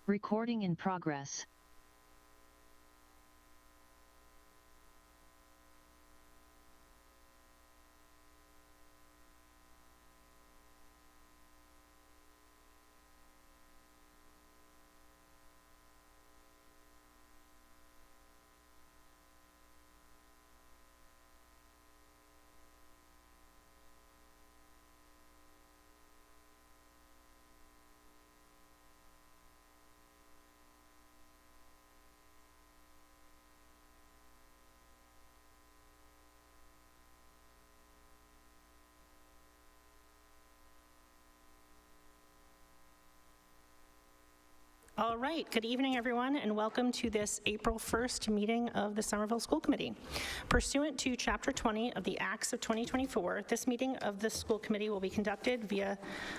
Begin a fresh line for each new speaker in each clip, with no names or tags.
Recording in progress.
All right, good evening everyone, and welcome to this April 1st meeting of the Somerville School Committee. Pursuant to Chapter 20 of the Acts of 2024, this meeting of the School Committee will be conducted via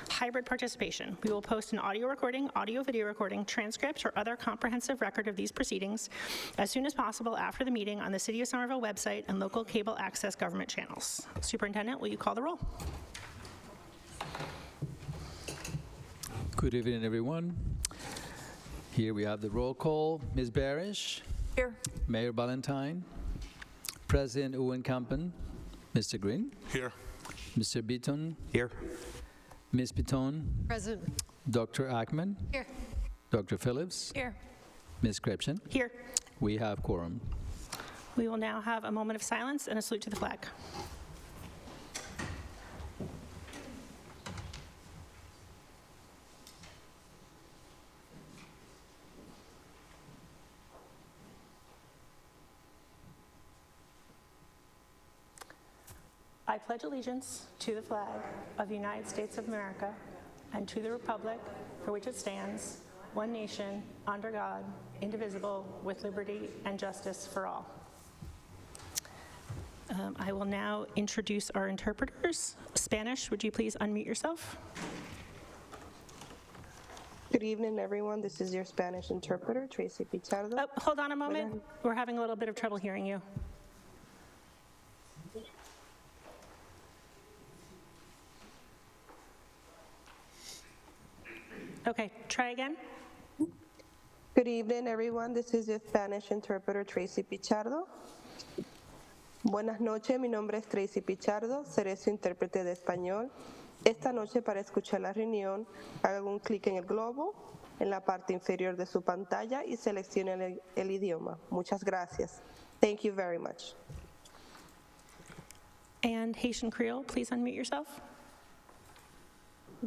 hybrid participation. We will post an audio recording, audio-video recording, transcript, or other comprehensive record of these proceedings as soon as possible after the meeting on the City of Somerville website and local cable access government channels. Superintendent, will you call the roll?
Good evening, everyone. Here we have the roll call. Ms. Barish.
Here.
Mayor Ballantyne. President Owen Campen. Mr. Green.
Here.
Mr. Beaton.
Here.
Ms. Beaton.
Present.
Dr. Ackman.
Here.
Dr. Phillips.
Here.
Ms. Krebschen.
Here.
We have quorum.
We will now have a moment of silence and a salute to the flag. I pledge allegiance to the flag of the United States of America and to the republic for which it stands, one nation, under God, indivisible, with liberty and justice for all. I will now introduce our interpreters. Spanish, would you please unmute yourself?
Good evening, everyone. This is your Spanish interpreter, Tracy Pichardo.
Oh, hold on a moment. We're having a little bit of trouble hearing you. Okay, try again.
Good evening, everyone. This is your Spanish interpreter, Tracy Pichardo. Buenas noches, mi nombre es Tracy Pichardo, seré su intérprete de español. Esta noche, para escuchar la reunión, haga un clic en el globo en la parte inferior de su pantalla y seleccione el idioma. Muchas gracias. Thank you very much.
And Haitian Creole, please unmute yourself.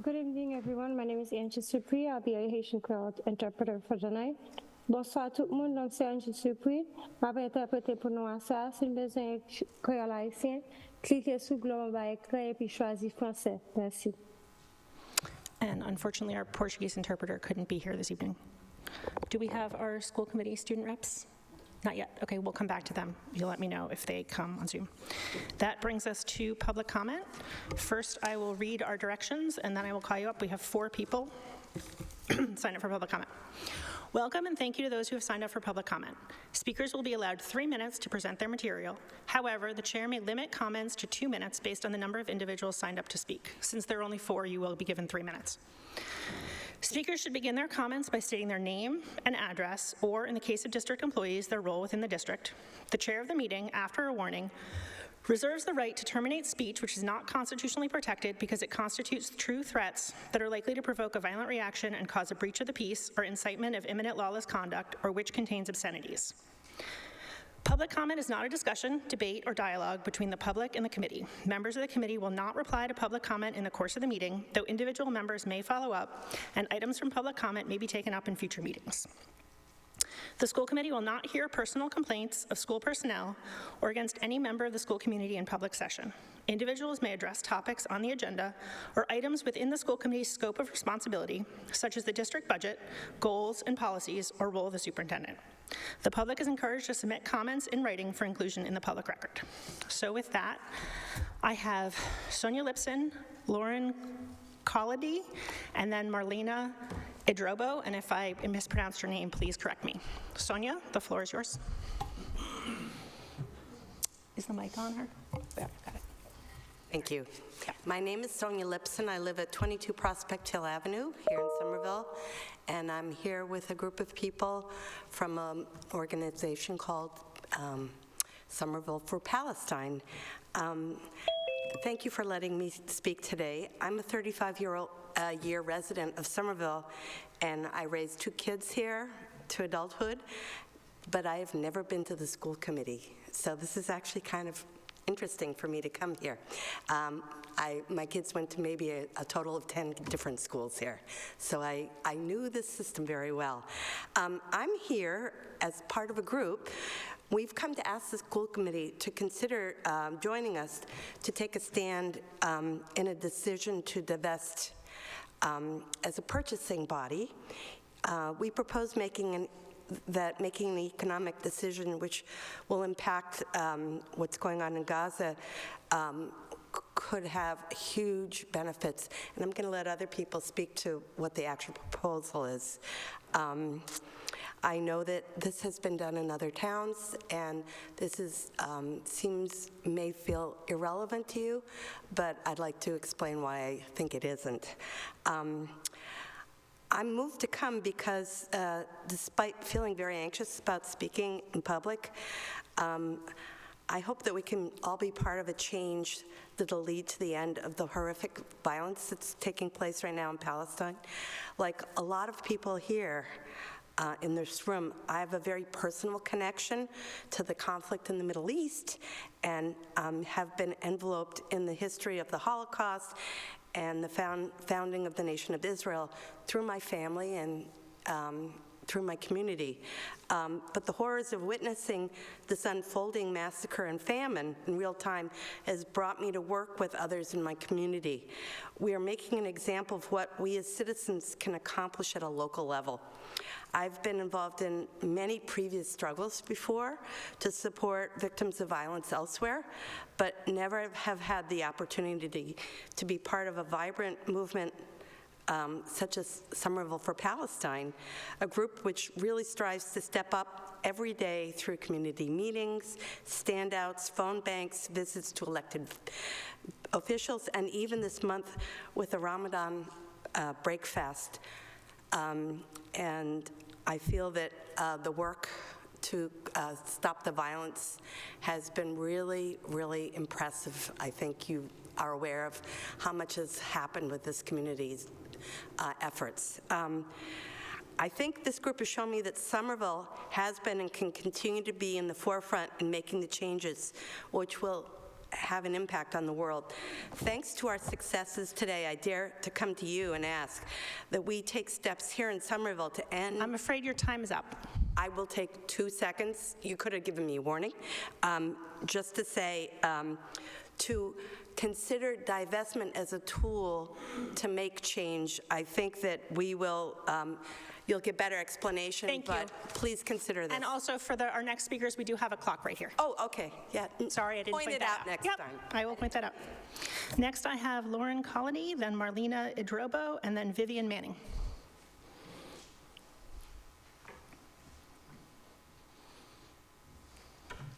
Good evening, everyone. My name is Angie Supri. I'll be a Haitian Creole interpreter for tonight. Bonsoir tout le monde, donc c'est Angie Supri. Je vais interpréter pour nous à ça. Si vous avez besoin de créole haïtien, cliquez sur le globe à écran et puis choisissez français. Merci.
And unfortunately, our Portuguese interpreter couldn't be here this evening. Do we have our school committee student reps? Not yet. Okay, we'll come back to them. You'll let me know if they come on Zoom. That brings us to public comment. First, I will read our directions, and then I will call you up. We have 4 people signed up for public comment. Welcome and thank you to those who have signed up for public comment. Speakers will be allowed 3 minutes to present their material. However, the chair may limit comments to 2 minutes based on the number of individuals signed up to speak. Since there are only 4, you will be given 3 minutes. Speakers should begin their comments by stating their name and address, or in the case of district employees, their role within the district. The chair of the meeting, after a warning, reserves the right to terminate speech which is not constitutionally protected because it constitutes true threats that are likely to provoke a violent reaction and cause a breach of the peace or incitement of imminent lawless conduct, or which contains obscenities. Public comment is not a discussion, debate, or dialogue between the public and the committee. Members of the committee will not reply to public comment in the course of the meeting, though individual members may follow up, and items from public comment may be taken up in future meetings. The school committee will not hear personal complaints of school personnel or against any member of the school community in public session. Individuals may address topics on the agenda or items within the school committee's scope of responsibility, such as the district budget, goals and policies, or role of the superintendent. The public is encouraged to submit comments in writing for inclusion in the public record. So with that, I have Sonia Lipson, Lauren Collady, and then Marlena Idrobo, and if I mispronounced your name, please correct me. Sonia, the floor is yours. Is the mic on her? Yeah, got it.
Thank you. My name is Sonia Lipson. I live at 22 Prospect Hill Avenue here in Somerville, and I'm here with a group of people from an organization called Somerville for Palestine. Thank you for letting me speak today. I'm a 35-year resident of Somerville, and I raised 2 kids here to adulthood, but I have never been to the school committee. So this is actually kind of interesting for me to come here. My kids went to maybe a total of 10 different schools here, so I knew this system very well. I'm here as part of a group. We've come to ask the school committee to consider joining us to take a stand in a decision to divest as a purchasing body. We propose making an economic decision which will impact what's going on in Gaza could have huge benefits. And I'm going to let other people speak to what the actual proposal is. I know that this has been done in other towns, and this is may feel irrelevant to you, but I'd like to explain why I think it isn't. I'm moved to come because despite feeling very anxious about speaking in public, I hope that we can all be part of a change that'll lead to the end of the horrific violence that's taking place right now in Palestine. Like a lot of people here in this room, I have a very personal connection to the conflict in the Middle East and have been enveloped in the history of the Holocaust and the founding of the nation of Israel through my family and through my community. But the horrors of witnessing this unfolding massacre and famine in real time has brought me to work with others in my community. We are making an example of what we as citizens can accomplish at a local level. I've been involved in many previous struggles before to support victims of violence elsewhere, but never have had the opportunity to be part of a vibrant movement such as Somerville for Palestine, a group which really strives to step up every day through community meetings, standouts, phone banks, visits to elected officials, and even this month with the Ramadan break fast. And I feel that the work to stop the violence has been really, really impressive. I think you are aware of how much has happened with this community's efforts. I think this group has shown me that Somerville has been and can continue to be in the forefront in making the changes which will have an impact on the world. Thanks to our successes today, I dare to come to you and ask that we take steps here in Somerville to end.
I'm afraid your time is up.
I will take 2 seconds. You could have given me a warning. Just to say, to consider divestment as a tool to make change. I think that we will, you'll get better explanation,
Thank you.
but please consider this.
And also for our next speakers, we do have a clock right here.
Oh, okay, yeah.
Sorry, I didn't point
it
that
out next
Yep,
time.
I will point that out. Next, I have Lauren Colony, then Marlena Idrobo, and then Vivian Manning.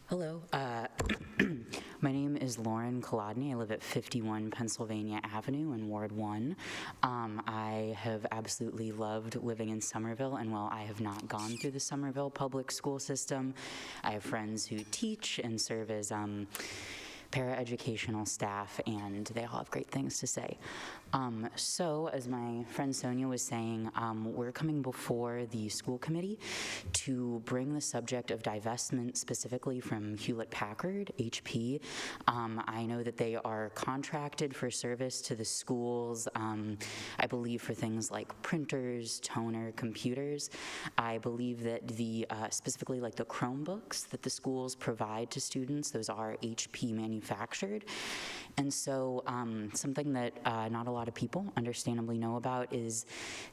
Hello. My name is Lauren Kolodny. I live at 51 Pennsylvania Avenue in Ward 1. I have absolutely loved living in Somerville, and while I have not gone through the Somerville public school system, I have friends who teach and serve as paraeducational staff, and they all have great things to say. So, as my friend Sonia was saying, we're coming before the school committee to bring the subject of divestment specifically from Hewlett-Packard, HP. I know that they are contracted for service to the schools, I believe for things like printers, toner, computers. I believe that the, specifically like the Chromebooks that the schools provide to students, those are HP manufactured. And so something that not a lot of people understandably know about is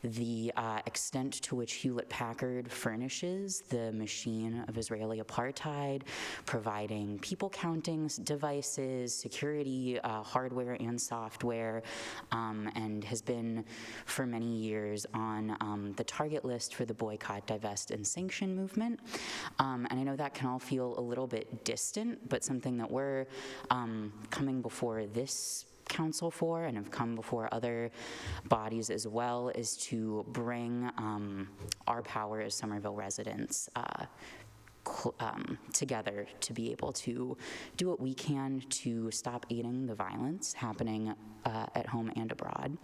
the extent to which Hewlett-Packard furnishes the machine of Israeli apartheid, providing people counting devices, security hardware and software, and has been for many years on the target list for the boycott, divest, and sanction movement. And I know that can all feel a little bit distant, but something that we're coming before this council for and have come before other bodies as well, is to bring our power as Somerville residents together to be able to do what we can to stop aiding the violence happening at home and abroad.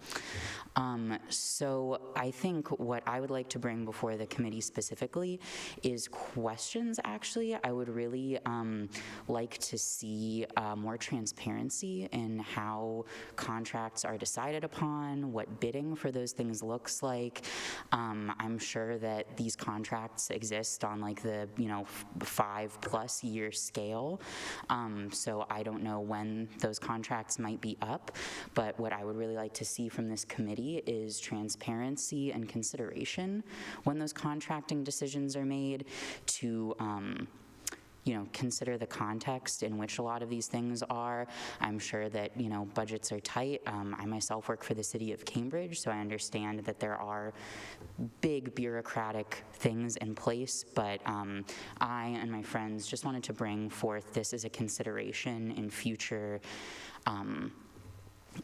So I think what I would like to bring before the committee specifically is questions, actually. I would really like to see more transparency in how contracts are decided upon, what bidding for those things looks like. I'm sure that these contracts exist on like the, 5+ year scale. So I don't know when those contracts might be up, but what I would really like to see from this committee is transparency and consideration when those contracting decisions are made to consider the context in which a lot of these things are. I'm sure that, budgets are tight. I myself work for the city of Cambridge, so I understand that there are big bureaucratic things in place, but I and my friends just wanted to bring forth this as a consideration in future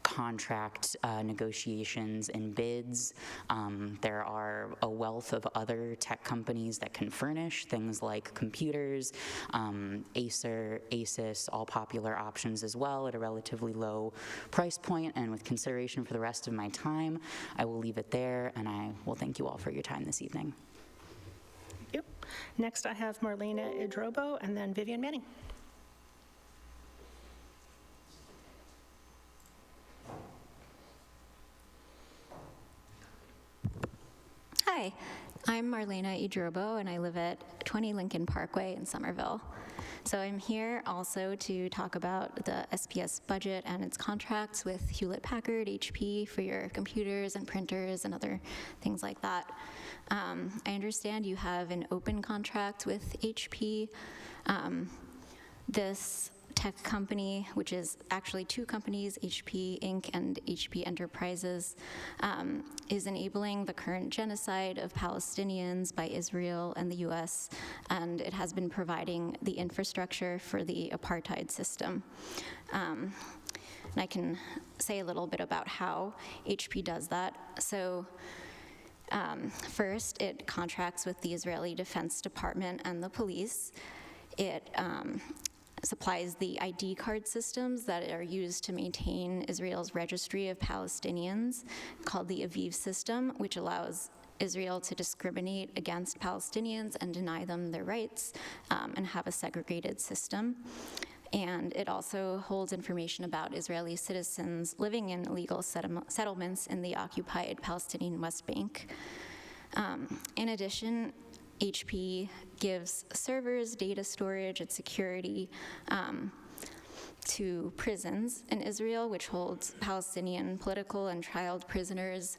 contract negotiations and bids. There are a wealth of other tech companies that can furnish things like computers, Acer, Asus, all popular options as well at a relatively low price point. And with consideration for the rest of my time, I will leave it there, and I will thank you all for your time this evening.
Yep. Next, I have Marlena Idrobo and then Vivian Manning.
Hi, I'm Marlena Idrobo, and I live at 20 Lincoln Parkway in Somerville. So I'm here also to talk about the SPS budget and its contracts with Hewlett-Packard, HP, for your computers and printers and other things like that. I understand you have an open contract with HP. This tech company, which is actually two companies, HP Inc. and HP Enterprises, is enabling the current genocide of Palestinians by Israel and the US, and it has been providing the infrastructure for the apartheid system. And I can say a little bit about how HP does that. So first, it contracts with the Israeli Defense Department and the police. It supplies the ID card systems that are used to maintain Israel's registry of Palestinians, called the Aviv system, which allows Israel to discriminate against Palestinians and deny them their rights and have a segregated system. And it also holds information about Israeli citizens living in illegal settlements in the occupied Palestinian West Bank. In addition, HP gives servers, data storage, and security to prisons in Israel, which holds Palestinian political and child prisoners,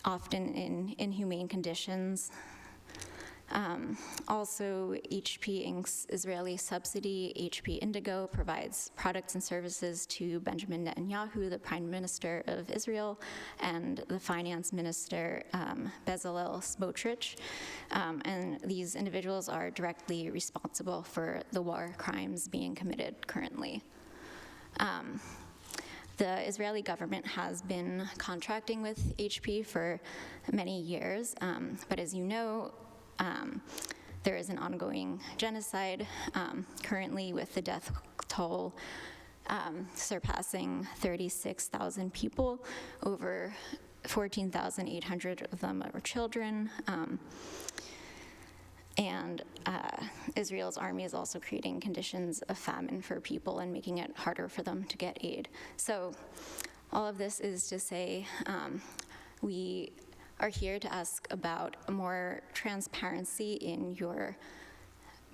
often in inhumane conditions. Also, HP Inc.'s Israeli subsidy, HP Indigo, provides products and services to Benjamin Netanyahu, the Prime Minister of Israel, and the Finance Minister, Bezalel Smotrich. And these individuals are directly responsible for the war crimes being committed currently. The Israeli government has been contracting with HP for many years, but as you know, there is an ongoing genocide currently, with the death toll surpassing 36,000 people. Over 14,800 of them are children. And Israel's army is also creating conditions of famine for people and making it harder for them to get aid. So all of this is to say we are here to ask about more transparency in your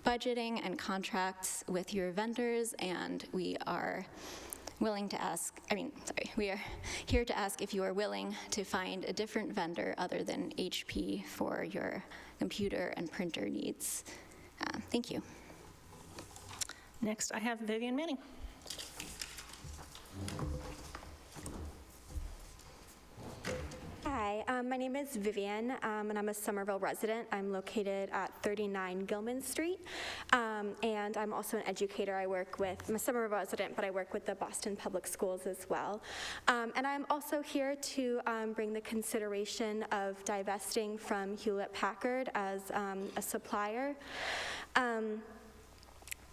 budgeting and contracts with your vendors, and we are willing to ask, we are here to ask if you are willing to find a different vendor other than HP for your computer and printer needs. Thank you.
Next, I have Vivian Manning.
Hi, my name is Vivian, and I'm a Somerville resident. I'm located at 39 Gilman Street, and I'm also an educator. I'm a Somerville resident, but I work with the Boston Public Schools as well. And I'm also here to bring the consideration of divesting from Hewlett-Packard as a supplier.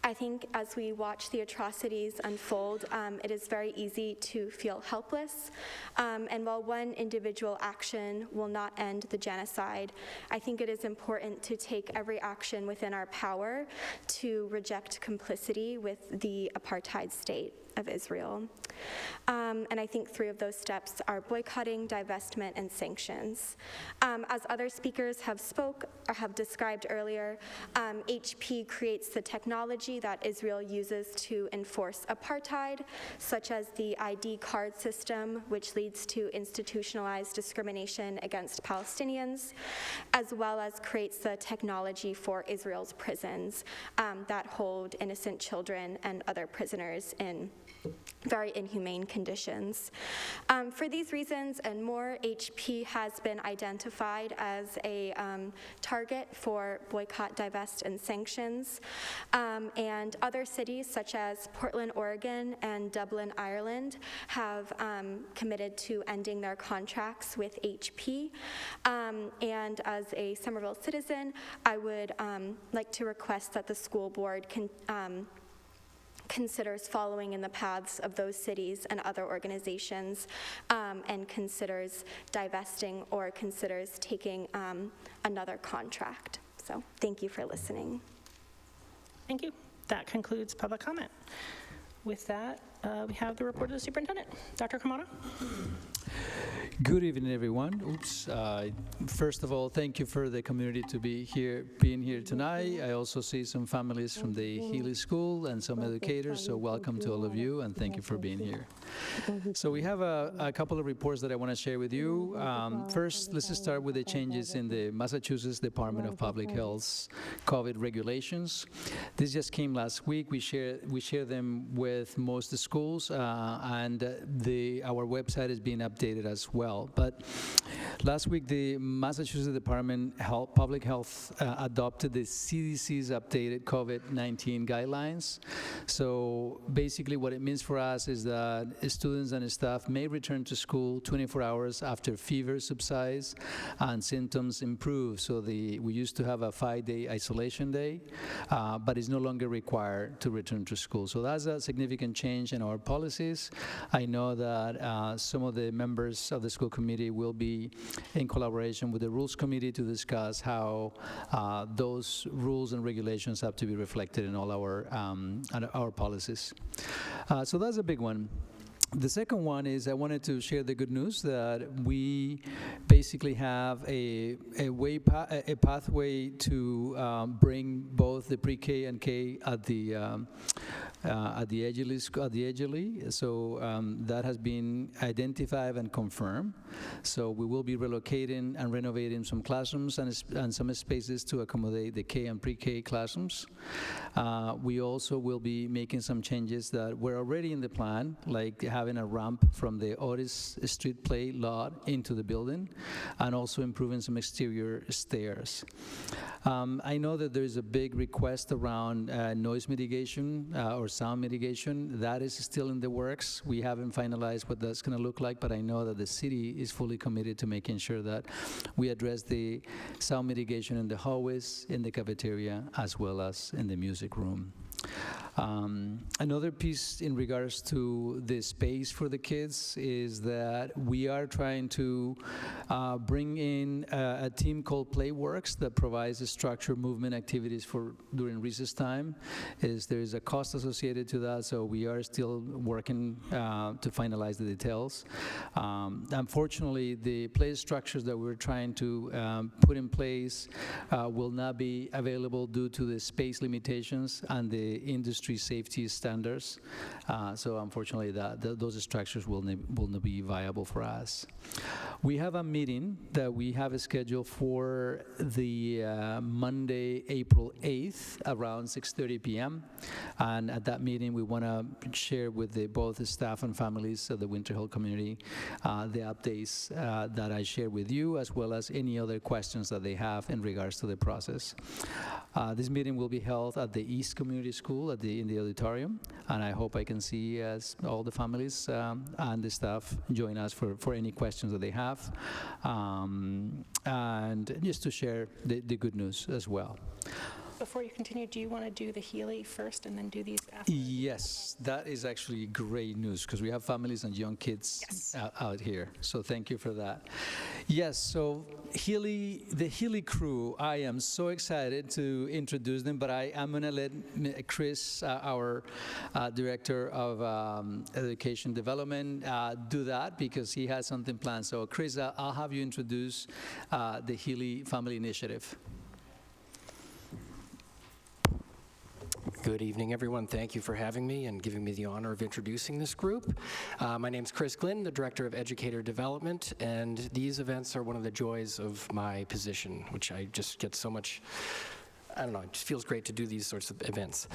I think as we watch the atrocities unfold, it is very easy to feel helpless. And while one individual action will not end the genocide, I think it is important to take every action within our power to reject complicity with the apartheid state of Israel. And I think 3 of those steps are boycotting, divestment, and sanctions. As other speakers have described earlier, HP creates the technology that Israel uses to enforce apartheid, such as the ID card system, which leads to institutionalized discrimination against Palestinians, as well as creates the technology for Israel's prisons that hold innocent children and other prisoners in very inhumane conditions. For these reasons and more, HP has been identified as a target for boycott, divest, and sanctions. And other cities such as Portland, Oregon, and Dublin, Ireland have committed to ending their contracts with HP. And as a Somerville citizen, I would like to request that the school board considers following in the paths of those cities and other organizations, and considers divesting or considers taking another contract. So thank you for listening.
Thank you. That concludes public comment. With that, we have the report of the superintendent. Dr. Kamada?
Good evening, everyone. First of all, thank you for the community to being here tonight. I also see some families from the Healy School and some educators, so welcome to all of you, and thank you for being here. So we have a couple of reports that I want to share with you. First, let's just start with the changes in the Massachusetts Department of Public Health's COVID regulations. This just came last week. We share them with most of the schools, and our website is being updated as well. But last week, the Massachusetts Department of Public Health adopted the CDC's updated COVID-19 guidelines. So basically what it means for us is that students and staff may return to school 24 hours after fever subsides and symptoms improve. So we used to have a 5-day isolation day, but it's no longer required to return to school. So that's a significant change in our policies. I know that some of the members of the school committee will be in collaboration with the rules committee to discuss how those rules and regulations have to be reflected in all our policies. So that's a big one. The second one is I wanted to share the good news that we basically have a pathway to bring both the pre-K and K at the Edgerly. So that has been identified and confirmed. So we will be relocating and renovating some classrooms and some spaces to accommodate the K and pre-K classrooms. We also will be making some changes that were already in the plan, like having a ramp from the Otis Street Play lot into the building, and also improving some exterior stairs. I know that there is a big request around noise mitigation or sound mitigation. That is still in the works. We haven't finalized what that's going to look like, but I know that the city is fully committed to making sure that we address the sound mitigation in the hallways, in the cafeteria, as well as in the music room. Another piece in regards to the space for the kids is that we are trying to bring in a team called Playworks that provides structured movement activities during recess time. There is a cost associated to that, so we are still working to finalize the details. Unfortunately, the play structures that we're trying to put in place will not be available due to the space limitations and the industry industry safety standards. So unfortunately, those structures will not be viable for us. We have a meeting that we have scheduled for the Monday, April 8th, around 6:30 p.m. And at that meeting, we want to share with both the staff and families of the Winter Hill community the updates that I shared with you, as well as any other questions that they have in regards to the process. This meeting will be held at the East Community School in the auditorium, and I hope I can see all the families and the staff join us for any questions that they have, and just to share the good news as well.
Before you continue, do you want to do the Healy first and then do these after?
Yes, that is actually great news because we have families and young kids out here. So thank you for that. Yes, so the Healy crew, I am so excited to introduce them, but I am going to let Chris, our Director of Education Development, do that because he has something planned. So Chris, I'll have you introduce the Healy Family Initiative.
Good evening, everyone. Thank you for having me and giving me the honor of introducing this group. My name's Chris Glynn, the Director of Educator Development, and these events are one of the joys of my position, which I just get so much, I don't know, it just feels great to do these sorts of events.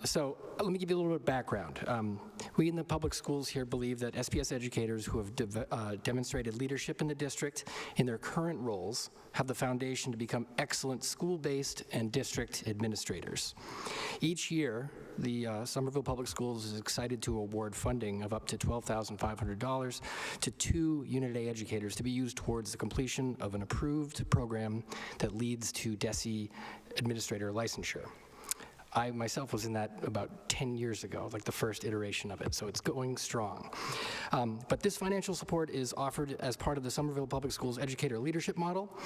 So let me give you a little bit of background. We in the public schools here believe that SPS educators who have demonstrated leadership in the district in their current roles have the foundation to become excellent school-based and district administrators. Each year, the Somerville Public Schools is excited to award funding of up to $12,500 to 2 Unit A educators to be used towards the completion of an approved program that leads to DESE administrator licensure. I myself was in that about 10 years ago, like the first iteration of it, so it's going strong. But this financial support is offered as part of the Somerville Public Schools educator leadership model.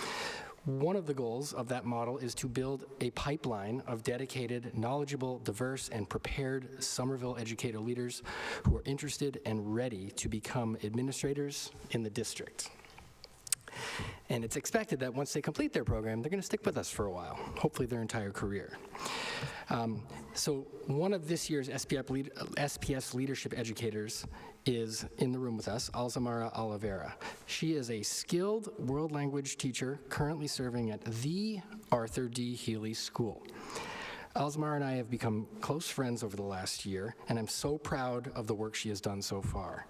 One of the goals of that model is to build a pipeline of dedicated, knowledgeable, diverse, and prepared Somerville educator leaders who are interested and ready to become administrators in the district. And it's expected that once they complete their program, they're going to stick with us for a while, hopefully their entire career. So one of this year's SPS leadership educators is in the room with us, Alzamara Oliveira. She is a skilled world language teacher currently serving at the Arthur D. Healy School. Alzamara and I have become close friends over the last year, and I'm so proud of the work she has done so far.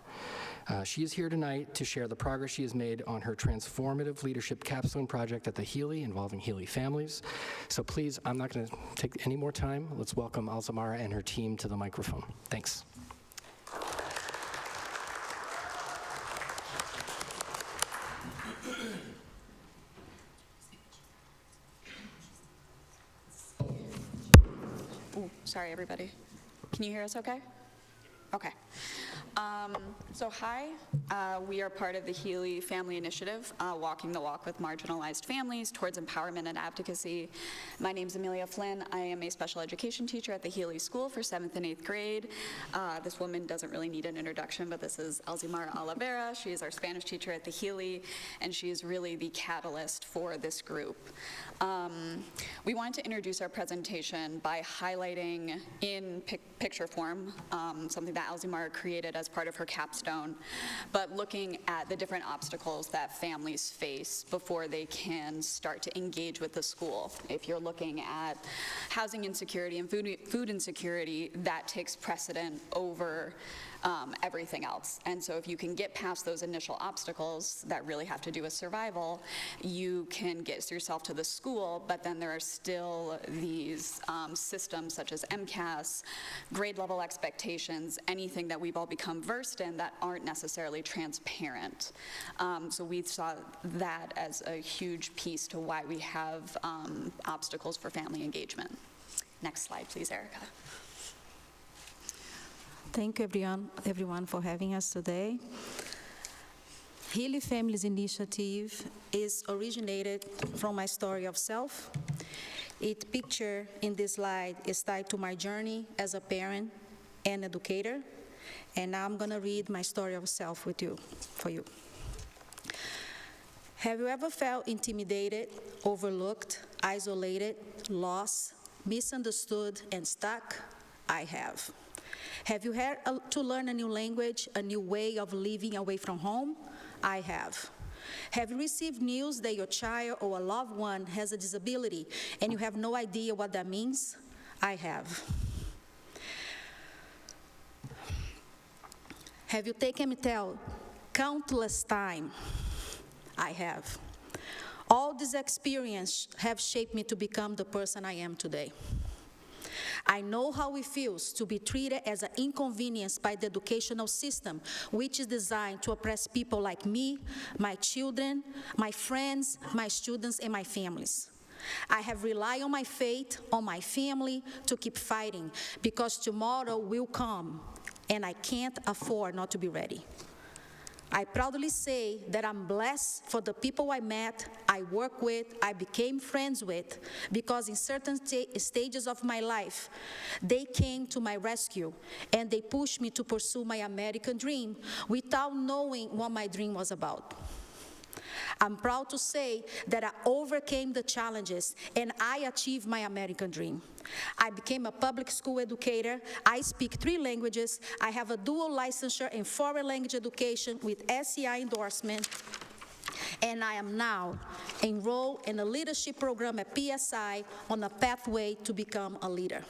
She is here tonight to share the progress she has made on her transformative leadership capstone project at the Healy involving Healy families. So please, I'm not going to take any more time. Let's welcome Alzamara and her team to the microphone. Thanks.
Ooh, sorry, everybody. Can you hear us okay? Okay. So hi, we are part of the Healy Family Initiative, Walking the Walk with Marginalized Families Towards Empowerment and Advocacy. My name's Amelia Flynn. I am a special education teacher at the Healy School for 7th and 8th grade. This woman doesn't really need an introduction, but this is Alzamara Oliveira. She is our Spanish teacher at the Healy, and she is really the catalyst for this group. We wanted to introduce our presentation by highlighting in picture form something that Alzamara created as part of her capstone, but looking at the different obstacles that families face before they can start to engage with the school. If you're looking at housing insecurity and food insecurity, that takes precedent over everything else. And so if you can get past those initial obstacles that really have to do with survival, you can get yourself to the school, but then there are still these systems such as MCAS, grade level expectations, anything that we've all become versed in that aren't necessarily transparent. So we saw that as a huge piece to why we have obstacles for family engagement. Next slide, please, Erica.
Thank you, everyone, for having us today. Healy Families Initiative is originated from my story of self. Its picture in this slide is tied to my journey as a parent and educator, and now I'm going to read my story of self for you. Have you ever felt intimidated, overlooked, isolated, lost, misunderstood, and stuck? I have. Have you had to learn a new language, a new way of living away from home? I have. Have you received news that your child or a loved one has a disability and you have no idea what that means? I have. Have you taken Mattel countless times? I have. All this experience have shaped me to become the person I am today. I know how it feels to be treated as an inconvenience by the educational system, which is designed to oppress people like me, my children, my friends, my students, and my families. I have relied on my faith, on my family, to keep fighting, because tomorrow will come, and I can't afford not to be ready. I proudly say that I'm blessed for the people I met, I work with, I became friends with, because in certain stages of my life, they came to my rescue and they pushed me to pursue my American dream without knowing what my dream was about. I'm proud to say that I overcame the challenges and I achieved my American dream. I became a public school educator. I speak 3 languages. I have a dual licensure in foreign language education with SCI endorsement. And I am now enrolled in a leadership program at PSI on a pathway to become a leader.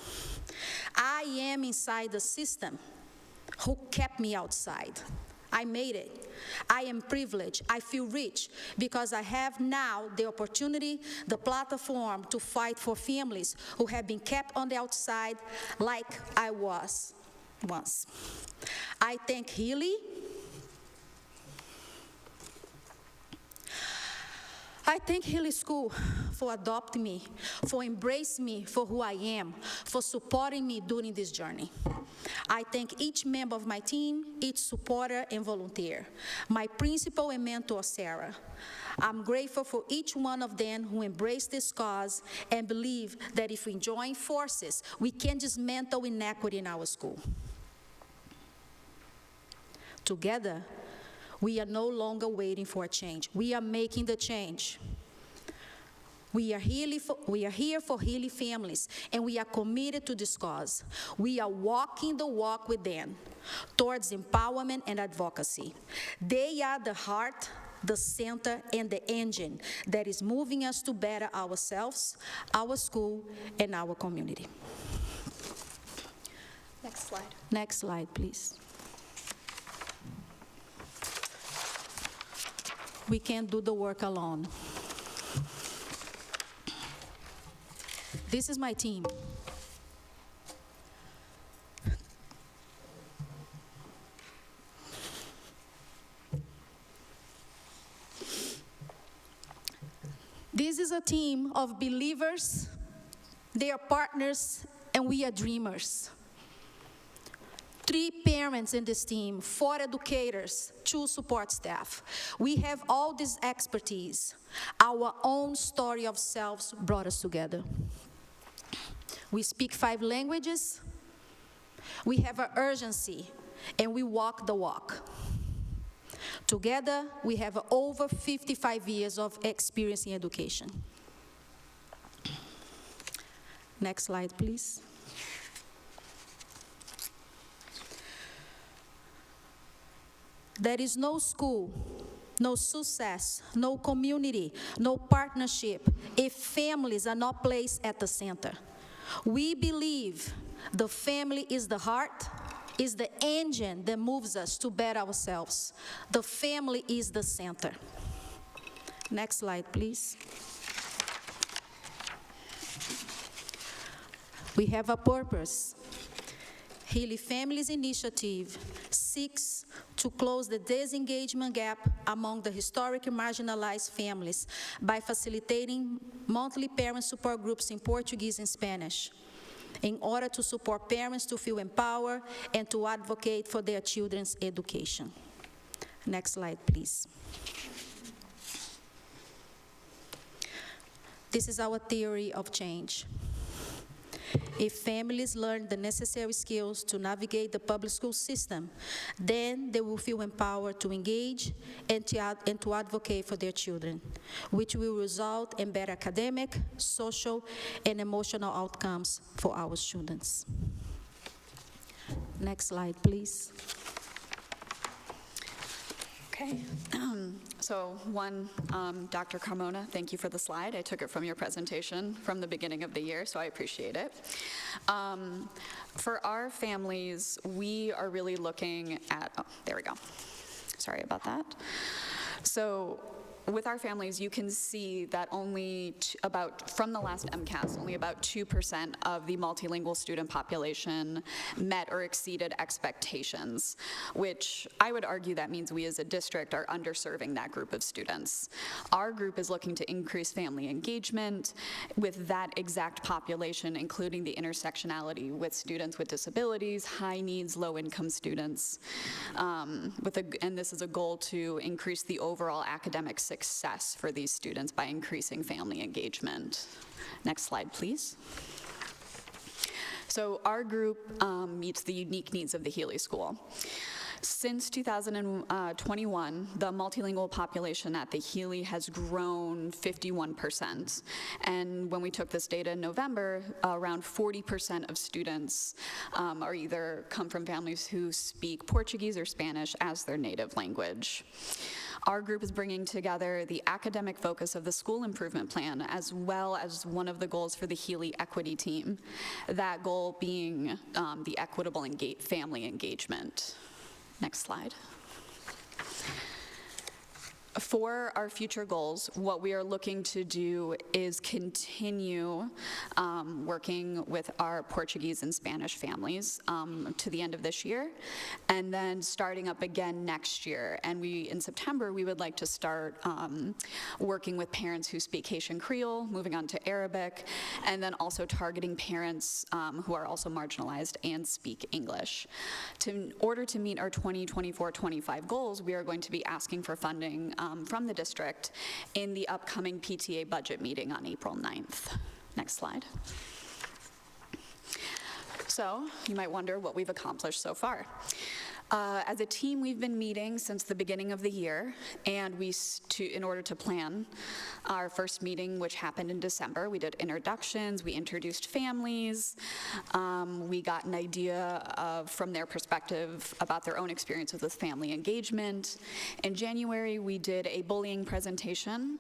I am inside the system who kept me outside. I made it. I am privileged. I feel rich because I have now the opportunity, the platform to fight for families who have been kept on the outside like I was once. I thank Healy. I thank Healy School for adopting me, for embracing me for who I am, for supporting me during this journey. I thank each member of my team, each supporter and volunteer, my principal and mentor, Sarah. I'm grateful for each one of them who embraced this cause and believe that if we join forces, we can dismantle inequity in our school. Together, we are no longer waiting for a change. We are making the change. We are here for Healy families, and we are committed to this cause. We are walking the walk with them towards empowerment and advocacy. They are the heart, the center, and the engine that is moving us to better ourselves, our school, and our community.
Next slide.
Next slide, please. We can't do the work alone. This is my team. This is a team of believers, they are partners, and we are dreamers. 3 parents in this team, 4 educators, 2 support staff. We have all this expertise. Our own story of selves brought us together. We speak 5 languages. We have an urgency, and we walk the walk. Together, we have over 55 years of experience in education. Next slide, please. There is no school, no success, no community, no partnership if families are not placed at the center. We believe the family is the heart, is the engine that moves us to better ourselves. The family is the center. Next slide, please. We have a purpose. Healy Families Initiative seeks to close the disengagement gap among the historically marginalized families by facilitating monthly parent support groups in Portuguese and Spanish in order to support parents to feel empowered and to advocate for their children's education. Next slide, please. This is our theory of change. If families learn the necessary skills to navigate the public school system, then they will feel empowered to engage and to advocate for their children, which will result in better academic, social, and emotional outcomes for our students. Next slide, please.
Okay. So one, Dr. Carmona, thank you for the slide. I took it from your presentation from the beginning of the year, so I appreciate it. For our families, we are really looking at, oh, there we go. Sorry about that. So with our families, you can see that only from the last MCAS, only about 2% of the multilingual student population met or exceeded expectations, which I would argue that means we as a district are underserving that group of students. Our group is looking to increase family engagement with that exact population, including the intersectionality with students with disabilities, high needs, low income students, and this is a goal to increase the overall academic success for these students by increasing family engagement. Next slide, please. So our group meets the unique needs of the Healy School. Since 2021, the multilingual population at the Healy has grown 51%. And when we took this data in November, around 40% of students are either come from families who speak Portuguese or Spanish as their native language. Our group is bringing together the academic focus of the school improvement plan as well as one of the goals for the Healy Equity Team, that goal being the equitable family engagement. Next slide. For our future goals, what we are looking to do is continue working with our Portuguese and Spanish families to the end of this year, and then starting up again next year. And in September, we would like to start working with parents who speak Haitian Creole, moving on to Arabic, and then also targeting parents who are also marginalized and speak English. In order to meet our 2024-25 goals, we are going to be asking for funding from the district in the upcoming PTA budget meeting on April 9th. Next slide. So you might wonder what we've accomplished so far. As a team, we've been meeting since the beginning of the year, and in order to plan our first meeting, which happened in December, we did introductions, we introduced families, we got an idea from their perspective about their own experiences with family engagement. In January, we did a bullying presentation,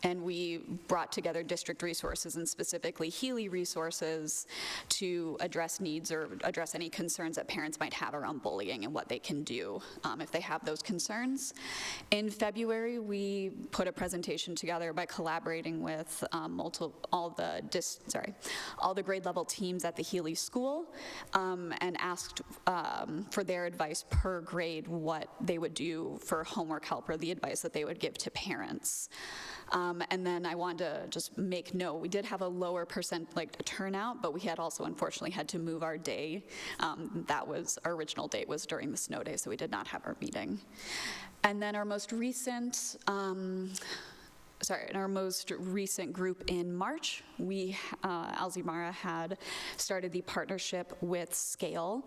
and we brought together district resources and specifically Healy resources to address needs or address any concerns that parents might have around bullying and what they can do if they have those concerns. In February, we put a presentation together by collaborating with all the grade level teams at the Healy School and asked for their advice per grade what they would do for homework help or the advice that they would give to parents. And then I wanted to just make note, we did have a lower turnout, but we had also unfortunately had to move our day. Our original date was during the snow day, so we did not have our meeting. And then our most recent, in our most recent group in March, Alzimara had started the partnership with Scale,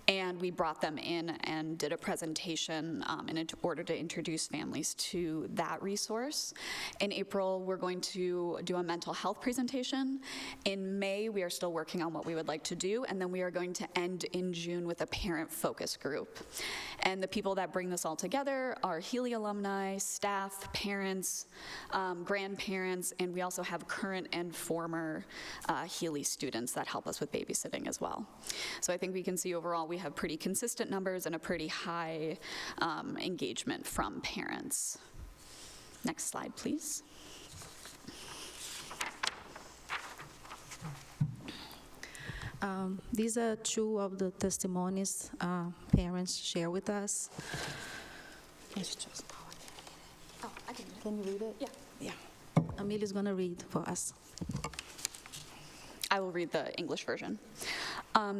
and we brought them in and did a presentation in order to introduce families to that resource. In April, we're going to do a mental health presentation. In May, we are still working on what we would like to do, and then we are going to end in June with a parent focus group. And the people that bring this all together are Healy alumni, staff, parents, grandparents, and we also have current and former Healy students that help us with babysitting as well. So I think we can see overall we have pretty consistent numbers and a pretty high engagement from parents. Next slide, please.
These are two of the testimonies parents share with us.
Oh, I can.
Can you read it?
Yeah.
Yeah. Amelia's going to read for us.
I will read the English version.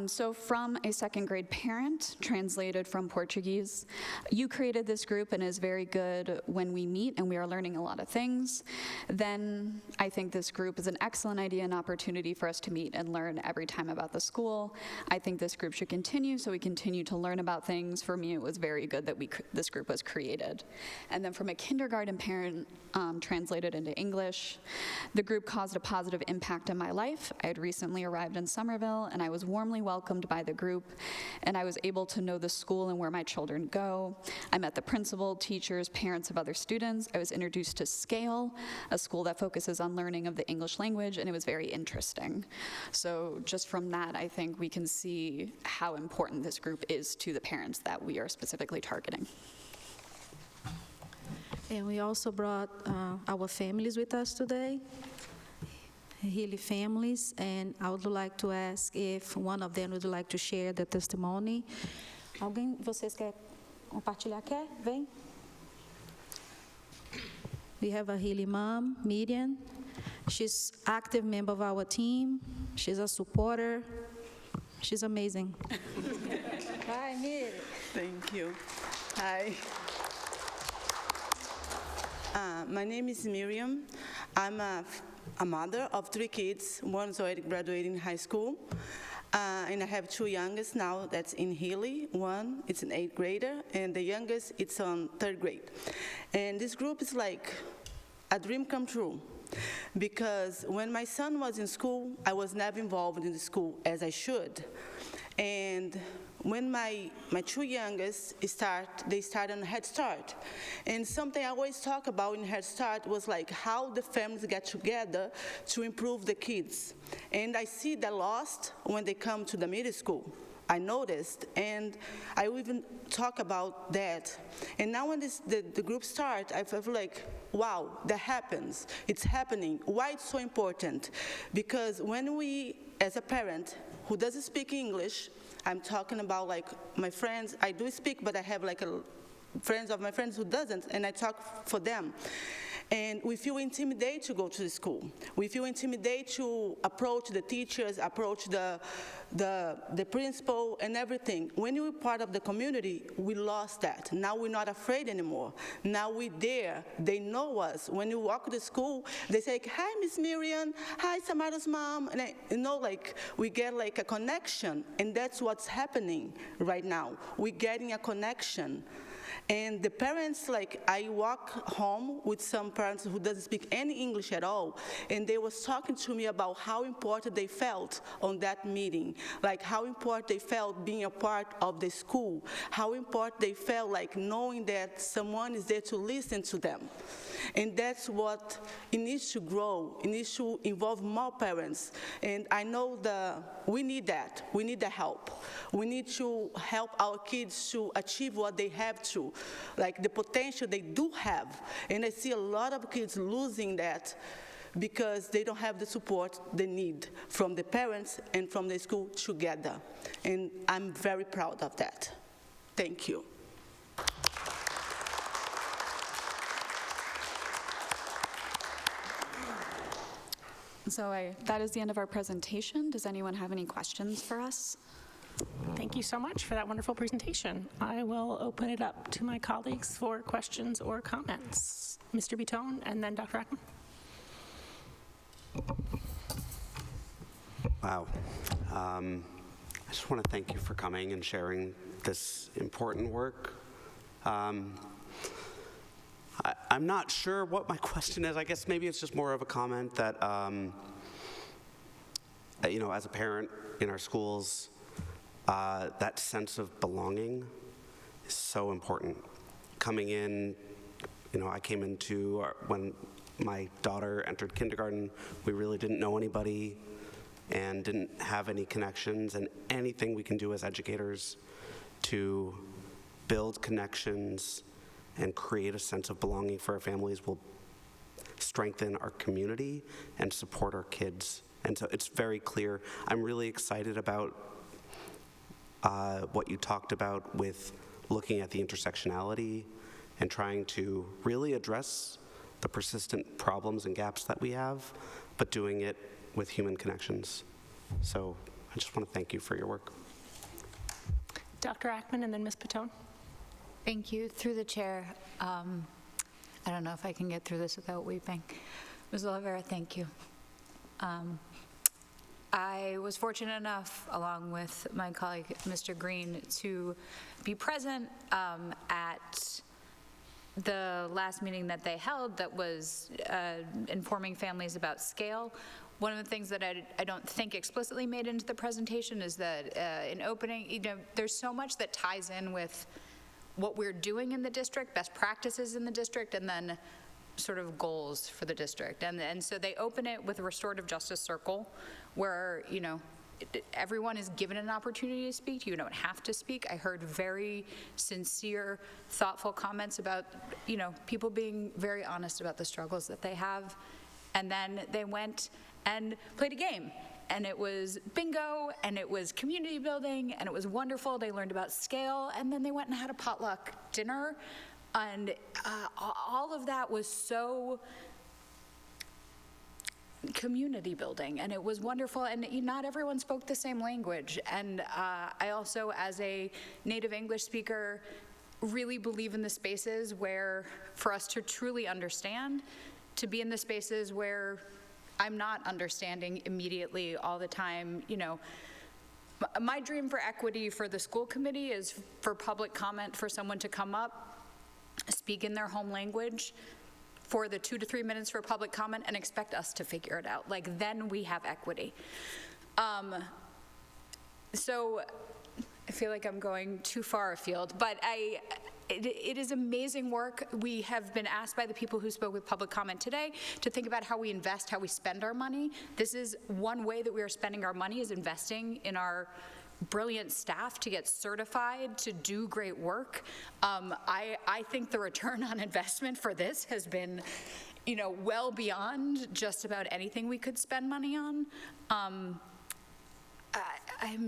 So from a second grade parent, translated from Portuguese, you created this group and is very good when we meet and we are learning a lot of things. Then I think this group is an excellent idea and opportunity for us to meet and learn every time about the school. I think this group should continue so we continue to learn about things. For me, it was very good that this group was created. And then from a kindergarten parent, translated into English, the group caused a positive impact in my life. I had recently arrived in Somerville and I was warmly warmly welcomed by the group, and I was able to know the school and where my children go. I met the principal, teachers, parents of other students. I was introduced to Scale, a school that focuses on learning of the English language, and it was very interesting. So just from that, I think we can see how important this group is to the parents that we are specifically targeting.
And we also brought our families with us today, Healy families, and I would like to ask if one of them would like to share the testimony. Alguém, vocês quer compartilhar? Quer? Vem. We have a Healy mom, Miriam. She's active member of our team. She's a supporter. She's amazing. Hi, Miriam.
Thank you. Hi. My name is Miriam. I'm a mother of 3 kids. One's already graduating high school. And I have 2 youngest now that's in Healy. One is an 8th grader, and the youngest it's on 3rd grade. And this group is like a dream come true. Because when my son was in school, I was never involved in the school as I should. And when my 2 youngest they start on Head Start. And something I always talk about in Head Start was like how the families get together to improve the kids. And I see that lost when they come to the middle school. I noticed, and I even talk about that. And now when the group starts, I feel like, wow, that happens. It's happening. Why it's so important? Because when we, as a parent who doesn't speak English, I'm talking about like my friends, I do speak, but I have like friends of my friends who doesn't, and I talk for them. And we feel intimidated to go to the school. We feel intimidated to approach the teachers, approach the principal and everything. When we're part of the community, we lost that. Now we're not afraid anymore. Now we're there. They know us. When you walk to school, they say, hi, Miss Miriam. Hi, Samara's mom. And like we get like a connection. And that's what's happening right now. We're getting a connection. And the parents, like, I walk home with some parents who doesn't speak any English at all, and they was talking to me about how important they felt on that meeting, like how important they felt being a part of the school, how important they felt like knowing that someone is there to listen to them. And that's what it needs to grow. It needs to involve more parents. And I know we need that. We need the help. We need to help our kids to achieve what they have to, like the potential they do have. And I see a lot of kids losing that because they don't have the support they need from the parents and from the school together. And I'm very proud of that. Thank you.
So that is the end of our presentation. Does anyone have any questions for us?
Thank you so much for that wonderful presentation. I will open it up to my colleagues for questions or comments. Mr. Bitone and then Dr. Ackman.
Wow. I just want to thank you for coming and sharing this important work. I'm not sure what my question is. I guess maybe it's just more of a comment that, as a parent in our schools, that sense of belonging is so important. Coming in, I came into when my daughter entered kindergarten, we really didn't know anybody and didn't have any connections, and anything we can do as educators to build connections and create a sense of belonging for our families will strengthen our community and support our kids. And so it's very clear. I'm really excited about what you talked about with looking at the intersectionality and trying to really address the persistent problems and gaps that we have, but doing it with human connections. So I just want to thank you for your work.
Dr. Ackman and then Ms. Patone.
Thank you. Through the chair, I don't know if I can get through this without weeping. Ms. Oliveira, thank you. I was fortunate enough, along with my colleague, Mr. Green, to be present at the last meeting that they held that was informing families about Scale. one of the things that I don't think explicitly made into the presentation is that in opening, there's so much that ties in with what we're doing in the district, best practices in the district, and then sort of goals for the district. And so they open it with a restorative justice circle where, everyone is given an opportunity to speak. You don't have to speak. I heard very sincere, thoughtful comments about, people being very honest about the struggles that they have. And then they went and played a game. And it was bingo, and it was community building, and it was wonderful. They learned about scale, and then they went and had a potluck dinner. And all of that was so community building, and it was wonderful, and not everyone spoke the same language. And I also, as a native English speaker, really believe in the spaces where, for us to truly understand, to be in the spaces where I'm not understanding immediately all the time. My dream for equity for the school committee is for public comment, for someone to come up, speak in their home language for the 2 to 3 minutes for public comment and expect us to figure it out. Then we have equity. So I feel like I'm going too far afield, but it is amazing work. We have been asked by the people who spoke with public comment today to think about how we invest, how we spend our money. This is one way that we are spending our money, is investing in our brilliant staff to get certified to do great work. I think the return on investment for this has been, well beyond just about anything we could spend money on. I'm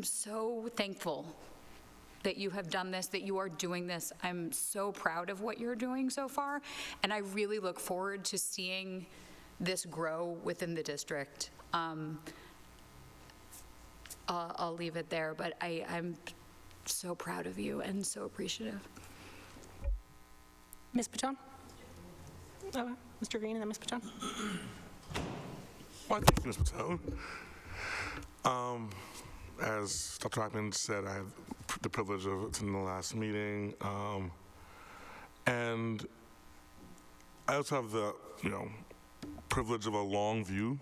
so thankful that you have done this, that you are doing this. I'm so proud of what you're doing so far, and I really look forward to seeing this grow within the district. I'll leave it there, but I'm so proud of you and so appreciative.
Ms. Paton? Oh, Mr. Green and then Ms. Paton.
Well, thank you, Ms. Paton. As Dr. Hockman said, I had the privilege of attending the last meeting, and I also have the, privilege of a long view.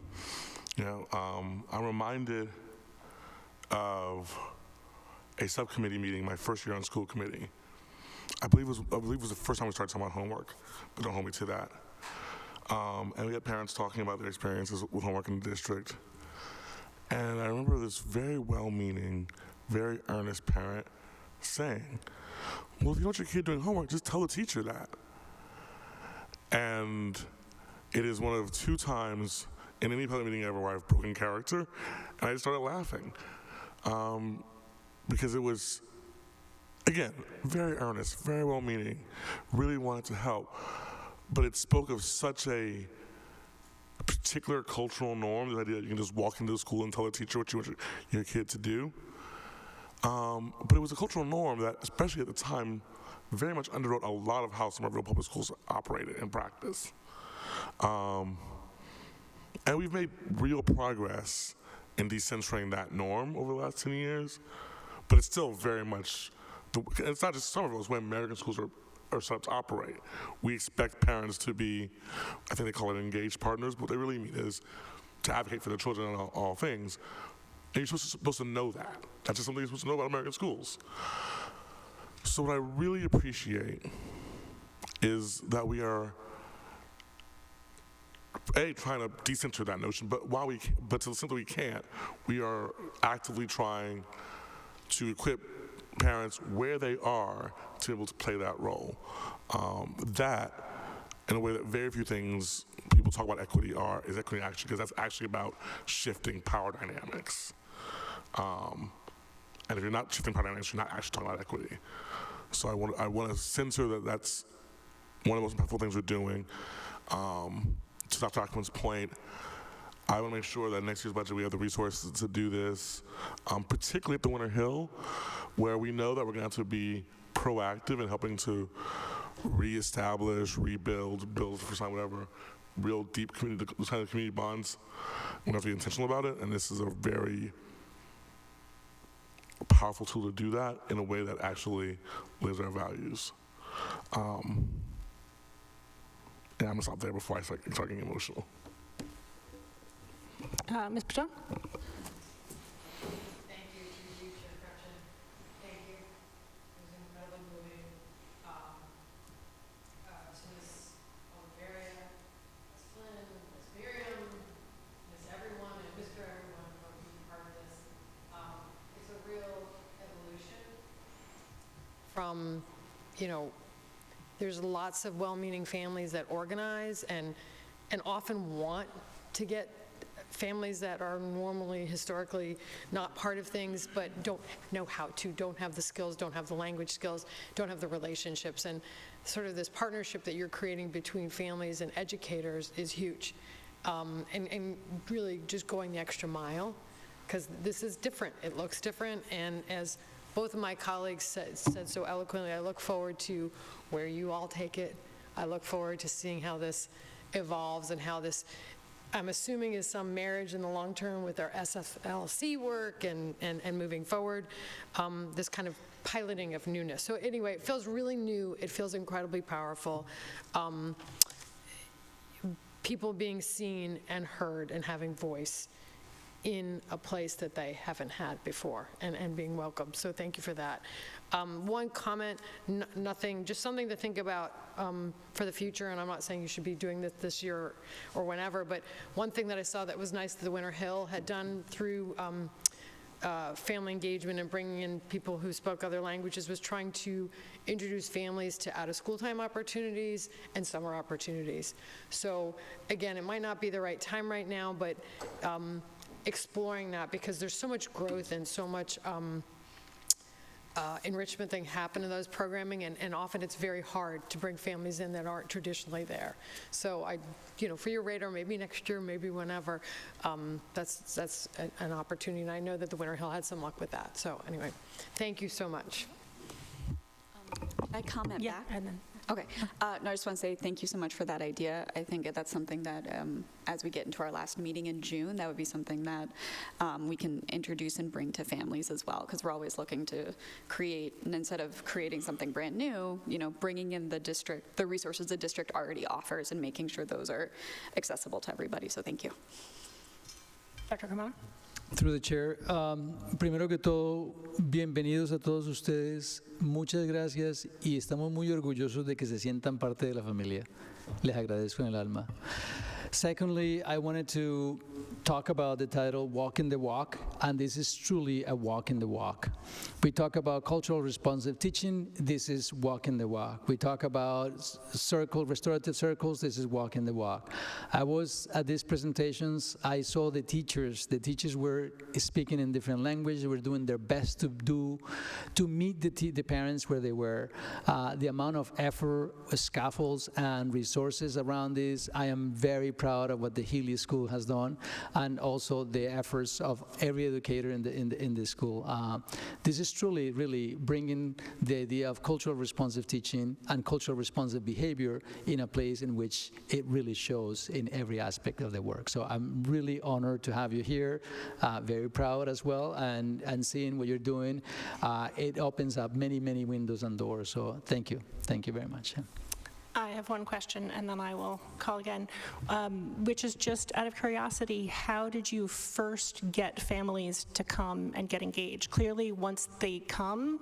I'm reminded of a subcommittee meeting my first year on school committee. I believe it was the first time we started talking about homework, but don't hold me to that. And we had parents talking about their experiences with homework in the district. And I remember this very well-meaning, very earnest parent saying, well, if you don't want your kid doing homework, just tell the teacher that. And it is one of 2 times in any public meeting ever where I've broken character, and I just started laughing. Because it was, again, very earnest, very well-meaning, really wanted to help, but it spoke of such a particular cultural norm, the idea that you can just walk into the school and tell the teacher what you want your kid to do. But it was a cultural norm that, especially at the time, very much underwrote a lot of how Somerville public schools operated in practice. And we've made real progress in decentering that norm over the last 10 years, but it's still very much, it's not just Somerville, it's when American schools are set up to operate. We expect parents to be, I think they call it engaged partners, but what they really mean is to advocate for their children in all things. And you're supposed to know that. That's just something you're supposed to know about American schools. So what I really appreciate is that we are, trying to decenter that notion, but to the extent that we can't, we are actively trying to equip parents where they are to be able to play that role. That, in a way that very few things people talk about equity is equity in action, because that's actually about shifting power dynamics. And if you're not shifting power dynamics, you're not actually talking about equity. So I want to censor that. That's one of the most impactful things we're doing. To Dr. Hockman's point, I want to make sure that next year's budget we have the resources to do this, particularly at the Winter Hill, where we know that we're going to have to be proactive in helping to reestablish, rebuild, build for some whatever, real deep community bonds. We have to be intentional about it, and this is a very powerful tool to do that in a way that actually lives our values. Yeah, I'm gonna stop there before I start getting emotional.
Ms. Patron?
Thank you to you, Chair Gretchen. Thank you. It was incredibly moving. To Ms. Oliveria, Ms. Flynn, Ms. Miriam, Ms. Everyone, and Mr. Everyone for being part of this. It's a real evolution from, there's lots of well-meaning families that organize and often want to get families that are normally historically not part of things but don't know how to, don't have the skills, don't have the language skills, don't have the relationships. And sort of this partnership that you're creating between families and educators is huge. And really just going the extra mile, because this is different. It looks different. And as both of my colleagues said so eloquently, I look forward to where you all take it. I look forward to seeing how this evolves and how this, I'm assuming, is some marriage in the long term with our SFLC work and moving forward, this kind of piloting of newness. So anyway, it feels really new. It feels incredibly powerful. People being seen and heard and having voice in a place that they haven't had before and being welcomed. So thank you for that. One comment, nothing, just something to think about for the future, and I'm not saying you should be doing this year or whenever, but one thing that I saw that was nice that the Winter Hill had done through family engagement and bringing in people who spoke other languages was trying to introduce families to out-of-school time opportunities and summer opportunities. So again, it might not be the right time right now, but exploring that, because there's so much growth and so much enrichment thing happen in those programming, and often it's very hard to bring families in that aren't traditionally there. So for your radar, maybe next year, maybe whenever, that's an opportunity, and I know that the Winter Hill had some luck with that. So anyway, thank you so much.
Can I comment back?
And then.
Okay. No, I just want to say thank you so much for that idea. I think that's something that, as we get into our last meeting in June, that would be something that we can introduce and bring to families as well, because we're always looking to create, and instead of creating something brand new, bringing in the resources the district already offers and making sure those are accessible to everybody. So thank you.
Dr. Kamara?
Through the chair, primero que todo, bienvenidos a todos ustedes, muchas gracias y estamos muy orgullosos de que se sientan parte de la familia. Les agradezco en el alma. Secondly, I wanted to talk about the title, Walking the Walk, and this is truly a walk in the walk. We talk about cultural responsive teaching, this is walk in the walk. We talk about restorative circles, this is walk in the walk. I was at these presentations, I saw the teachers were speaking in different languages, they were doing their best to meet the parents where they were. The amount of effort, scaffolds, and resources around this, I am very proud of what the Healy School has done, and also the efforts of every educator in the school. This is truly, really bringing the idea of cultural responsive teaching and cultural responsive behavior in a place in which it really shows in every aspect of the work. So I'm really honored to have you here, very proud as well, and seeing what you're doing, it opens up many, many windows and doors. So thank you very much.
I have one question, and then I will call again, which is just out of curiosity, how did you first get families to come and get engaged? Clearly, once they come,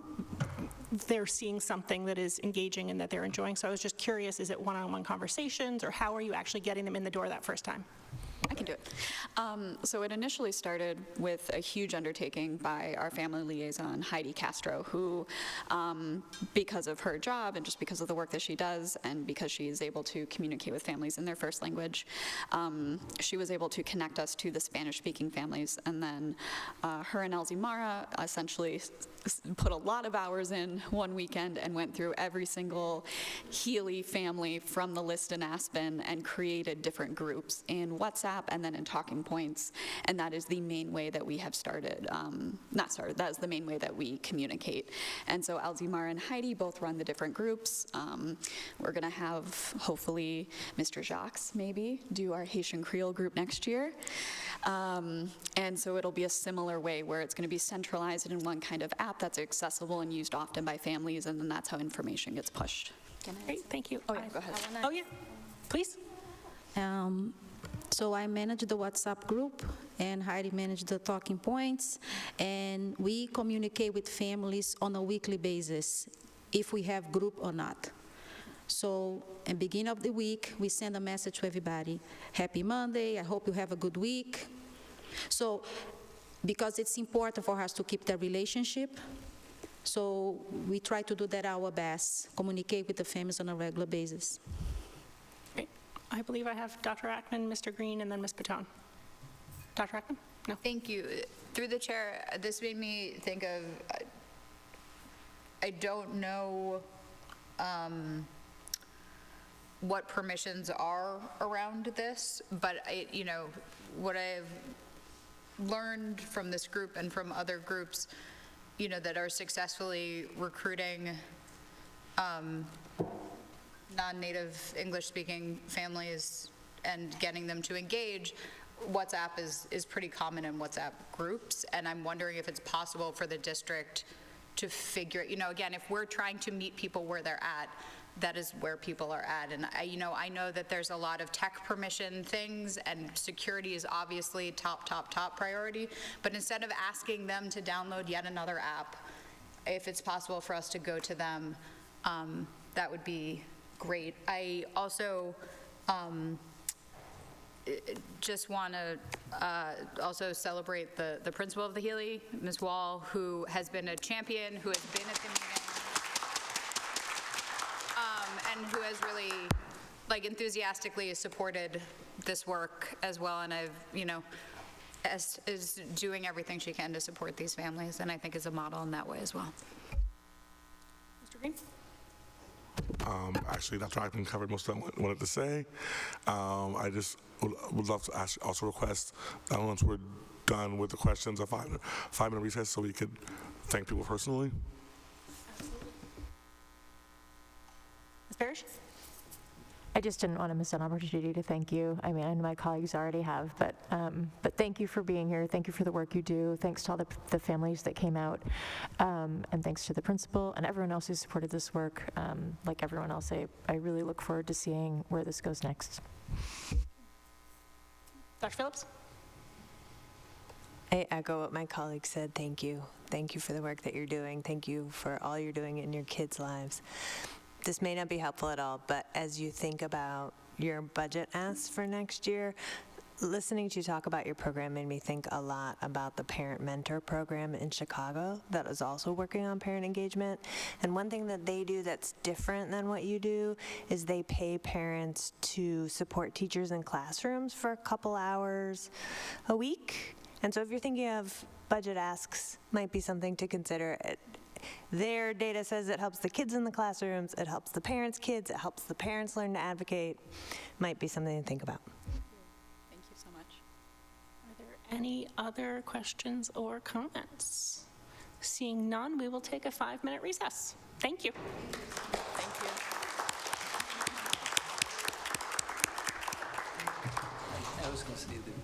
they're seeing something that is engaging and that they're enjoying. So I was just curious, is it one-on-one conversations, or how are you actually getting them in the door that first time?
I can do it. So it initially started with a huge undertaking by our family liaison, Heidi Castro, who, because of her job and just because of the work that she does and because she is able to communicate with families in their first language, she was able to connect us to the Spanish-speaking families. And then her and Elsie Mara essentially put a lot of hours in one weekend and went through every single Healy family from the list in Aspen and created different groups in WhatsApp and then in talking points, and that is the main way that we have started, that is the main way that we communicate. And so Alzimar and Heidi both run the different groups. We're gonna have, hopefully, Mr. Jacques maybe do our Haitian Creole group next year. And so it'll be a similar way where it's gonna be centralized in one kind of app that's accessible and used often by families, and then that's how information gets pushed.
Great, thank you.
Oh yeah, go ahead.
Oh yeah, please.
So I manage the WhatsApp group, and Heidi managed the talking points, and we communicate with families on a weekly basis, if we have group or not. So at the beginning of the week, we send a message to everybody, happy Monday, I hope you have a good week. So, because it's important for us to keep the relationship, so we try to do that our best, communicate with the families on a regular basis.
Great. I believe I have Dr. Ackman, Mr. Green, and then Ms. Patone. Dr. Ackman? No.
Thank you. Through the chair, this made me think of, I don't know what permissions are around this, but what I've learned from this group and from other groups, that are successfully recruiting non-native English-speaking families and getting them to engage, WhatsApp is pretty common in WhatsApp groups, and I'm wondering if it's possible for the district to figure, again, if we're trying to meet people where they're at, that is where people are at. And I know that there's a lot of tech permission things, and security is obviously top priority, but instead of asking them to download yet another app, if it's possible for us to go to them, that would be great. I also just want to also celebrate the principal of the Healy, Ms. Wall, who has been a champion, who has been at the meeting, and who has really, enthusiastically supported this work as well, and is doing everything she can to support these families, and I think is a model in that way as well.
Mr. Green?
Actually, Dr. Ackman covered most of what I wanted to say. I just would love to also request that once we're done with the questions, a five-minute recess so we could thank people personally.
Ms. Parrish?
I just didn't want to miss an opportunity to thank you. I mean, and my colleagues already have, but thank you for being here. Thank you for the work you do. Thanks to all the families that came out, and thanks to the principal and everyone else who supported this work. Like everyone else, I really look forward to seeing where this goes next.
Dr. Phillips?
I echo what my colleague said. Thank you. Thank you for the work that you're doing. Thank you for all you're doing in your kids' lives. This may not be helpful at all, but as you think about your budget asks for next year, listening to you talk about your program made me think a lot about the Parent Mentor program in Chicago that is also working on parent engagement. And one thing that they do that's different than what you do is they pay parents to support teachers in classrooms for a couple hours a week. And so if you're thinking of budget asks, might be something to consider. Their data says it helps the kids in the classrooms, it helps the parents' kids, it helps the parents learn to advocate. Might be something to think about.
Thank you so much. Are there any other questions or comments? Seeing none, we will take a 5-minute recess. Thank you. Thank you.
I was going to say the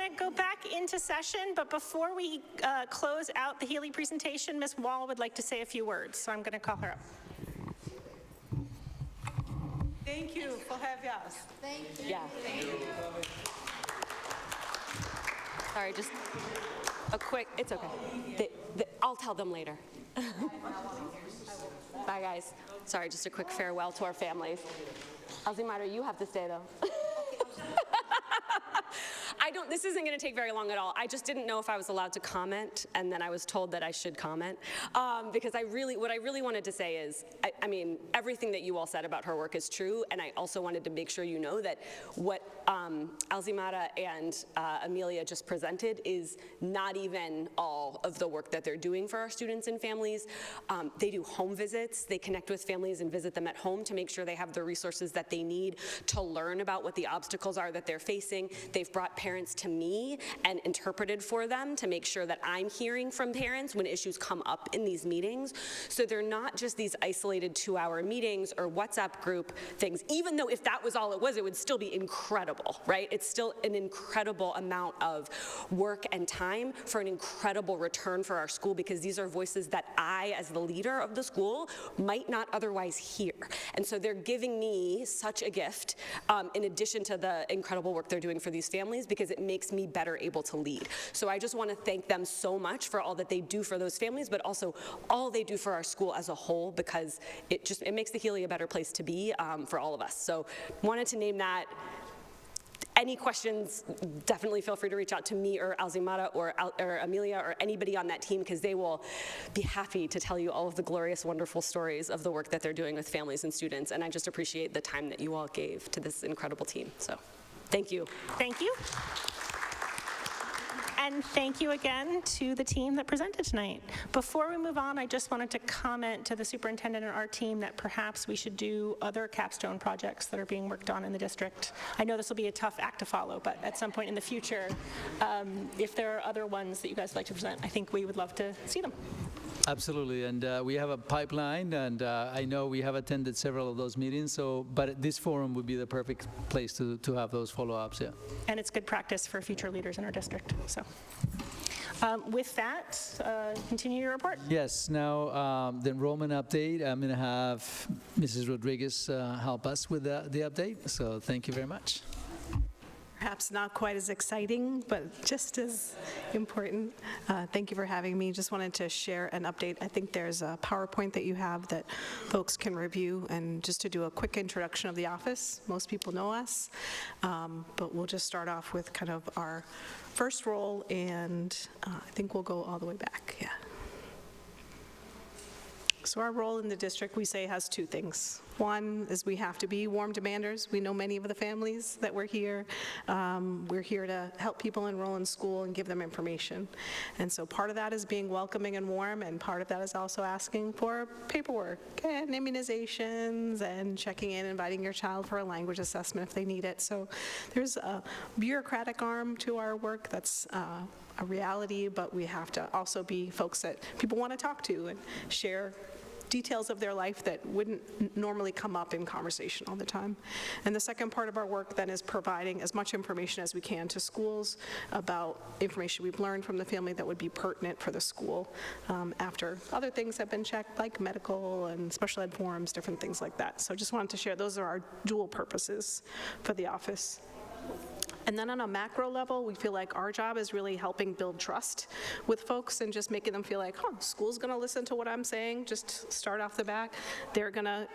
going to go back into session, but before we close out the Healy presentation, Ms. Wall would like to say a few words, so I'm going to call her up.
Thank you for having us.
Thank you.
Yeah. Sorry, just a quick, it's okay. I'll tell them later. Bye, guys. Sorry, just a quick farewell to our families. Alzimara, you have to stay, though. This isn't going to take very long at all. I just didn't know if I was allowed to comment, and then I was told that I should comment. Because what I really wanted to say is, I mean, everything that you all said about her work is true, and I also wanted to make sure you know that what Alzimara and Amelia just presented is not even all of the work that they're doing for our students and families. They do home visits. They connect with families and visit them at home to make sure they have the resources that they need to learn about what the obstacles are that they're facing. They've brought parents to me and interpreted for them to make sure that I'm hearing from parents when issues come up in these meetings. So they're not just these isolated 2-hour meetings or WhatsApp group things, even though if that was all it was, it would still be incredible, right? It's still an incredible amount of work and time for an incredible return for our school, because these are voices that I, as the leader of the school, might not otherwise hear. And so they're giving me such a gift, in addition to the incredible work they're doing for these families, because it makes me better able to lead. So I just want to thank them so much for all that they do for those families, but also all they do for our school as a whole, because it makes the Healy a better place to be for all of us. So wanted to name that. Any questions, definitely feel free to reach out to me or Alzimara or Amelia or anybody on that team, because they will be happy to tell you all of the glorious, wonderful stories of the work that they're doing with families and students. And I just appreciate the time that you all gave to this incredible team. So thank you.
Thank you. And thank you again to the team that presented tonight. Before we move on, I just wanted to comment to the superintendent and our team that perhaps we should do other capstone projects that are being worked on in the district. I know this will be a tough act to follow, but at some point in the future, if there are other ones that you guys would like to present, I think we would love to see them.
Absolutely, and we have a pipeline, and I know we have attended several of those meetings, but this forum would be the perfect place to have those follow-ups, yeah.
And it's good practice for future leaders in our district, so. With that, continue your report.
Yes, now the enrollment update, I'm going to have Mrs. Rodriguez help us with the update, so thank you very much.
Perhaps not quite as exciting, but just as important. Thank you for having me. Just wanted to share an update. I think there's a PowerPoint that you have that folks can review, and just to do a quick introduction of the office. Most people know us, but we'll just start off with kind of our first role, and I think we'll go all the way back, yeah. So our role in the district, we say, has two things. One is we have to be warm demanders. We know many of the families that we're here. We're here to help people enroll in school and give them information. And so part of that is being welcoming and warm, and part of that is also asking for paperwork and immunizations and checking in, inviting your child for a language assessment if they need it. So there's a bureaucratic arm to our work that's a reality, but we have to also be folks that people want to talk to and share details of their life that wouldn't normally come up in conversation all the time. And the second part of our work then is providing as much information as we can to schools about information we've learned from the family that would be pertinent for the school after other things have been checked, like medical and special ed forms, different things like that. So just wanted to share those are our dual purposes for the office. And then on a macro level, we feel like our job is really helping build trust with folks and just making them feel like, school's gonna listen to what I'm saying, just start off the bat. They're gonna,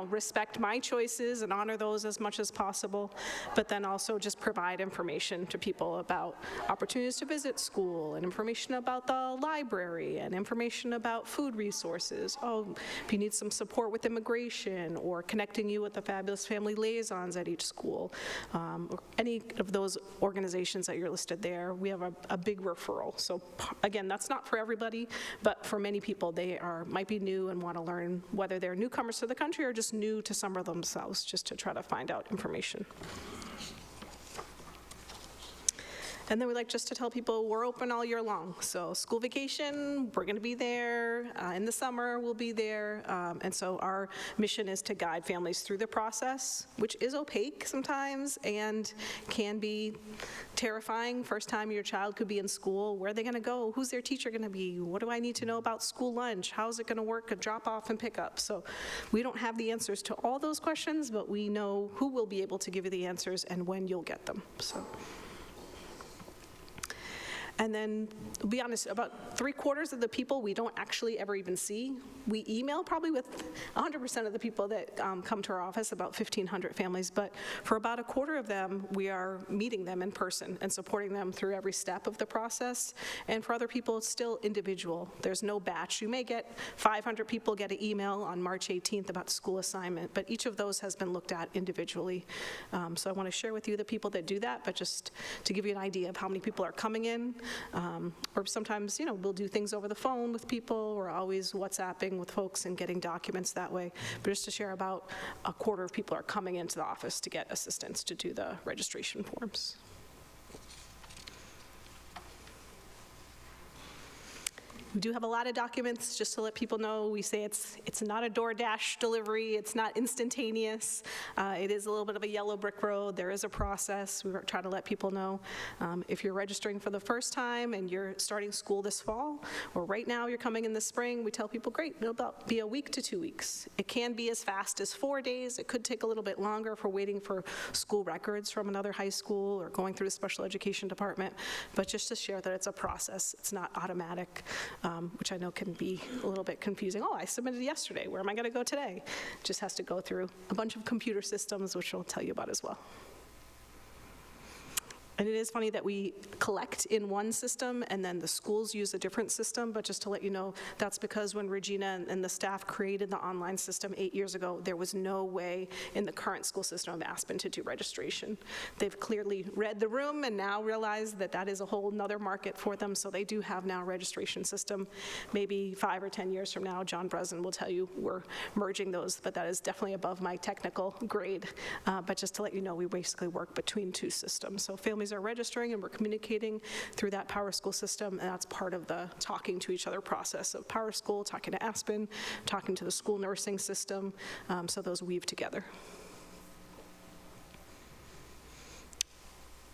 respect my choices and honor those as much as possible, but then also just provide information to people about opportunities to visit school and information about the library and information about food resources. If you need some support with immigration, or connecting you with the fabulous family liaisons at each school, or any of those organizations that you're listed there, we have a big referral. So again, that's not for everybody, but for many people, they might be new and want to learn, whether they're newcomers to the country or just new to Somerville themselves, just to try to find out information. And then we like just to tell people we're open all year long. So school vacation, we're going to be there. In the summer, we'll be there. And so our mission is to guide families through the process, which is opaque sometimes and can be terrifying. First time your child could be in school, where are they going to go? Who's their teacher going to be? What do I need to know about school lunch? How's it going to work, a drop off and pick up? So we don't have the answers to all those questions, but we know who will be able to give you the answers and when you'll get them. So. And then, to be honest, about 3/4 of the people we don't actually ever even see. We email probably with 100% of the people that come to our office, about 1,500 families, but for about 1/4 of them, we are meeting them in person and supporting them through every step of the process. And for other people, it's still individual. There's no batch. You may get 500 people get an email on March 18th about the school assignment, but each of those has been looked at individually. So I want to share with you the people that do that, but just to give you an idea of how many people are coming in. Or sometimes, we'll do things over the phone with people. We're always WhatsApping with folks and getting documents that way. But just to share, about 1/4 of people are coming into the office to get assistance to do the registration forms. We do have a lot of documents, just to let people know. We say it's not a DoorDash delivery. It's not instantaneous. It is a little bit of a yellow brick road. There is a process. We try to let people know. If you're registering for the first time and you're starting school this fall, or right now you're coming in the spring, we tell people, great, it'll be a week to 2 weeks. It can be as fast as 4 days. It could take a little bit longer if we're waiting for school records from another high school or going through the special education department. But just to share that it's a process. It's not automatic. Which I know can be a little bit confusing. Oh, I submitted yesterday. Where am I going to go today? Just has to go through a bunch of computer systems, which we'll tell you about as well. And it is funny that we collect in one system and then the schools use a different system, but just to let you know, that's because when Regina and the staff created the online system 8 years ago, there was no way in the current school system of Aspen to do registration. They've clearly read the room and now realize that that is a whole nother market for them, so they do have now a registration system. Maybe 5 or 10 years from now, John Breslin will tell you we're merging those, but that is definitely above my technical grade. But just to let you know, we basically work between 2 systems. So families are registering and we're communicating through that Power School system, and that's part of the talking to each other process of Power School, talking to Aspen, talking to the school nursing system, so those weave together.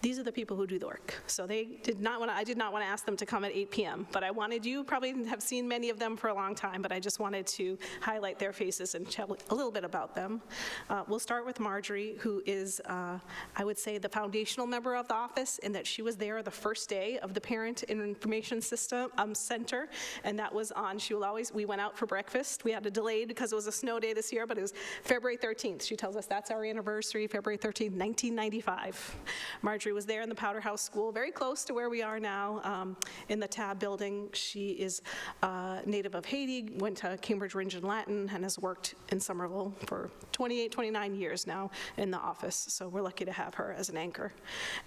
These are the people who do the work. So I did not want to ask them to come at 8 p.m., but I wanted, you probably have seen many of them for a long time, but I just wanted to highlight their faces and tell a little bit about them. We'll start with Marjorie, who is, I would say, the foundational member of the office, in that she was there the first day of the Parent Information System Center, and that was on, we went out for breakfast. We had a delayed because it was a snow day this year, but it was February 13th. She tells us that's our anniversary, February 13th, 1995. Marjorie was there in the Powder House School, very close to where we are now, in the TAB building. She is native of Haiti, went to Cambridge Ringe and Latin, and has worked in Somerville for 28, 29 years now in the office, so we're lucky to have her as an anchor.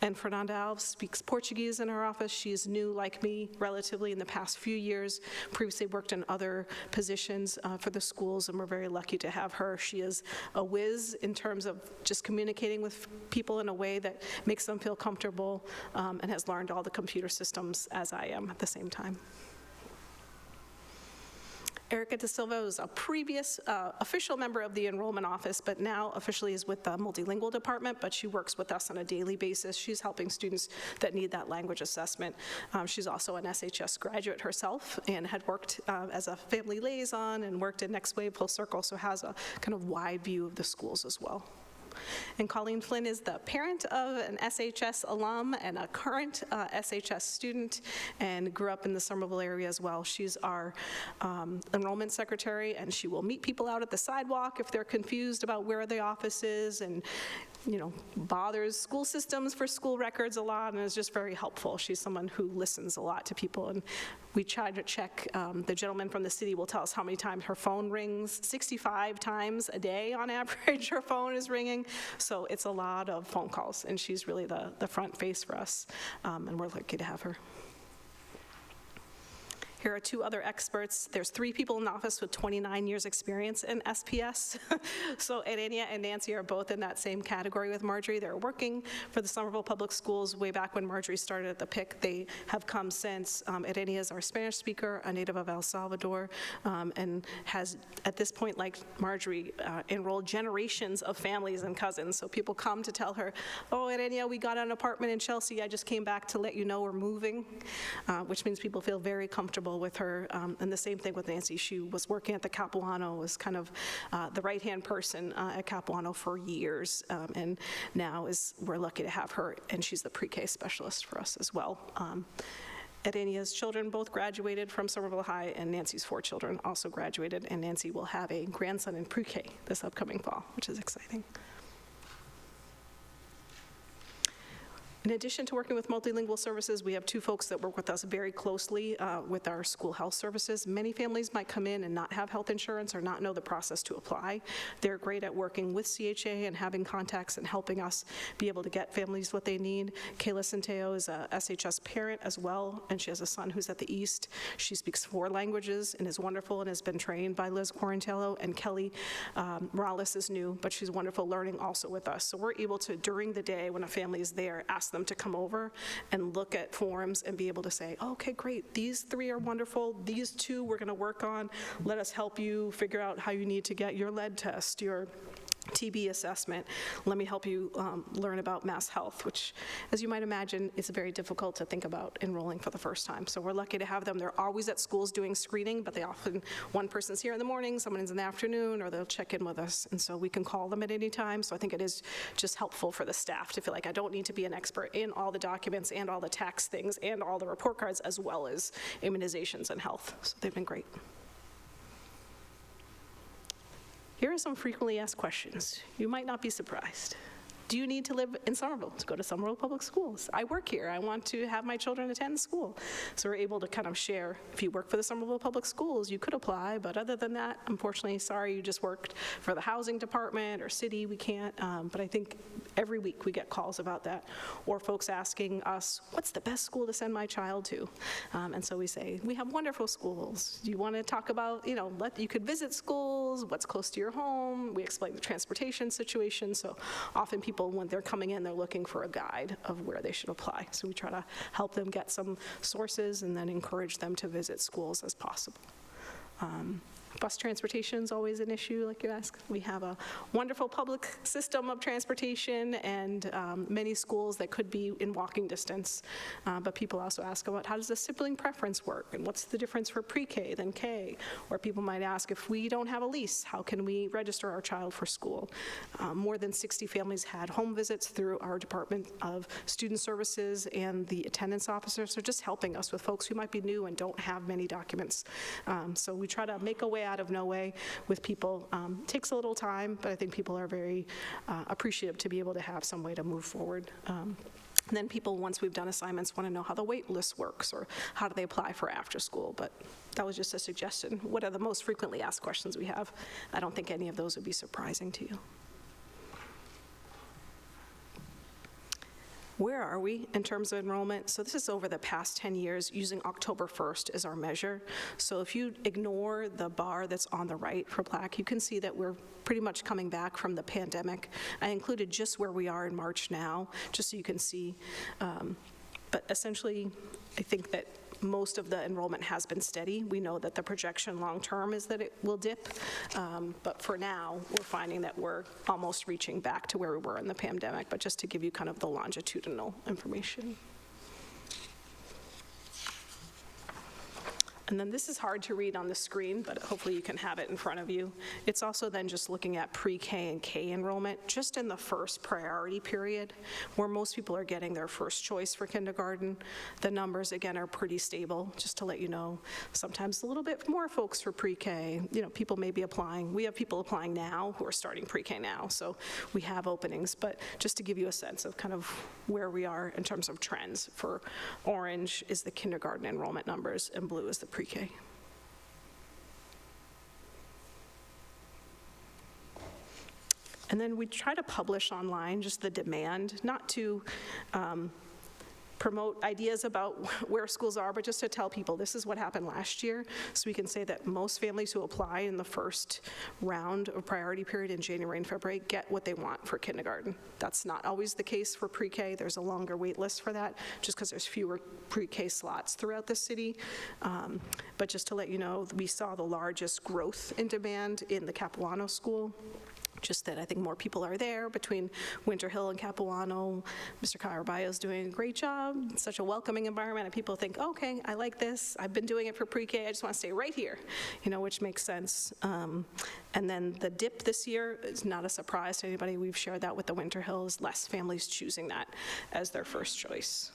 And Fernanda Alves speaks Portuguese in her office. She's new, like me, relatively in the past few years, previously worked in other positions for the schools, and we're very lucky to have her. She is a whiz in terms of just communicating with people in a way that makes them feel comfortable, and has learned all the computer systems as I am at the same time. Erica De Silva is a previous official member of the enrollment office, but now officially is with the multilingual department, but she works with us on a daily basis. She's helping students that need that language assessment. She's also an SHS graduate herself and had worked as a family liaison and worked in Next Wave Full Circle, so has a kind of wide view of the schools as well. And Colleen Flynn is the parent of an SHS alum and a current SHS student, and grew up in the Somerville area as well. She's our enrollment secretary, and she will meet people out at the sidewalk if they're confused about where the office is, and bothers school systems for school records a lot, and is just very helpful. She's someone who listens a lot to people, and we try to check. The gentleman from the city will tell us how many times her phone rings. 65 times a day on average her phone is ringing, so it's a lot of phone calls, and she's really the front face for us, and we're lucky to have her. Here are two other experts. There's 3 people in the office with 29 years experience in SPS. So Erenia and Nancy are both in that same category with Marjorie. They're working for the Somerville Public Schools way back when Marjorie started at the PIC. They have come since. Erenia is our Spanish speaker, a native of El Salvador, and has, at this point, like Marjorie, enrolled generations of families and cousins. So people come to tell her, oh, Erenia, we got an apartment in Chelsea. I just came back to let you know we're moving, which means people feel very comfortable with her. And the same thing with Nancy. She was working at the Capuano, was kind of the right-hand person at Capuano for years, and now we're lucky to have her, and she's the pre-K specialist for us as well. Erenia's children both graduated from Somerville High, and Nancy's 4 children also graduated, and Nancy will have a grandson in pre-K this upcoming fall, which is exciting. In addition to working with multilingual services, we have 2 folks that work with us very closely with our school health services. Many families might come in and not have health insurance or not know the process to apply. They're great at working with CHA and having contacts and helping us be able to get families what they need. Kayla Centeo is a SHS parent as well, and she has a son who's at the East. She speaks 4 languages and is wonderful and has been trained by Liz Quarantello. And Kelly Morales is new, but she's wonderful learning also with us. So we're able to, during the day when a family is there, ask them to come over and look at forms and be able to say, oh, okay, great, these 3 are wonderful, these 2 we're gonna work on, let us help you figure out how you need to get your lead test, your TB assessment. Let me help you learn about mass health, which, as you might imagine, is very difficult to think about enrolling for the first time. So we're lucky to have them. They're always at schools doing screening, but they often, one person's here in the morning, someone's in the afternoon, or they'll check in with us. And so we can call them at any time. So I think it is just helpful for the staff to feel like I don't need to be an expert in all the documents and all the tax things and all the report cards, as well as immunizations and health. So they've been great. Here are some frequently asked questions. You might not be surprised. Do you need to live in Somerville to go to Somerville Public Schools? I work here. I want to have my children attend school. So we're able to kind of share, if you work for the Somerville Public Schools, you could apply, but other than that, unfortunately, sorry, you just worked for the housing department or city, we can't. But I think every week we get calls about that, or folks asking us, what's the best school to send my child to? And so we say, we have wonderful schools. Do you want to talk about, you could visit schools, what's close to your home? We explain the transportation situation. So often people, when they're coming in, they're looking for a guide of where they should apply. So we try to help them get some sources and then encourage them to visit schools as possible. Bus transportation is always an issue, like you asked. We have a wonderful public system of transportation and many schools that could be in walking distance. But people also ask about how does the sibling preference work and what's the difference for pre-K than K? Or people might ask, if we don't have a lease, how can we register our child for school? More than 60 families had home visits through our Department of Student Services and the attendance officers. So just helping us with folks who might be new and don't have many documents. So we try to make a way out of no way with people. Takes a little time, but I think people are very appreciative to be able to have some way to move forward. And then people, once we've done assignments, want to know how the wait list works or how do they apply for after school. But that was just a suggestion. What are the most frequently asked questions we have? I don't think any of those would be surprising to you. Where are we in terms of enrollment? So this is over the past 10 years using October 1st as our measure. So if you ignore the bar that's on the right for Black, you can see that we're pretty much coming back from the pandemic. I included just where we are in March now, just so you can see. But essentially, I think that most of the enrollment has been steady. We know that the projection long-term is that it will dip, but for now, we're finding that we're almost reaching back to where we were in the pandemic, but just to give you kind of the longitudinal information. And then this is hard to read on the screen, but hopefully you can have it in front of you. It's also then just looking at pre-K and K enrollment, just in the first priority period, where most people are getting their first choice for kindergarten. The numbers, again, are pretty stable, just to let you know. Sometimes a little bit more folks for pre-K. People may be applying. We have people applying now who are starting pre-K now, so we have openings. But just to give you a sense of kind of where we are in terms of trends, for orange is the kindergarten enrollment numbers, and blue is the pre-K. And then we try to publish online just the demand, not to promote ideas about where schools are, but just to tell people this is what happened last year, so we can say that most families who apply in the first round of priority period in January and February get what they want for kindergarten. That's not always the case for pre-K. There's a longer wait list for that, just because there's fewer pre-K slots throughout the city. But just to let you know, we saw the largest growth in demand in the Capuano school. Just that I think more people are there between Winter Hill and Capuano. Mr. Caraballo is doing a great job. It's such a welcoming environment, and people think, okay, I like this. I've been doing it for pre-K. I just want to stay right here, which makes sense. And then the dip this year is not a surprise to anybody. We've shared that with the Winter Hills. Less families choosing that as their first choice.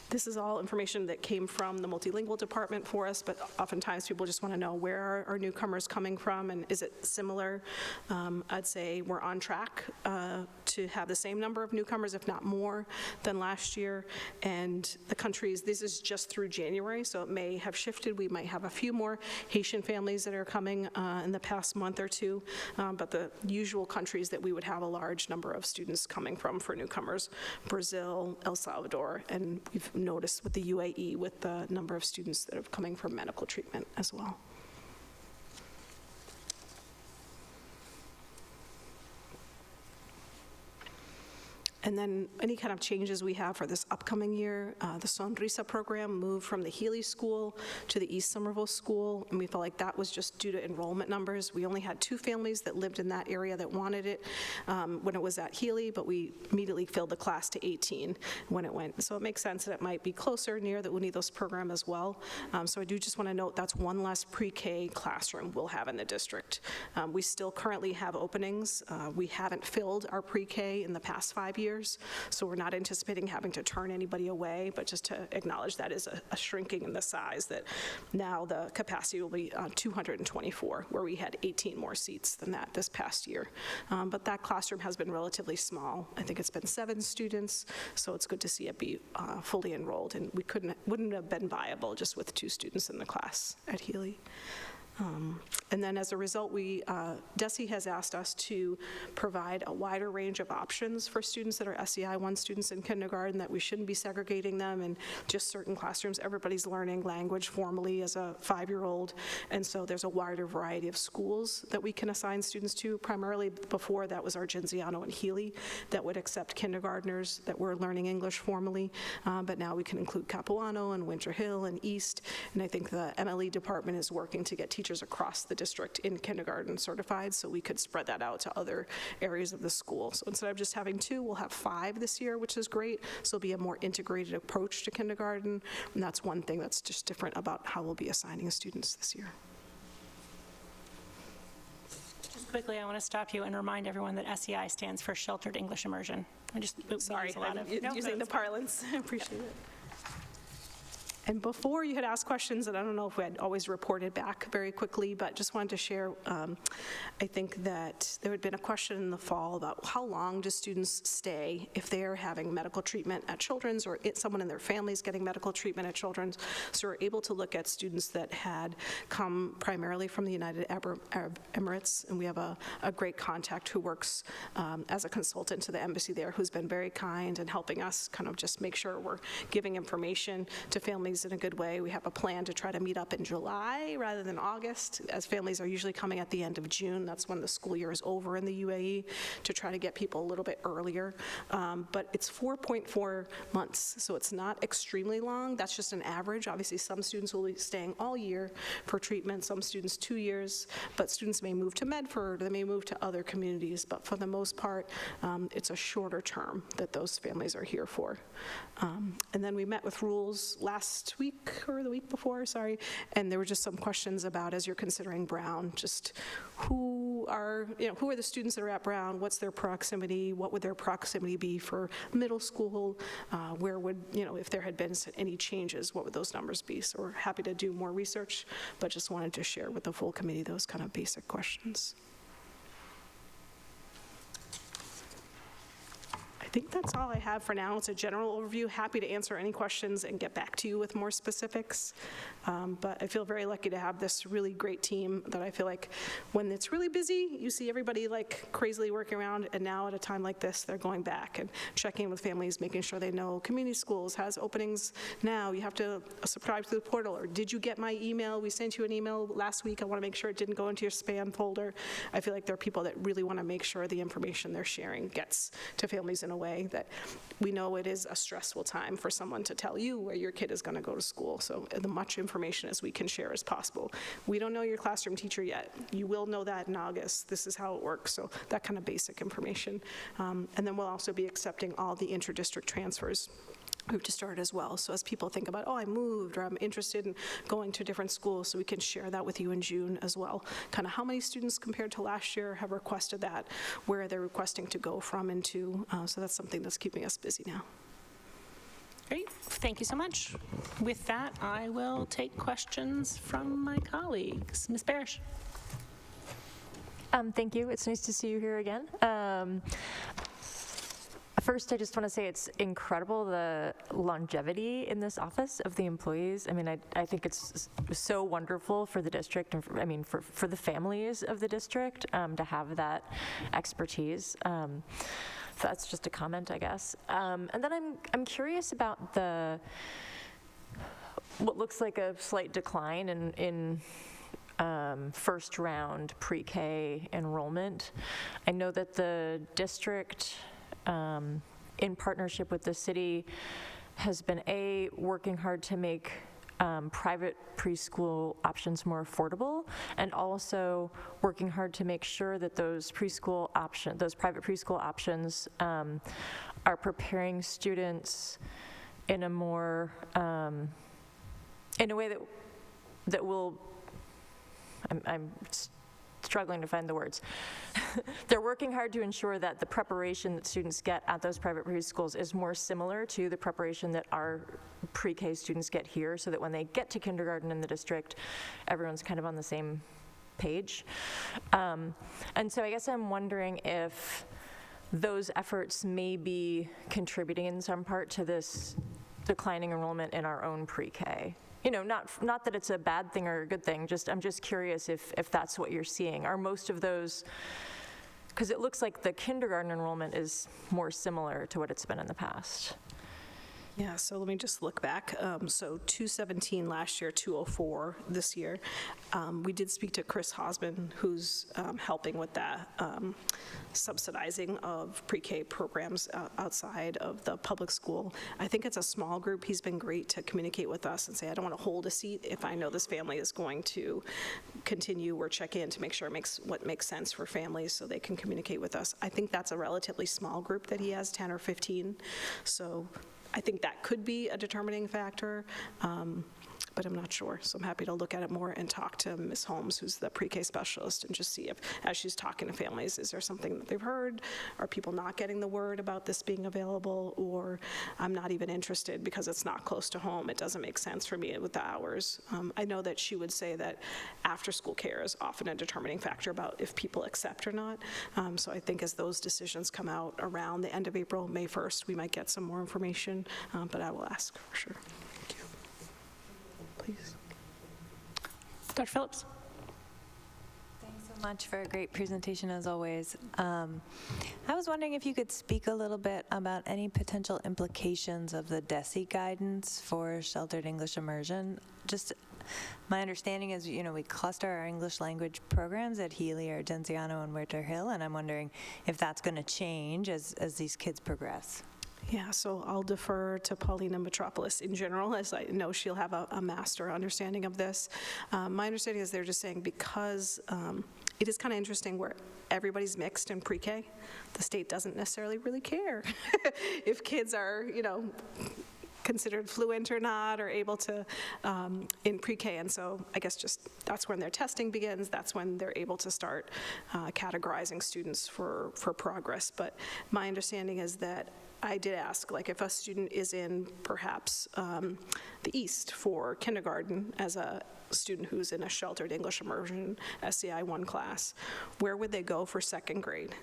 This is all information that came from the multilingual department for us, but oftentimes people just want to know where are our newcomers coming from and is it similar? I'd say we're on track to have the same number of newcomers, if not more, than last year. And the countries, this is just through January, so it may have shifted. We might have a few more Haitian families that are coming in the past month or two, but the usual countries that we would have a large number of students coming from for newcomers, Brazil, El Salvador, and we've noticed with the UAE with the number of students that are coming for medical treatment as well. And then any kind of changes we have for this upcoming year, the Sonrisa program moved from the Healy School to the East Somerville School, and we felt like that was just due to enrollment numbers. We only had 2 families that lived in that area that wanted it when it was at Healy, but we immediately filled the class to 18 when it went. So it makes sense that it might be closer near the Unidos program as well. So I do just want to note that's one less pre-K classroom we'll have in the district. We still currently have openings. We haven't filled our pre-K in the past 5 years. So we're not anticipating having to turn anybody away, but just to acknowledge that is a shrinking in the size, that now the capacity will be 224, where we had 18 more seats than that this past year. But that classroom has been relatively small. I think it's been 7 students, so it's good to see it be fully enrolled, and we wouldn't have been viable just with 2 students in the class at Healy. And then as a result, DESE has asked us to provide a wider range of options for students that are SEI 1 students in kindergarten, that we shouldn't be segregating them in just certain classrooms. Everybody's learning language formally as a 5-year-old, and so there's a wider variety of schools that we can assign students to. Primarily before, that was Argenziano and Healy that would accept kindergartners that were learning English formally, but now we can include Capuano and Winter Hill and East, and I think the MLE department is working to get teachers across the district in kindergarten certified, so we could spread that out to other areas of the school. So instead of just having 2, we'll have 5 this year, which is great. So it'll be a more integrated approach to kindergarten, and that's one thing that's just different about how we'll be assigning students this year.
Just quickly, I want to stop you and remind everyone that SEI stands for Sheltered English Immersion.
Sorry, I'm using the parlance. I appreciate it. And before, you had asked questions, and I don't know if we had always reported back very quickly, but just wanted to share, I think that there had been a question in the fall about how long do students stay if they're having medical treatment at Children's, or someone in their family is getting medical treatment at Children's. So we're able to look at students that had come primarily from the United Arab Emirates, and we have a great contact who works as a consultant to the embassy there, who's been very kind and helping us kind of just make sure we're giving information to families in a good way. We have a plan to try to meet up in July rather than August, as families are usually coming at the end of June. That's when the school year is over in the UAE, to try to get people a little bit earlier. But it's 4.4 months, so it's not extremely long. That's just an average. Obviously, some students will be staying all year for treatment, some students 2 years, but students may move to Medford, they may move to other communities, but for the most part, it's a shorter term that those families are here for. And then we met with Rules last week, or the week before, sorry, and there were just some questions about, as you're considering Brown, just who are the students that are at Brown, what's their proximity, what would their proximity be for middle school, where would, if there had been any changes, what would those numbers be? So we're happy to do more research, but just wanted to share with the full committee those kind of basic questions. I think that's all I have for now. It's a general overview. Happy to answer any questions and get back to you with more specifics. But I feel very lucky to have this really great team that I feel like when it's really busy, you see everybody like crazily working around, and now at a time like this, they're going back and checking with families, making sure they know community schools has openings now. You have to subscribe to the portal, or did you get my email? We sent you an email last week. I want to make sure it didn't go into your spam folder. I feel like there are people that really want to make sure the information they're sharing gets to families in a way that we know it is a stressful time for someone to tell you where your kid is going to go to school. So the much information as we can share as possible. We don't know your classroom teacher yet. You will know that in August. This is how it works. So that kind of basic information. And then we'll also be accepting all the inter-district transfers. We've just started as well. So as people think about, oh, I moved, or I'm interested in going to a different school, so we can share that with you in June as well. Kind of how many students compared to last year have requested that, where they're requesting to go from and to. So that's something that's keeping us busy now.
Great, thank you so much. With that, I will take questions from my colleagues. Ms. Barish.
Thank you. It's nice to see you here again. First, I just want to say it's incredible the longevity in this office of the employees. I mean, I think it's so wonderful for the district, and for the families of the district to have that expertise. So that's just a comment, I guess. And then I'm curious about what looks like a slight decline in first round pre-K enrollment. I know that the district, in partnership with the city, has been working hard to make private preschool options more affordable, and also working hard to make sure that those private preschool options are preparing students in a more, in a way that will, I'm struggling to find the words. They're working hard to ensure that the preparation that students get at those private preschools is more similar to the preparation that our pre-K students get here, so that when they get to kindergarten in the district, everyone's kind of on the same page. And so I guess I'm wondering if those efforts may be contributing in some part to this declining enrollment in our own pre-K. You know, not that it's a bad thing or a good thing, I'm just curious if that's what you're seeing. Are most of those, because it looks like the kindergarten enrollment is more similar to what it's been in the past.
Yeah, so let me just look back. So 217 last year, 204 this year. We did speak to Chris Hosman, who's helping with that subsidizing of pre-K programs outside of the public school. I think it's a small group. He's been great to communicate with us and say, I don't want to hold a seat if I know this family is going to continue or check in to make sure what makes sense for families so they can communicate with us. I think that's a relatively small group that he has, 10 or 15. So I think that could be a determining factor, but I'm not sure. So I'm happy to look at it more and talk to Ms. Holmes, who's the pre-K specialist, and just see if, as she's talking to families, is there something that they've heard? Are people not getting the word about this being available? Or I'm not even interested because it's not close to home. It doesn't make sense for me with the hours. I know that she would say that after-school care is often a determining factor about if people accept or not. So I think as those decisions come out around the end of April, May 1st, we might get some more information, but I will ask for sure. Thank you. Please.
Dr. Phillips.
Thanks so much for a great presentation, as always. I was wondering if you could speak a little bit about any potential implications of the DESE guidance for sheltered English immersion. Just my understanding is, we cluster our English language programs at Healy, Argenziano, and Winter Hill, and I'm wondering if that's going to change as these kids progress.
Yeah, so I'll defer to Paulina Metropolis in general, as I know she'll have a master understanding of this. My understanding is they're just saying because it is kind of interesting where everybody's mixed in pre-K, the state doesn't necessarily really care if kids are, considered fluent or not, or able to in pre-K. And so I guess just that's when their testing begins. That's when they're able to start categorizing students for progress. But my understanding is that I did ask, if a student is in perhaps the East for kindergarten as a student who's in a sheltered English immersion SCI 1 class, where would they go for second grade?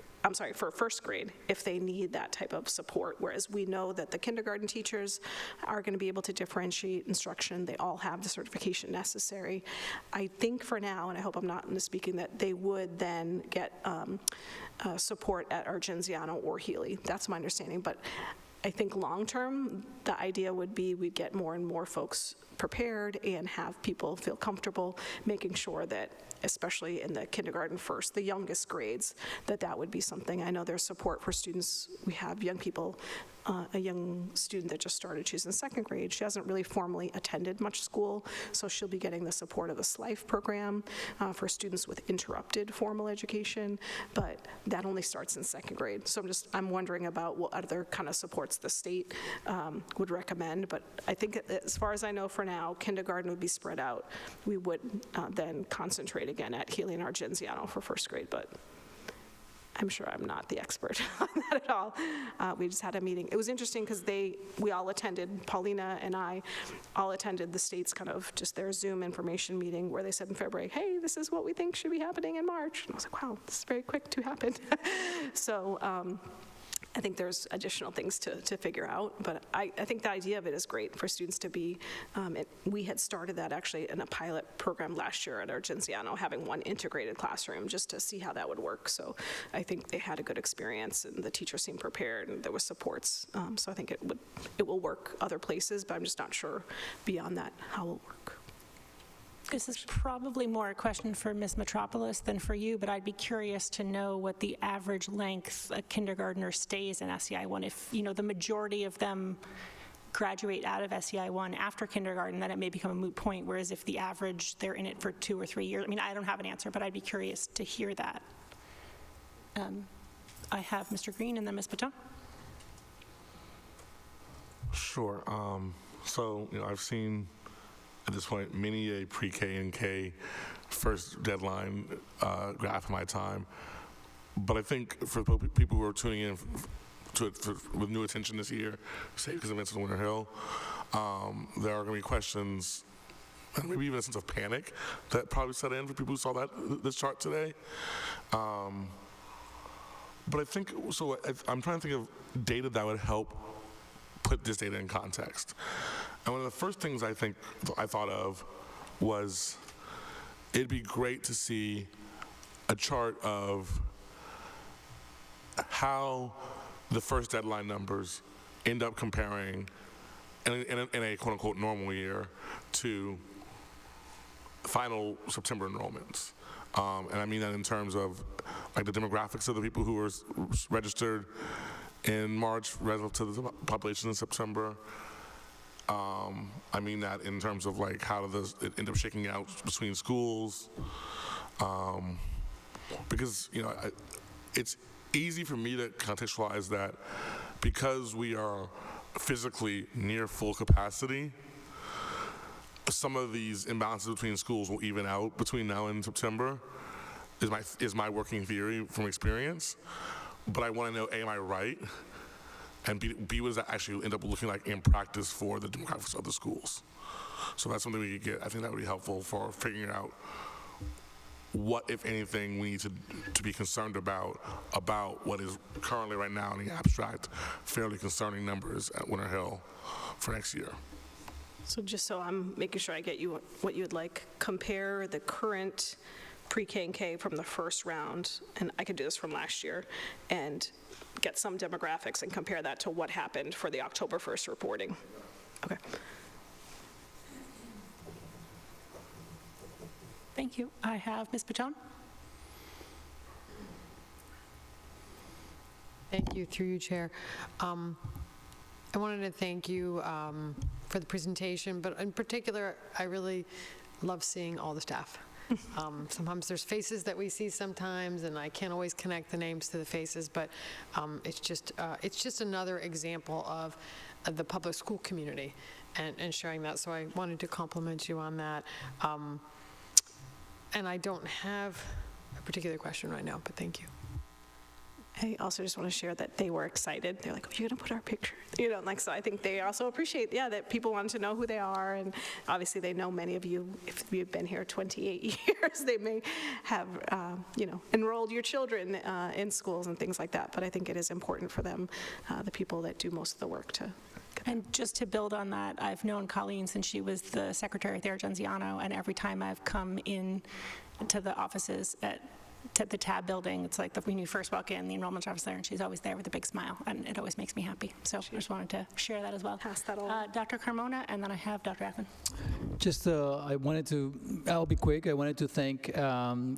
for first grade, if they need that type of support, whereas we know that the kindergarten teachers are going to be able to differentiate instruction. They all have the certification necessary. I think for now, and I hope I'm not misspeaking, that they would then get support at Argenziano or Healy. That's my understanding, but I think long-term, the idea would be we'd get more and more folks prepared and have people feel comfortable making sure that, especially in the kindergarten first, the youngest grades, that would be something. I know there's support for students. We have young people, a young student that just started, she's in second grade. She hasn't really formally attended much school, so she'll be getting the support of the SLIFE program for students with interrupted formal education, but that only starts in second grade. So I'm wondering about what other kind of supports the state would recommend, but I think as far as I know for now, kindergarten would be spread out. We would then concentrate again at Healy and Argenziano for first grade, but I'm sure I'm not the expert on that at all. We just had a meeting. It was interesting because we all attended, Paulina and I all attended the state's kind of just their Zoom information meeting where they said in February, hey, this is what we think should be happening in March. And I was like, wow, this is very quick to happen. So I think there's additional things to figure out, but I think the idea of it is great for students to be, we had started that actually in a pilot program last year at Argenziano, having one integrated classroom just to see how that would work. So I think they had a good experience and the teachers seemed prepared and there was supports. So I think it will work other places, but I'm just not sure beyond that how it will work.
This is probably more a question for Ms. Metropolis than for you, but I'd be curious to know what the average length a kindergartner stays in SEI1. If, the majority of them graduate out of SEI1 after kindergarten, then it may become a moot point, whereas if the average, they're in it for 2 or 3 years. I don't have an answer, but I'd be curious to hear that. I have Mr. Green and then Ms. Paton.
Sure. So, I've seen at this point many a pre-K and K first deadline graph in my time. But I think for people who are tuning in to it with new attention this year, say because I mentioned Winter Hill, there are going to be questions and maybe even a sense of panic that probably set in for people who saw this chart today. But I think, I'm trying to think of data that would help put this data in context. And one of the first things I thought of was it'd be great to see a chart of how the first deadline numbers end up comparing in a quote-unquote normal year to final September enrollments. And I mean that in terms of the demographics of the people who were registered in March relative to the population in September. I mean that in terms of how does it end up shaking out between schools, because it's easy for me to contextualize that because we are physically near full capacity. Some of these imbalances between schools will even out between now and September. Is my working theory from experience, but I want to know: A, am I right? And B, what does that actually end up looking like in practice for the demographics of the schools? So that's something we could get. I think that would be helpful for figuring out what, if anything, we need to be concerned about what is currently right now in the abstract, fairly concerning numbers at Winter Hill for next year.
So just so I'm making sure I get you what you would like, compare the current pre-K and K from the first round, and I could do this from last year, and get some demographics and compare that to what happened for the October 1st reporting. Okay.
Thank you. I have Ms. Paton.
Thank you, through you, Chair. I wanted to thank you for the presentation, but in particular, I really love seeing all the staff. Sometimes there's faces that we see sometimes, and I can't always connect the names to the faces, but it's just another example of the public school community and sharing that. So I wanted to compliment you on that. And I don't have a particular question right now, but thank you.
I also just want to share that they were excited. They're like, "Oh, you're going to put our picture?" Like, so I think they also appreciate, that people want to know who they are, and obviously they know many of you, if you've been here 28 years, they may have, enrolled your children in schools and things like that, but I think it is important for them, the people that do most of the work, to.
And just to build on that, I've known Colleen since she was the secretary there at Genziano, and every time I've come in to the offices to the TAB building, it's like when you first walk in, the enrollment office there, and she's always there with a big smile, and it always makes me happy. So I just wanted to share that as well.
Pass that on.
Dr. Carmona, and then I have Dr. Ackman.
Just, I'll be quick. I wanted to thank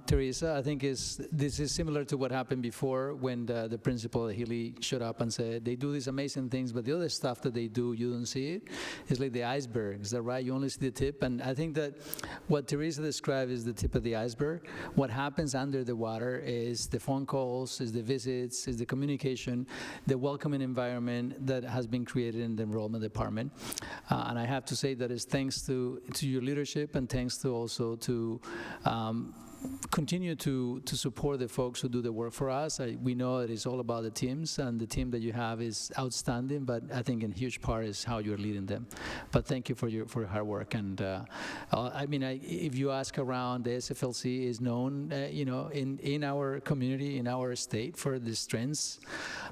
Teresa. I think this is similar to what happened before when the principal at Healy showed up and said, they do these amazing things, but the other stuff that they do, you don't see it. It's like the iceberg. Is that right? You only see the tip. And I think that what Teresa described is the tip of the iceberg. What happens under the water is the phone calls, is the visits, is the communication, the welcoming environment that has been created in the enrollment department. And I have to say that it's thanks to your leadership, and thanks to also to continue to support the folks who do the work for us. We know it is all about the teams, and the team that you have is outstanding, but I think in huge part is how you're leading them. But thank you for your hard work. And if you ask around, the SFLC is known, in our community, in our state, for the strengths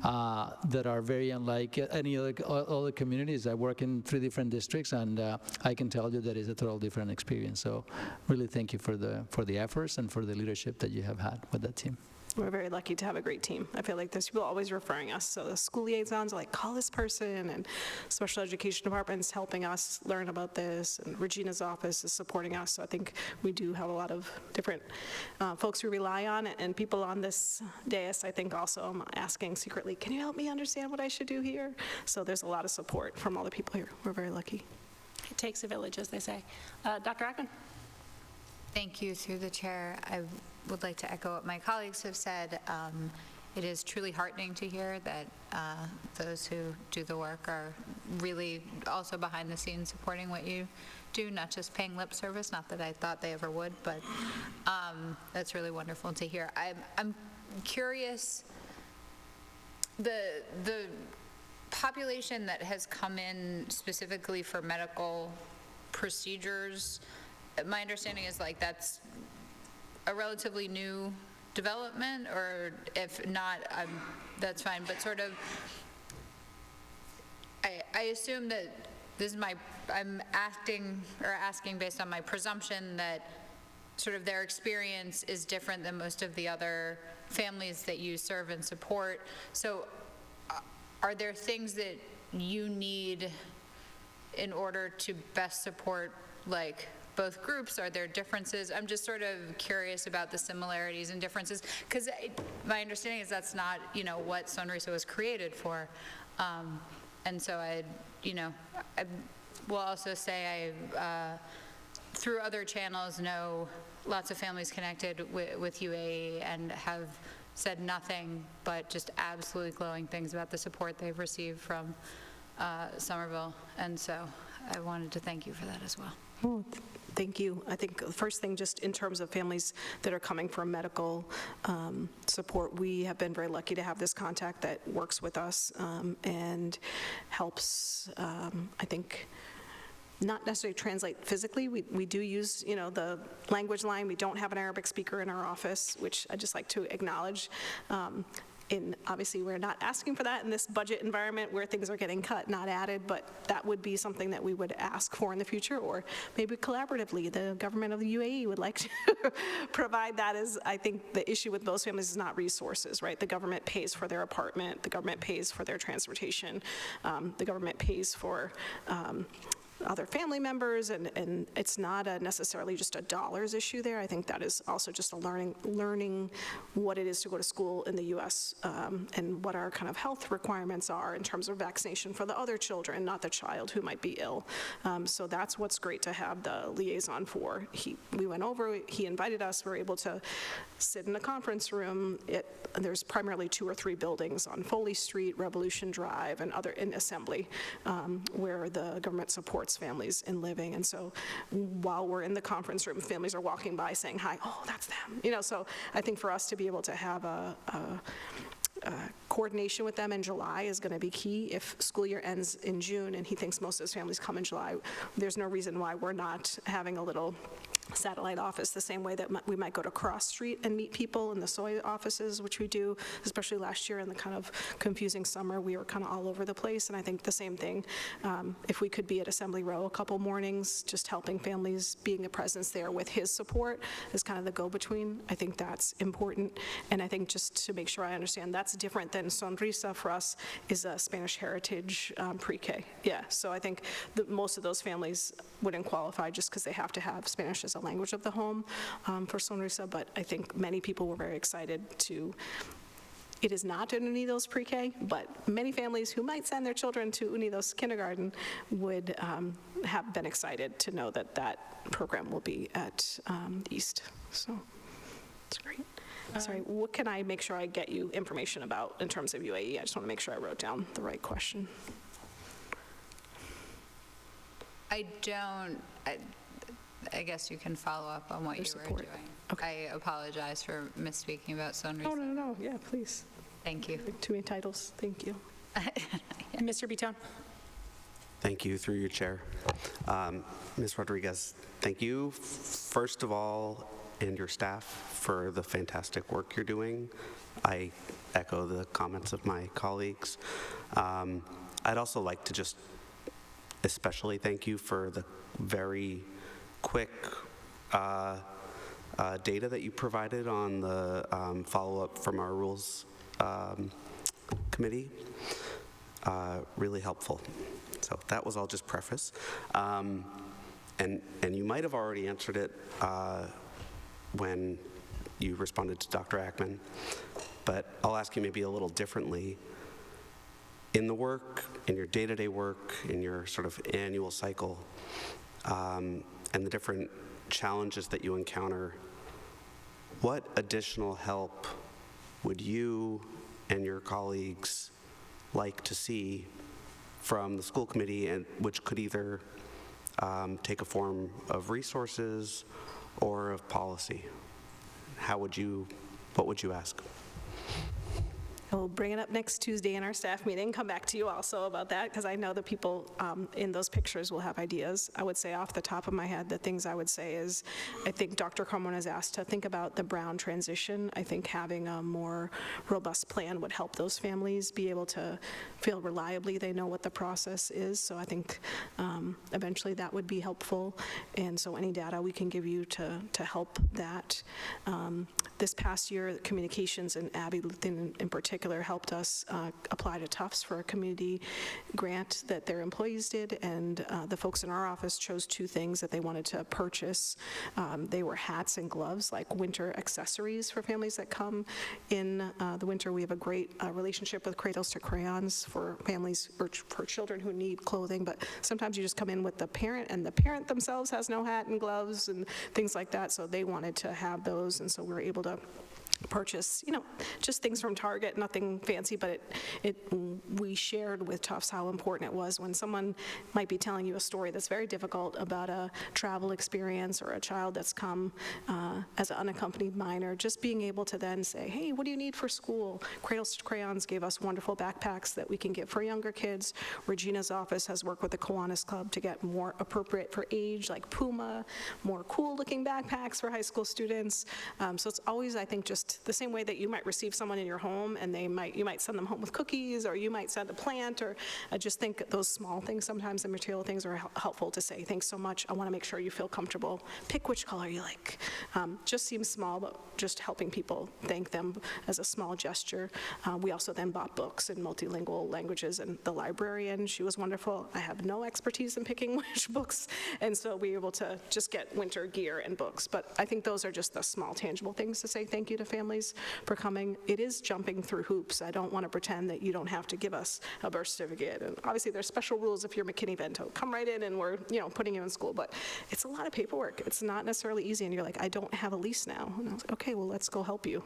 that are very unlike any other communities. I work in 3 different districts, and I can tell you that it's a total different experience. So really thank you for the efforts and for the leadership that you have had with that team.
We're very lucky to have a great team. I feel like there's people always referring us. So the school liaisons are like, call this person, and special education department's helping us learn about this, and Regina's office is supporting us. So I think we do have a lot of different folks we rely on, and people on this dais, I think also I'm asking secretly, can you help me understand what I should do here? So there's a lot of support from all the people here. We're very lucky.
It takes a village, as they say. Dr. Ackman?
Thank you, through the chair. I would like to echo what my colleagues have said. It is truly heartening to hear that those who do the work are really also behind the scenes supporting what you do, not just paying lip service, not that I thought they ever would, but that's really wonderful to hear. I'm curious, the population that has come in specifically for medical procedures, my understanding is like that's a relatively new development, or if not, that's fine, but sort of, I assume that this is I'm asking based on my presumption that sort of their experience is different than most of the other families that you serve and support. So are there things that you need in order to best support, like, both groups? Are there differences? I'm just sort of curious about the similarities and differences, because my understanding is that's not, what Sonrisa was created for. And so I will also say I, through other channels, know lots of families connected with UAE and have said nothing but just absolutely glowing things about the support they've received from Somerville. And so I wanted to thank you for that as well.
Oh, thank you. I think the first thing, just in terms of families that are coming for medical support, we have been very lucky to have this contact that works with us and helps, I think, not necessarily translate physically. We do use, the language line. We don't have an Arabic speaker in our office, which I just like to acknowledge. Obviously, we're not asking for that in this budget environment where things are getting cut, not added, but that would be something that we would ask for in the future, or maybe collaboratively. The government of the UAE would like to provide that. As I think the issue with most families is not resources, right? The government pays for their apartment, the government pays for their transportation, the government pays for other family members, and it's not necessarily just a dollars issue there. I think that is also just a learning what it is to go to school in the U.S. And what our kind of health requirements are in terms of vaccination for the other children, not the child who might be ill. So that's what's great to have the liaison for. We went over, he invited us, we were able to sit in a conference room. There's primarily 2 or 3 buildings on Foley Street, Revolution Drive, and other in Assembly, where the government supports families in living. And so while we're in the conference room, families are walking by saying hi, oh, that's them. So I think for us to be able to have coordination with them in July is going to be key. If school year ends in June and he thinks most of his families come in July, there's no reason why we're not having a little satellite office the same way that we might go to Cross Street and meet people in the soy offices, which we do, especially last year in the kind of confusing summer, we were kind of all over the place. And I think the same thing, if we could be at Assembly Row a couple mornings, just helping families, being a presence there with his support is kind of the go-between. I think that's important. And I think just to make sure I understand, that's different than Sonrisa for us is a Spanish heritage pre-K. Yeah, so I think most of those families wouldn't qualify just because they have to have Spanish as a language of the home for Sonrisa, but I think many people were very excited to. It is not in Unidos pre-K, but many families who might send their children to Unidos kindergarten would have been excited to know that that program will be at East. So it's great. Sorry, what can I make sure I get you information about in terms of UAE? I just want to make sure I wrote down the right question.
I guess you can follow up on what you were doing. Okay. I apologize for misspeaking about Sonrisa.
Oh, no, yeah, please.
Thank you.
Too many titles, thank you. Mr. Beatown.
Thank you, through your chair. Ms. Rodriguez, thank you, first of all, and your staff for the fantastic work you're doing. I echo the comments of my colleagues. I'd also like to just especially thank you for the very quick data that you provided on the follow-up from our rules committee. Really helpful. So that was all just preface. And you might have already answered it when you responded to Dr. Ackman, but I'll ask you maybe a little differently. In the work, in your day-to-day work, in your sort of annual cycle, and the different challenges that you encounter, what additional help would you and your colleagues like to see from the school committee, and which could either take a form of resources or of policy? What would you ask?
We'll bring it up next Tuesday in our staff meeting, come back to you also about that, because I know the people in those pictures will have ideas. I would say off the top of my head, the things I would say is, I think Dr. Carmona has asked to think about the Brown transition. I think having a more robust plan would help those families be able to feel reliably they know what the process is. So I think eventually that would be helpful. And so any data we can give you to help that. This past year, communications and Abby Luthen in particular helped us apply to Tufts for a community grant that their employees did, and the folks in our office chose 2 things that they wanted to purchase. They were hats and gloves, like winter accessories for families that come in the winter. We have a great relationship with Cradles to Crayons for families or for children who need clothing, but sometimes you just come in with the parent, and the parent themselves has no hat and gloves and things like that, so they wanted to have those, and so we were able to purchase, just things from Target, nothing fancy, but we shared with Tufts how important it was when someone might be telling you a story that's very difficult about a travel experience or a child that's come as an unaccompanied minor, just being able to then say, hey, what do you need for school? Cradles to Crayons gave us wonderful backpacks that we can get for younger kids. Regina's office has worked with the Kiwanis Club to get more appropriate for age, like Puma, more cool-looking backpacks for high school students. So it's always, I think, just the same way that you might receive someone in your home and you might send them home with cookies, or you might send a plant, or I just think those small things, sometimes the material things are helpful to say, thanks so much, I want to make sure you feel comfortable. Pick which color you like. Just seems small, but just helping people thank them as a small gesture. We also then bought books in multilingual languages, and the librarian, she was wonderful. I have no expertise in picking which books, and so we were able to just get winter gear and books. But I think those are just the small, tangible things to say thank you to families for coming. It is jumping through hoops. I don't want to pretend that you don't have to give us a birth certificate. And obviously there's special rules if you're McKinney-Vento. Come right in and we're putting you in school. But it's a lot of paperwork. It's not necessarily easy. And you're like, I don't have a lease now. And I was like, okay, well, let's go help you.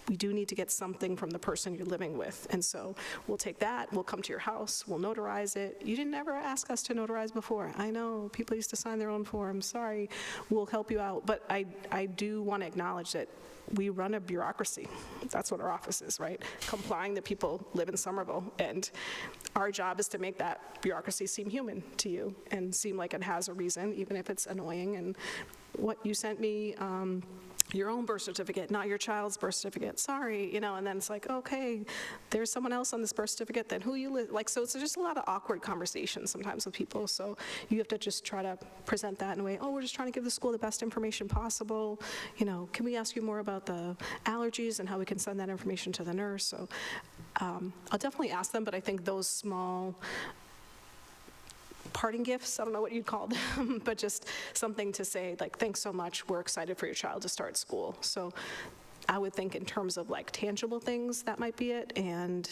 We do need to get something from the person you're living with. And so we'll take that. We'll come to your house. We'll notarize it. You didn't ever ask us to notarize before. I know. People used to sign their own forms. Sorry. We'll help you out. But I do want to acknowledge that we run a bureaucracy. That's what our office is, right? Complying that people live in Somerville, and our job is to make that bureaucracy seem human to you and seem like it has a reason, even if it's annoying. And what you sent me, your own birth certificate, not your child's birth certificate, sorry, and then it's like, okay, there's someone else on this birth certificate, then who you live, so it's just a lot of awkward conversations sometimes with people, so you have to just try to present that in a way, we're just trying to give the school the best information possible, can we ask you more about the allergies and how we can send that information to the nurse, so I'll definitely ask them, but I think those small parting gifts, I don't know what you'd call them, but just something to say, like, thanks so much, we're excited for your child to start school. So I would think in terms of like tangible things, that might be it. And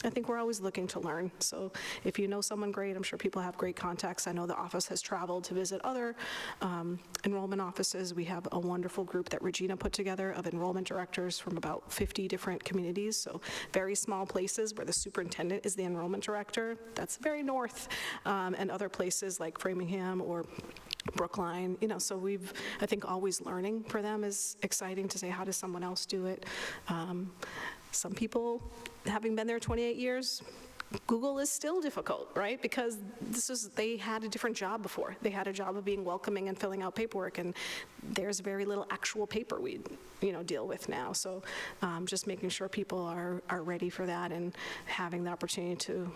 I think we're always looking to learn. So if you know someone great, I'm sure people have great contacts. I know the office has traveled to visit other enrollment offices. We have a wonderful group that Regina put together of enrollment directors from about 50 different communities. So very small places where the superintendent is the enrollment director. That's very north. And other places like Framingham or Brookline, so we've, I think, always learning for them is exciting to say, how does someone else do it? Some people, having been there 28 years, Google is still difficult, right? Because they had a different job before. They had a job of being welcoming and filling out paperwork, and there's very little actual paper we, deal with now. So just making sure people are ready for that and having the opportunity to,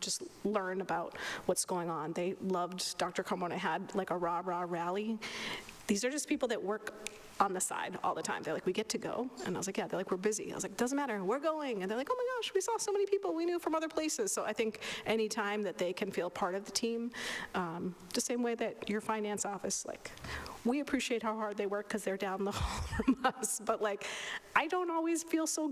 just learn about what's going on. They loved Dr. Carmona had like a rah-rah rally. These are just people that work on the side all the time. They're like, we get to go? And I was like, yeah. They're like, we're busy. I was like, doesn't matter, we're going. And they're like, oh my gosh, we saw so many people we knew from other places. So I think any time that they can feel part of the team, the same way that your finance office, like, we appreciate how hard they work because they're down the hall from us. But like, I don't always feel so,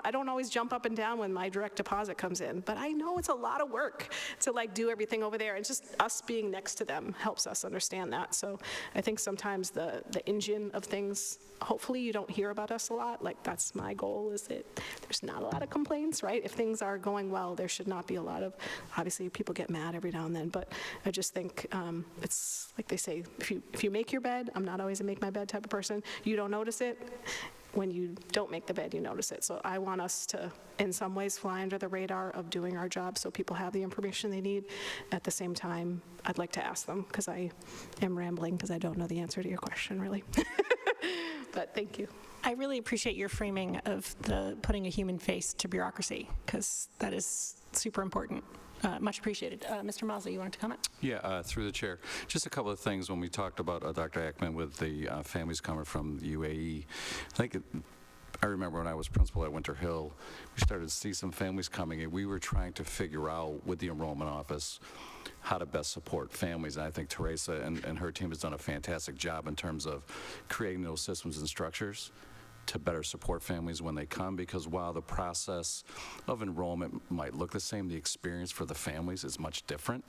I don't always jump up and down when my direct deposit comes in. But I know it's a lot of work to like do everything over there. And just us being next to them helps us understand that. So I think sometimes the engine of things, hopefully you don't hear about us a lot. Like, that's my goal, is that there's not a lot of complaints, right? If things are going well, there should not be a lot of, obviously people get mad every now and then, but I just think it's like they say, if you make your bed, I'm not always a make my bed type of person, you don't notice it. When you don't make the bed, you notice it. So I want us to, in some ways, fly under the radar of doing our job so people have the information they need. At the same time, I'd like to ask them, because I am rambling, because I don't know the answer to your question, really. But thank you.
I really appreciate your framing of the putting a human face to bureaucracy, because that is super important. Much appreciated. Mr. Mosley, you wanted to comment?
Yeah, through the chair. Just a couple of things when we talked about Dr. Ackman with the families coming from the UAE. I remember when I was principal at Winter Hill, we started to see some families coming in. We were trying to figure out with the enrollment office how to best support families. And I think Teresa and her team has done a fantastic job in terms of creating those systems and structures to better support families when they come, because while the process of enrollment might look the same, the experience for the families is much different.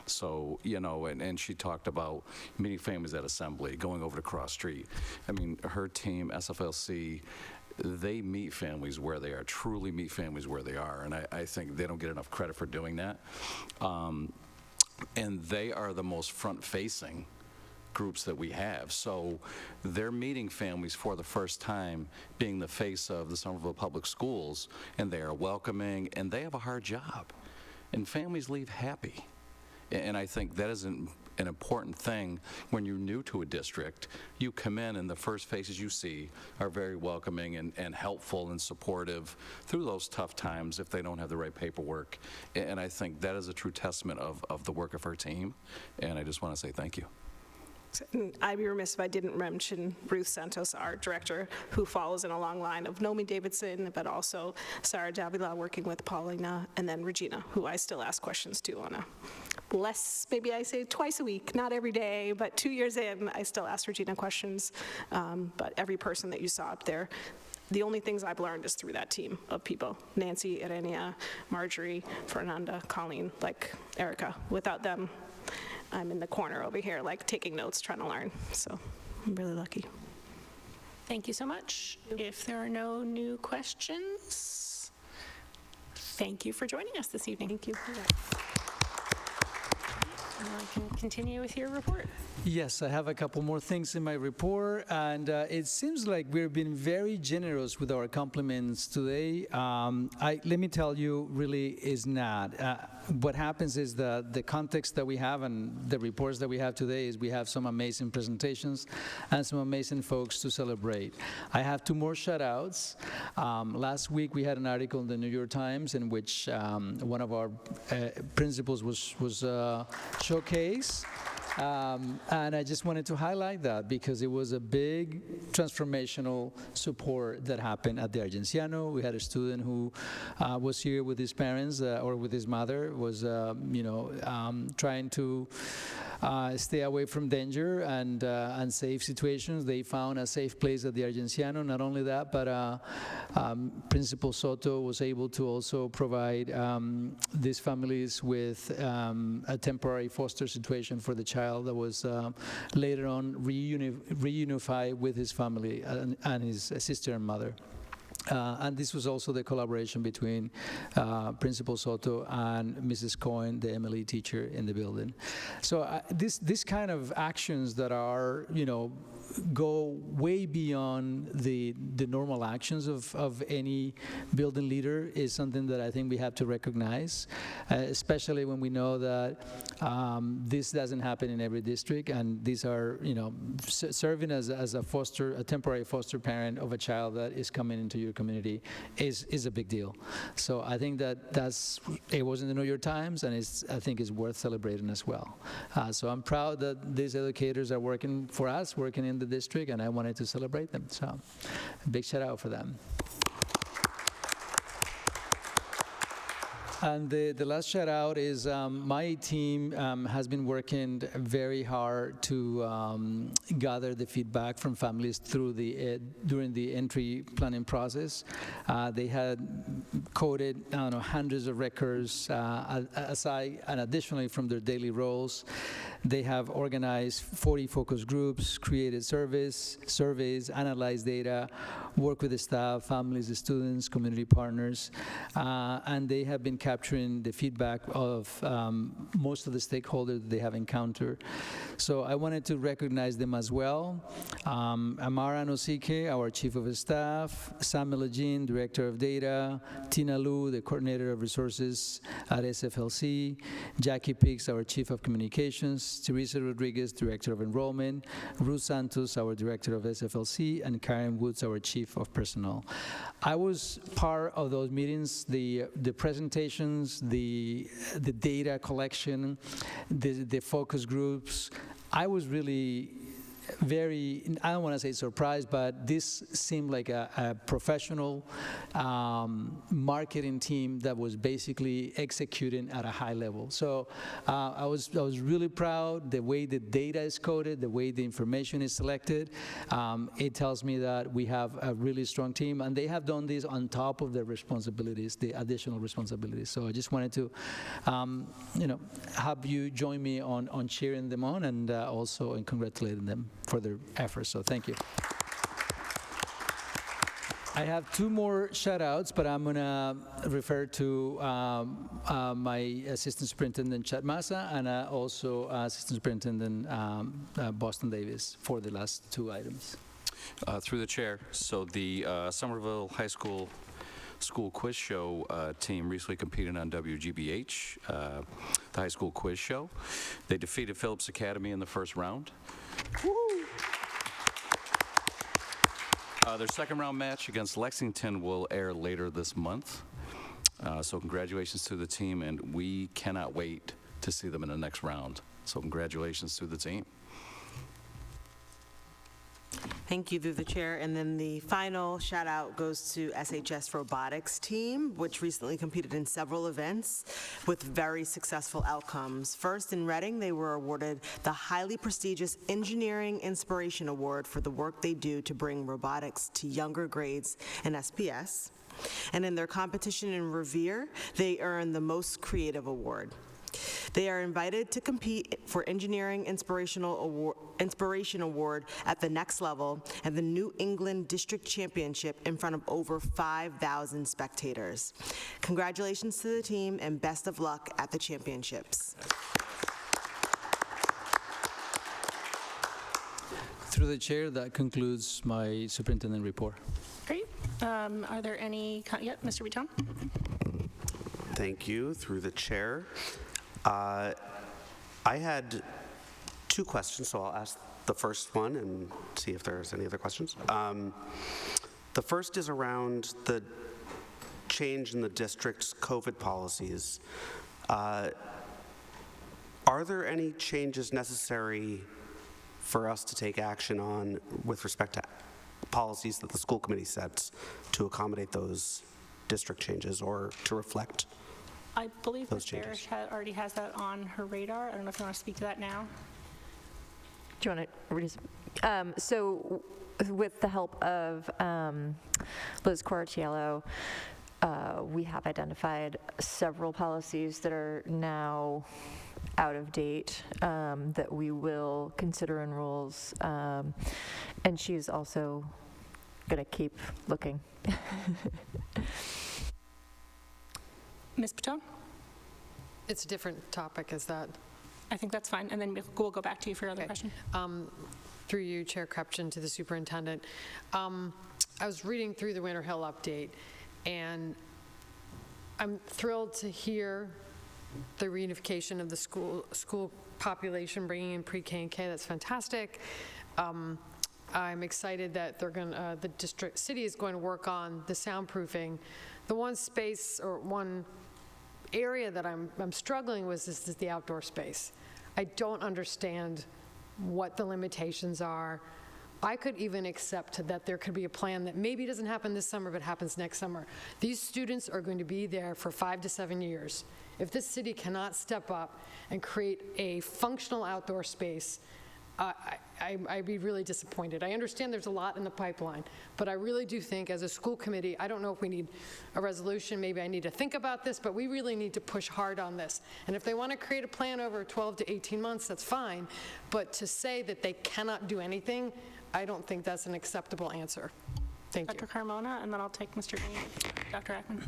So, and she talked about meeting families at assembly, going over to Cross Street. I mean, her team, SFLC, they meet families where they are, truly meet families where they are, and I think they don't get enough credit for doing that. And they are the most front-facing groups that we have. So they're meeting families for the first time, being the face of the Somerville Public Schools, and they are welcoming, and they have a hard job. And families leave happy. And I think that is an important thing when you're new to a district. You come in and the first faces you see are very welcoming and helpful and supportive through those tough times if they don't have the right paperwork. And I think that is a true testament of the work of her team. And I just want to say thank you.
I'd be remiss if I didn't mention Ruth Santos, our director, who follows in a long line of Nomi Davidson, but also Sarah Davila working with Paulina, and then Regina, who I still ask questions to on a maybe I say twice a week, not every day, but 2 years in, I still ask Regina questions. But every person that you saw up there, the only things I've learned is through that team of people. Nancy, Irenia, Marjorie, Fernanda, Colleen, like Erica. Without them, I'm in the corner over here, like taking notes, trying to learn. So I'm really lucky.
Thank you so much. If there are no new questions, thank you for joining us this evening.
Thank you.
I can continue with your report.
Yes, I have a couple more things in my report, and it seems like we've been very generous with our compliments today. Let me tell you, really is not. What happens is that the context that we have and the reports that we have today is we have some amazing presentations and some amazing folks to celebrate. I have two more shout-outs. Last week we had an article in the New York Times in which one of our principals was showcased. And I just wanted to highlight that because it was a big transformational support that happened at the Argenciano. We had a student who was here with his parents or with his mother, was trying to stay away from danger and unsafe situations. They found a safe place at the Argenciano. Not only that, but Principal Soto was able to also provide these families with a temporary foster situation for the child that was later on reunified with his family and his sister and mother. And this was also the collaboration between Principal Soto and Mrs. Cohen, the MLE teacher in the building. So this kind of actions that are, go way beyond the normal actions of any building leader is something that I think we have to recognize, especially when we know that this doesn't happen in every district, and these are, serving as a temporary foster parent of a child that is coming into your community is a big deal. So I think it was in the New York Times, and I think it's worth celebrating as well. So I'm proud that these educators are working for us, working in the district, and I wanted to celebrate them. So a big shout out for them. And the last shout out is my team has been working very hard to gather the feedback from families during the entry planning process. They had coded hundreds of records aside and additionally from their daily roles. They have organized 40 focus groups, created surveys, analyzed data, worked with the staff, families, the students, community partners, and they have been capturing the feedback of most of the stakeholders that they have encountered. So I wanted to recognize them as well. Amara Nosike, our Chief of Staff, Sam Melagin, Director of Data, Tina Lu, the Coordinator of Resources at SFLC, Jackie Peaks, our Chief of Communications, Teresa Rodriguez, Director of Enrollment, Ruth Santos, our Director of SFLC, and Karen Woods, our Chief of Personnel. I was part of those meetings, the presentations, the data collection, the focus groups. I was really very, I don't want to say surprised, but this seemed like a professional marketing team that was basically executing at a high level. So I was really proud the way the data is coded, the way the information is selected. It tells me that we have a really strong team, and they have done this on top of their responsibilities, the additional responsibilities. So I just wanted to, have you join me on cheering them on and also in congratulating them for their efforts. So thank you. I have two more shout-outs, but I'm going to refer to my Assistant Superintendent Chad Massa and also Assistant Superintendent Boston Davis for the last two items.
Through the chair, so the Somerville High School quiz show team recently competed on WGBH, the high school quiz show. They defeated Phillips Academy in the first round. Their second round match against Lexington will air later this month. So congratulations to the team, and we cannot wait to see them in the next round. So congratulations to the team.
Thank you, through the chair. And then the final shout out goes to SHS Robotics team, which recently competed in several events with very successful outcomes. First, in Reading, they were awarded the highly prestigious Engineering Inspiration Award for the work they do to bring robotics to younger grades in SPS. And in their competition in Revere, they earned the Most Creative Award. They are invited to compete for Engineering Inspiration Award at the next level at the New England District Championship in front of over 5,000 spectators. Congratulations to the team and best of luck at the championships.
Through the chair, that concludes my superintendent report.
Great. Are there any, yep, Mr. Viton?
Thank you, through the chair. I had 2 questions, so I'll ask the first one and see if there's any other questions. The first is around the change in the district's COVID policies. Are there any changes necessary for us to take action on with respect to policies that the school committee sets to accommodate those district changes or to reflect?
I believe
Ms.
Parrish already has that on her radar. I don't know if you want to speak to that now.
Do you want to read this? So with the help of Liz Cortiello, we have identified several policies that are now out of date that we will consider in rules, and she's also going to keep looking.
Ms. Patone?
It's a different topic, is that?
I think that's fine, and then we'll go back to you for your other question.
Through you, Chair Krepchen, to the superintendent. I was reading through the Winter Hill update, and I'm thrilled to hear the reunification of the school population, bringing in pre-K and K. That's fantastic. I'm excited that they're going the city is going to work on the soundproofing. The one space or one area that I'm struggling with is the outdoor space. I don't understand what the limitations are. I could even accept that there could be a plan that maybe doesn't happen this summer, but happens next summer. These students are going to be there for 5 to 7 years. If this city cannot step up and create a functional outdoor space, I'd be really disappointed. I understand there's a lot in the pipeline, but I really do think as a school committee, I don't know if we need a resolution, maybe I need to think about this, but we really need to push hard on this. And if they want to create a plan over 12 to 18 months, that's fine, but to say that they cannot do anything, I don't think that's an acceptable answer. Thank you.
Dr. Carmona, and then I'll take Mr. Green. Dr. Ackman.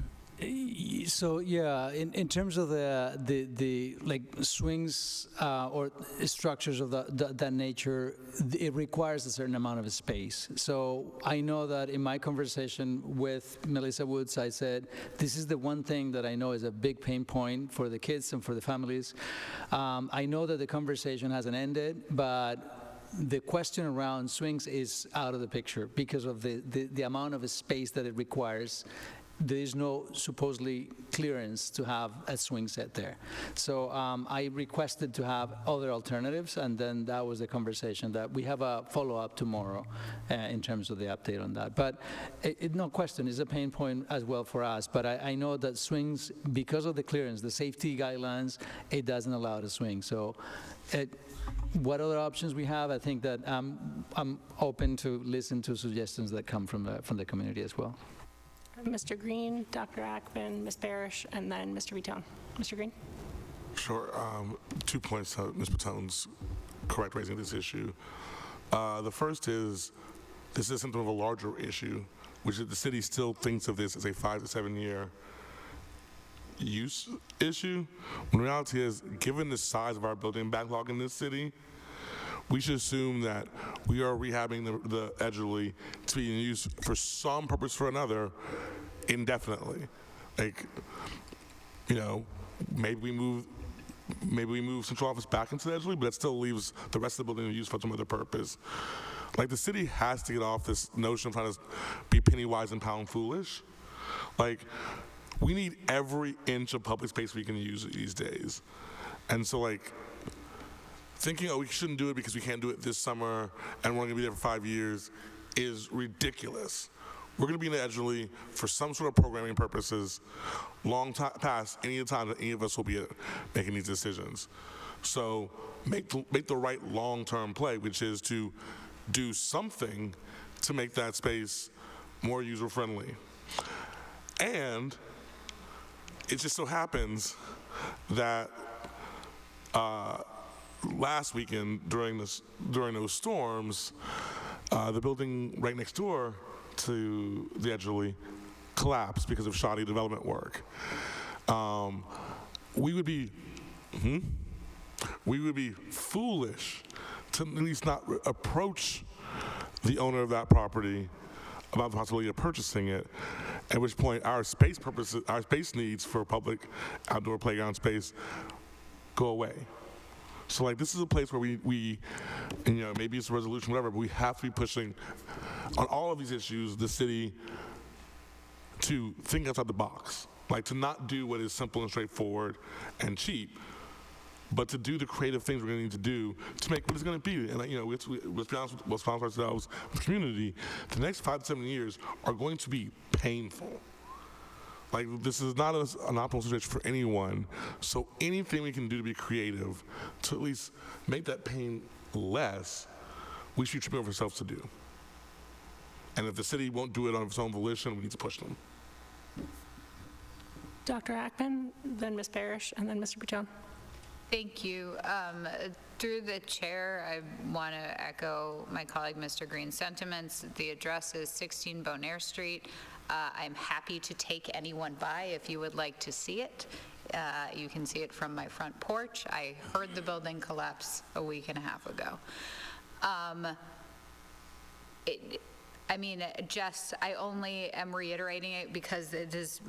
So yeah, in terms of the like swings or structures of that nature, it requires a certain amount of space. So I know that in my conversation with Melissa Woods, I said this is the one thing that I know is a big pain point for the kids and for the families. I know that the conversation hasn't ended, but the question around swings is out of the picture because of the amount of space that it requires. There is no supposedly clearance to have a swing set there. So I requested to have other alternatives, and then that was the conversation that we have a follow-up tomorrow in terms of the update on that. But no question, it's a pain point as well for us. But I know that swings, because of the clearance, the safety guidelines, it doesn't allow the swing. So what other options we have, I think that I'm open to listen to suggestions that come from the community as well.
Mr. Green, Dr. Ackman, Ms. Barish, and then Mr. Viton. Mr. Green?
Sure. 2 points to Ms. Patone's correct raising this issue. The first is this is symptom of a larger issue, which is the city still thinks of this as a 5 to 7 year use issue. When reality is, given the size of our building backlog in this city, we should assume that we are rehabbing the Edgerly to be in use for some purpose or another indefinitely. Like, you know, maybe we move central office back into the Edgerly, but that still leaves the rest of the building in use for some other purpose. Like, the city has to get off this notion of trying to be penny wise and pound foolish. Like, we need every inch of public space we can use these days. And so, like, thinking, oh, we shouldn't do it because we can't do it this summer and we're going to be there for 5 years is ridiculous. We're going to be in the Edgerly for some sort of programming purposes long past any of the time that any of us will be making these decisions. So make the right long-term play, which is to do something to make that space more user-friendly. And it just so happens that last weekend during those storms, the building right next door to the Edgerly collapsed because of shoddy development work. We would be foolish to at least not approach the owner of that property about the possibility of purchasing it, at which point our space purposes, our space needs for public outdoor playground space go away. So like this is a place where we and, you know, maybe it's a resolution, whatever, but we have to be pushing on all of these issues, the city, to think outside the box. Like to not do what is simple and straightforward and cheap, but to do the creative things we're going to need to do to make what it's going to be. And you know, let's be honest with ourselves, with the community, the next 5 to 7 years are going to be painful. Like this is not an optimal situation for anyone. So anything we can do to be creative, to at least make that pain less, we should try ourselves to do. And if the city won't do it on its own volition, we need to push them.
Dr. Ackman, then Ms. Parrish, and then Mr. Bouton.
Thank you. Through the chair, I want to echo my colleague Mr. Green's sentiments. The address is 16 Bonaire Street. I'm happy to take anyone by if you would like to see it. You can see it from my front porch. I heard the building collapse a week and a half ago. I only am reiterating it because it is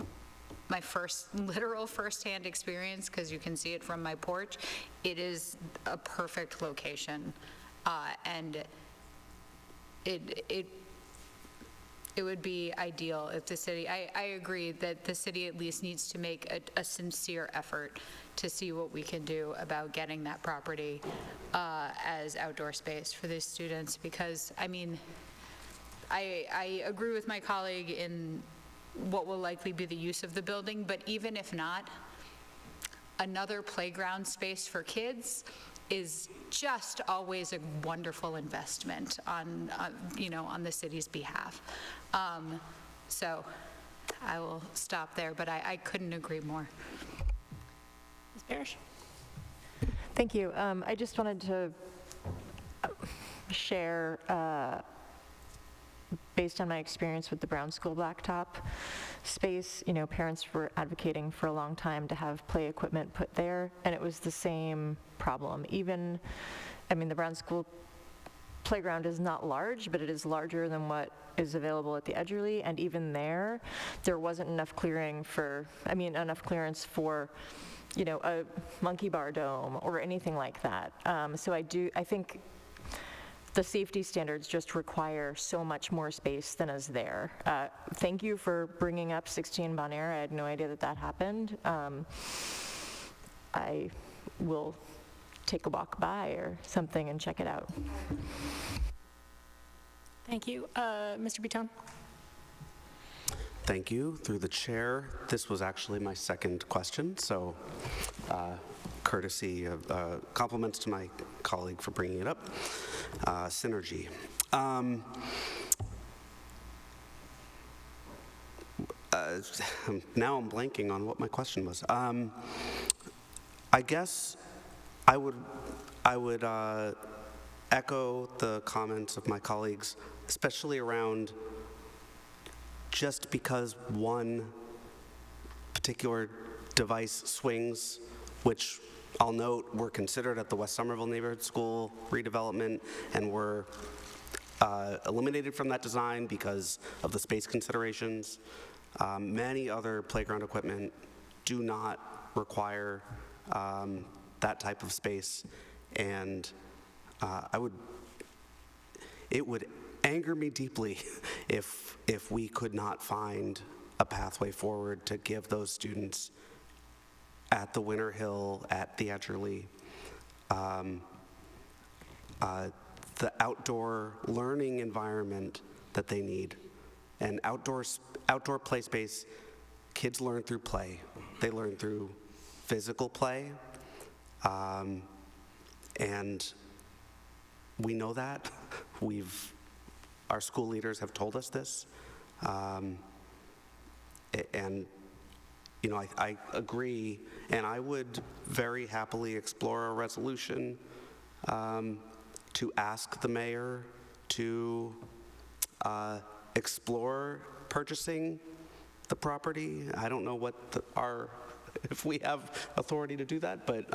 my literal firsthand experience, because you can see it from my porch. It is a perfect location, and it would be ideal if the city, I agree that the city at least needs to make a sincere effort to see what we can do about getting that property as outdoor space for these students, because, I mean, I agree with my colleague in what will likely be the use of the building, but even if not, another playground space for kids is just always a wonderful investment on the city's behalf. So I will stop there, but I couldn't agree more.
Ms. Parrish?
Thank you. I just wanted to share, based on my experience with the Brown School blacktop space, you know, parents were advocating for a long time to have play equipment put there, and it was the same problem. Even, I mean, the Brown School playground is not large, but it is larger than what is available at the Edgerly, and even there wasn't enough clearance for, you know, a monkey bar dome or anything like that. So I think the safety standards just require so much more space than is there. Thank you for bringing up 16 Bonaire. I had no idea that happened. I will take a walk by or something and check it out.
Thank you. Mr. Bouton?
Thank you. Through the chair, this was actually my second question, so courtesy of compliments to my colleague for bringing it up. Synergy. Now I'm blanking on what my question was. I guess I would echo the comments of my colleagues, especially around just because one particular device swings, which I'll note were considered at the West Somerville Neighborhood School redevelopment and were eliminated from that design because of the space considerations. Many other playground equipment do not require that type of space, and it would anger me deeply if we could not find a pathway forward to give those students at the Winter Hill, at the Edgerly, the outdoor learning environment that they need. And outdoor play space, kids learn through play. They learn through physical play, and we know that. Our school leaders have told us this, and you know, I agree, and I would very happily explore a resolution to ask the mayor to explore purchasing the property. I don't know what if we have authority to do that, but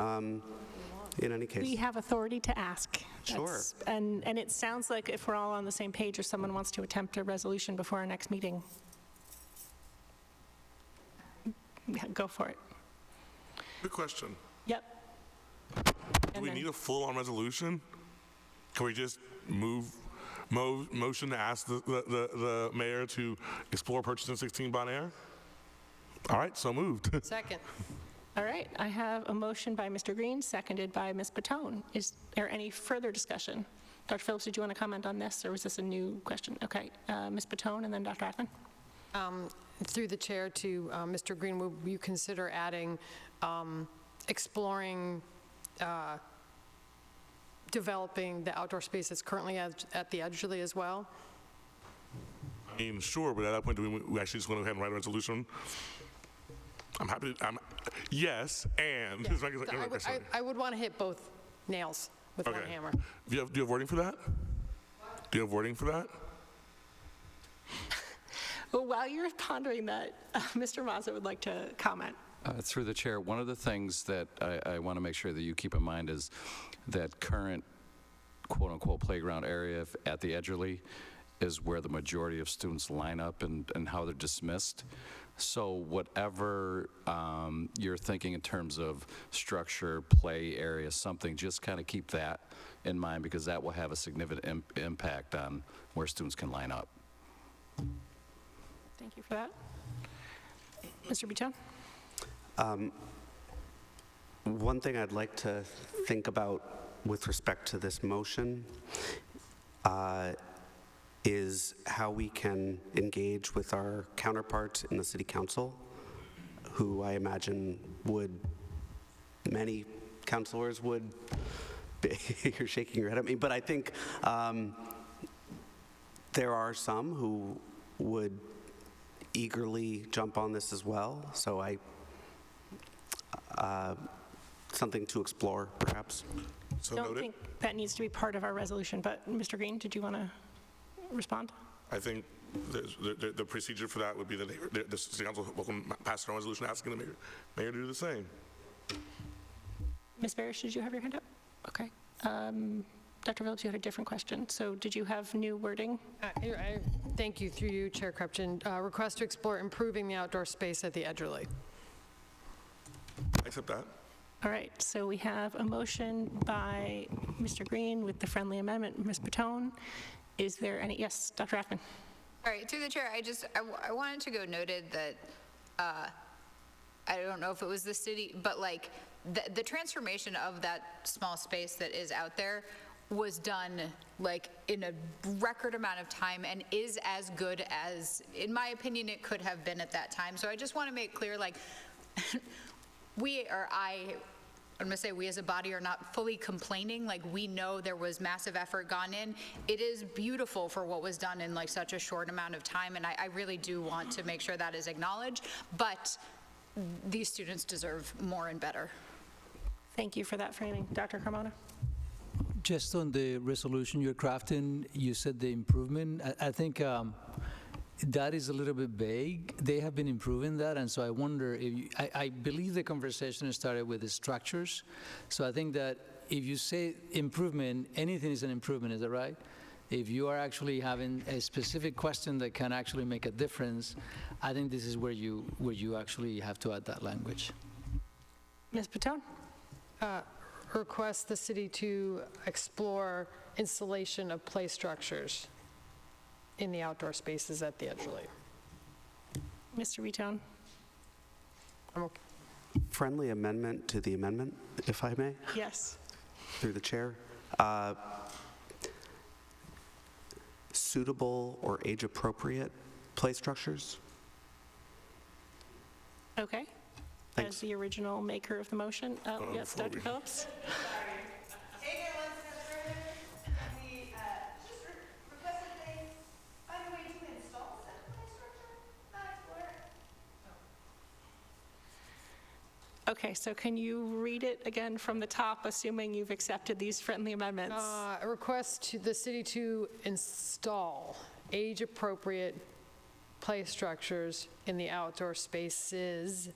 in any case.
We have authority to ask.
Sure.
And it sounds like if we're all on the same page, or someone wants to attempt a resolution before our next meeting, yeah, go for it.
Good question.
Yep.
Do we need a full-on resolution? Can we just motion to ask the mayor to explore purchasing 16 Bon Air? All right, so moved.
Second.
All right, I have a motion by Mr. Green, seconded by Ms. Patone. Is there any further discussion? Dr. Phillips, did you want to comment on this, or was this a new question? Okay, Ms. Patone and then Dr. Ackman.
Through the chair to Mr. Green, would you consider adding, exploring, developing the outdoor space that's currently at the Edgerly as well?
I mean, sure, but at that point, do we actually just want to go ahead and write a resolution? I'm happy to, yes, and.
Yeah. I would want to hit both nails with one hammer.
Do you have wording for that? Do you have wording for that?
Well, while you're pondering that, Mr. Mazza would like to comment.
Through the chair, one of the things that I want to make sure that you keep in mind is that current quote-unquote playground area at the Edgerly is where the majority of students line up and how they're dismissed. So whatever you're thinking in terms of structure, play area, something, just kind of keep that in mind, because that will have a significant impact on where students can line up.
Thank you for that. Mr. Bouton?
One thing I'd like to think about with respect to this motion is how we can engage with our counterparts in the City Council, who I imagine many councilors would, you're shaking your head at me, but I think there are some who would eagerly jump on this as well, so something to explore, perhaps.
So
I don't
noted.
think that needs to be part of our resolution, but Mr. Green, did you want to respond?
I think the procedure for that would be that the City Council will pass a resolution asking the mayor to do the same.
Ms. Barish, did you have your hand up? Okay. Dr. Phillips, you had a different question. So did you have new wording?
Thank you, through you, Chair Krepchen. Request to explore improving the outdoor space at the Edgerly.
I accept that.
All right, so we have a motion by Mr. Green with the friendly amendment, Ms. Patone. Is there any, yes, Dr. Ackman.
All right, through the chair, I wanted to go noted that, I don't know if it was the city, but like the transformation of that small space that is out there was done like in a record amount of time and is as good as, in my opinion, it could have been at that time. So I just want to make clear, like, I'm gonna say we as a body are not fully complaining. Like, we know there was massive effort gone in. It is beautiful for what was done in like such a short amount of time, and I really do want to make sure that is acknowledged, but these students deserve more and better.
Thank you for that framing. Dr. Carmona?
Just on the resolution you're crafting, you said the improvement. I think that is a little bit vague. They have been improving that, and so I wonder if I believe the conversation started with the structures. So I think that if you say improvement, anything is an improvement, is that right? If you are actually having a specific question that can actually make a difference, I think this is where you actually have to add that language.
Ms. Patone?
Request the city to explore installation of play structures in the outdoor spaces at the Edgerly.
Mr. Vitone?
I'm okay.
Friendly amendment to the amendment, if I may?
Yes.
Through the chair. Suitable or age-appropriate play structures?
Okay.
Thanks.
As the original maker of the motion. Yes, Dr. Phillips? Okay, so can you read it again from the top, assuming you've accepted these friendly amendments?
A request to the city to install age-appropriate play structures in the outdoor spaces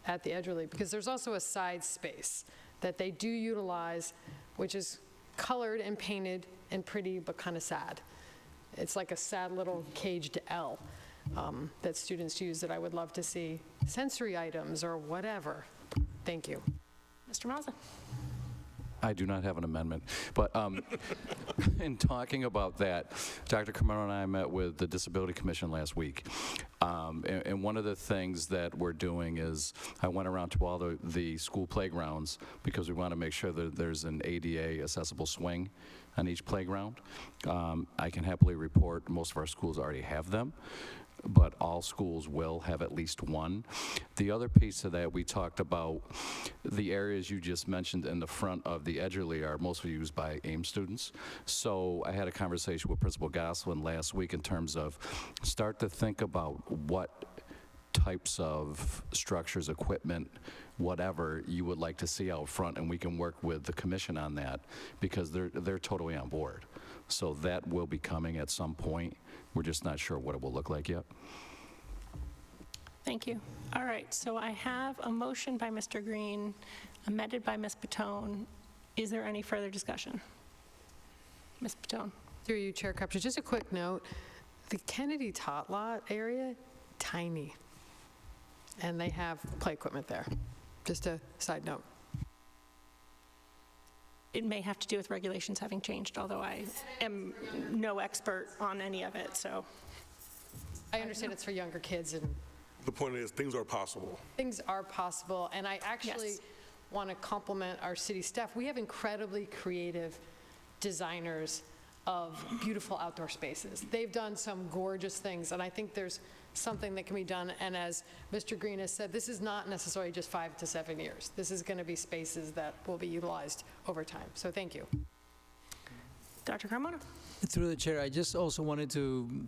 at the Edgerly, because there's also a side space that they do utilize, which is colored and painted and pretty, but kind of sad. It's like a sad little caged L that students use that I would love to see. Sensory items or whatever. Thank you.
Mr. Mazza.
I do not have an amendment, but in talking about that, Dr. Carmona and I met with the Disability Commission last week, and one of the things that we're doing is I went around to all the school playgrounds because we want to make sure that there's an ADA accessible swing on each playground. I can happily report most of our schools already have them, but all schools will have at least one. The other piece of that, we talked about the areas you just mentioned in the front of the Edgerly are mostly used by AIM students. So I had a conversation with Principal Goslin last week in terms of start to think about what types of structures, equipment, whatever you would like to see out front, and we can work with the commission on that because they're totally on board. So that will be coming at some point. We're just not sure what it will look like yet.
Thank you. All right, so I have a motion by Mr. Green, amended by Ms. Patone. Is there any further discussion? Ms. Patone.
Through you, Chair Crabtree, just a quick note. The Kennedy Tot Lot area, tiny. And they have play equipment there. Just a side note.
It may have to do with regulations having changed, although I am no expert on any of it, so.
I understand it's for younger kids, and
The point is, things are possible.
things are possible. And I actually
Yes.
want to compliment our city staff. We have incredibly creative designers of beautiful outdoor spaces. They've done some gorgeous things, and I think there's something that can be done. And as Mr. Green has said, this is not necessarily just 5 to 7 years. This is going to be spaces that will be utilized over time. So thank you.
Dr. Carmona.
Through the chair, I just also wanted to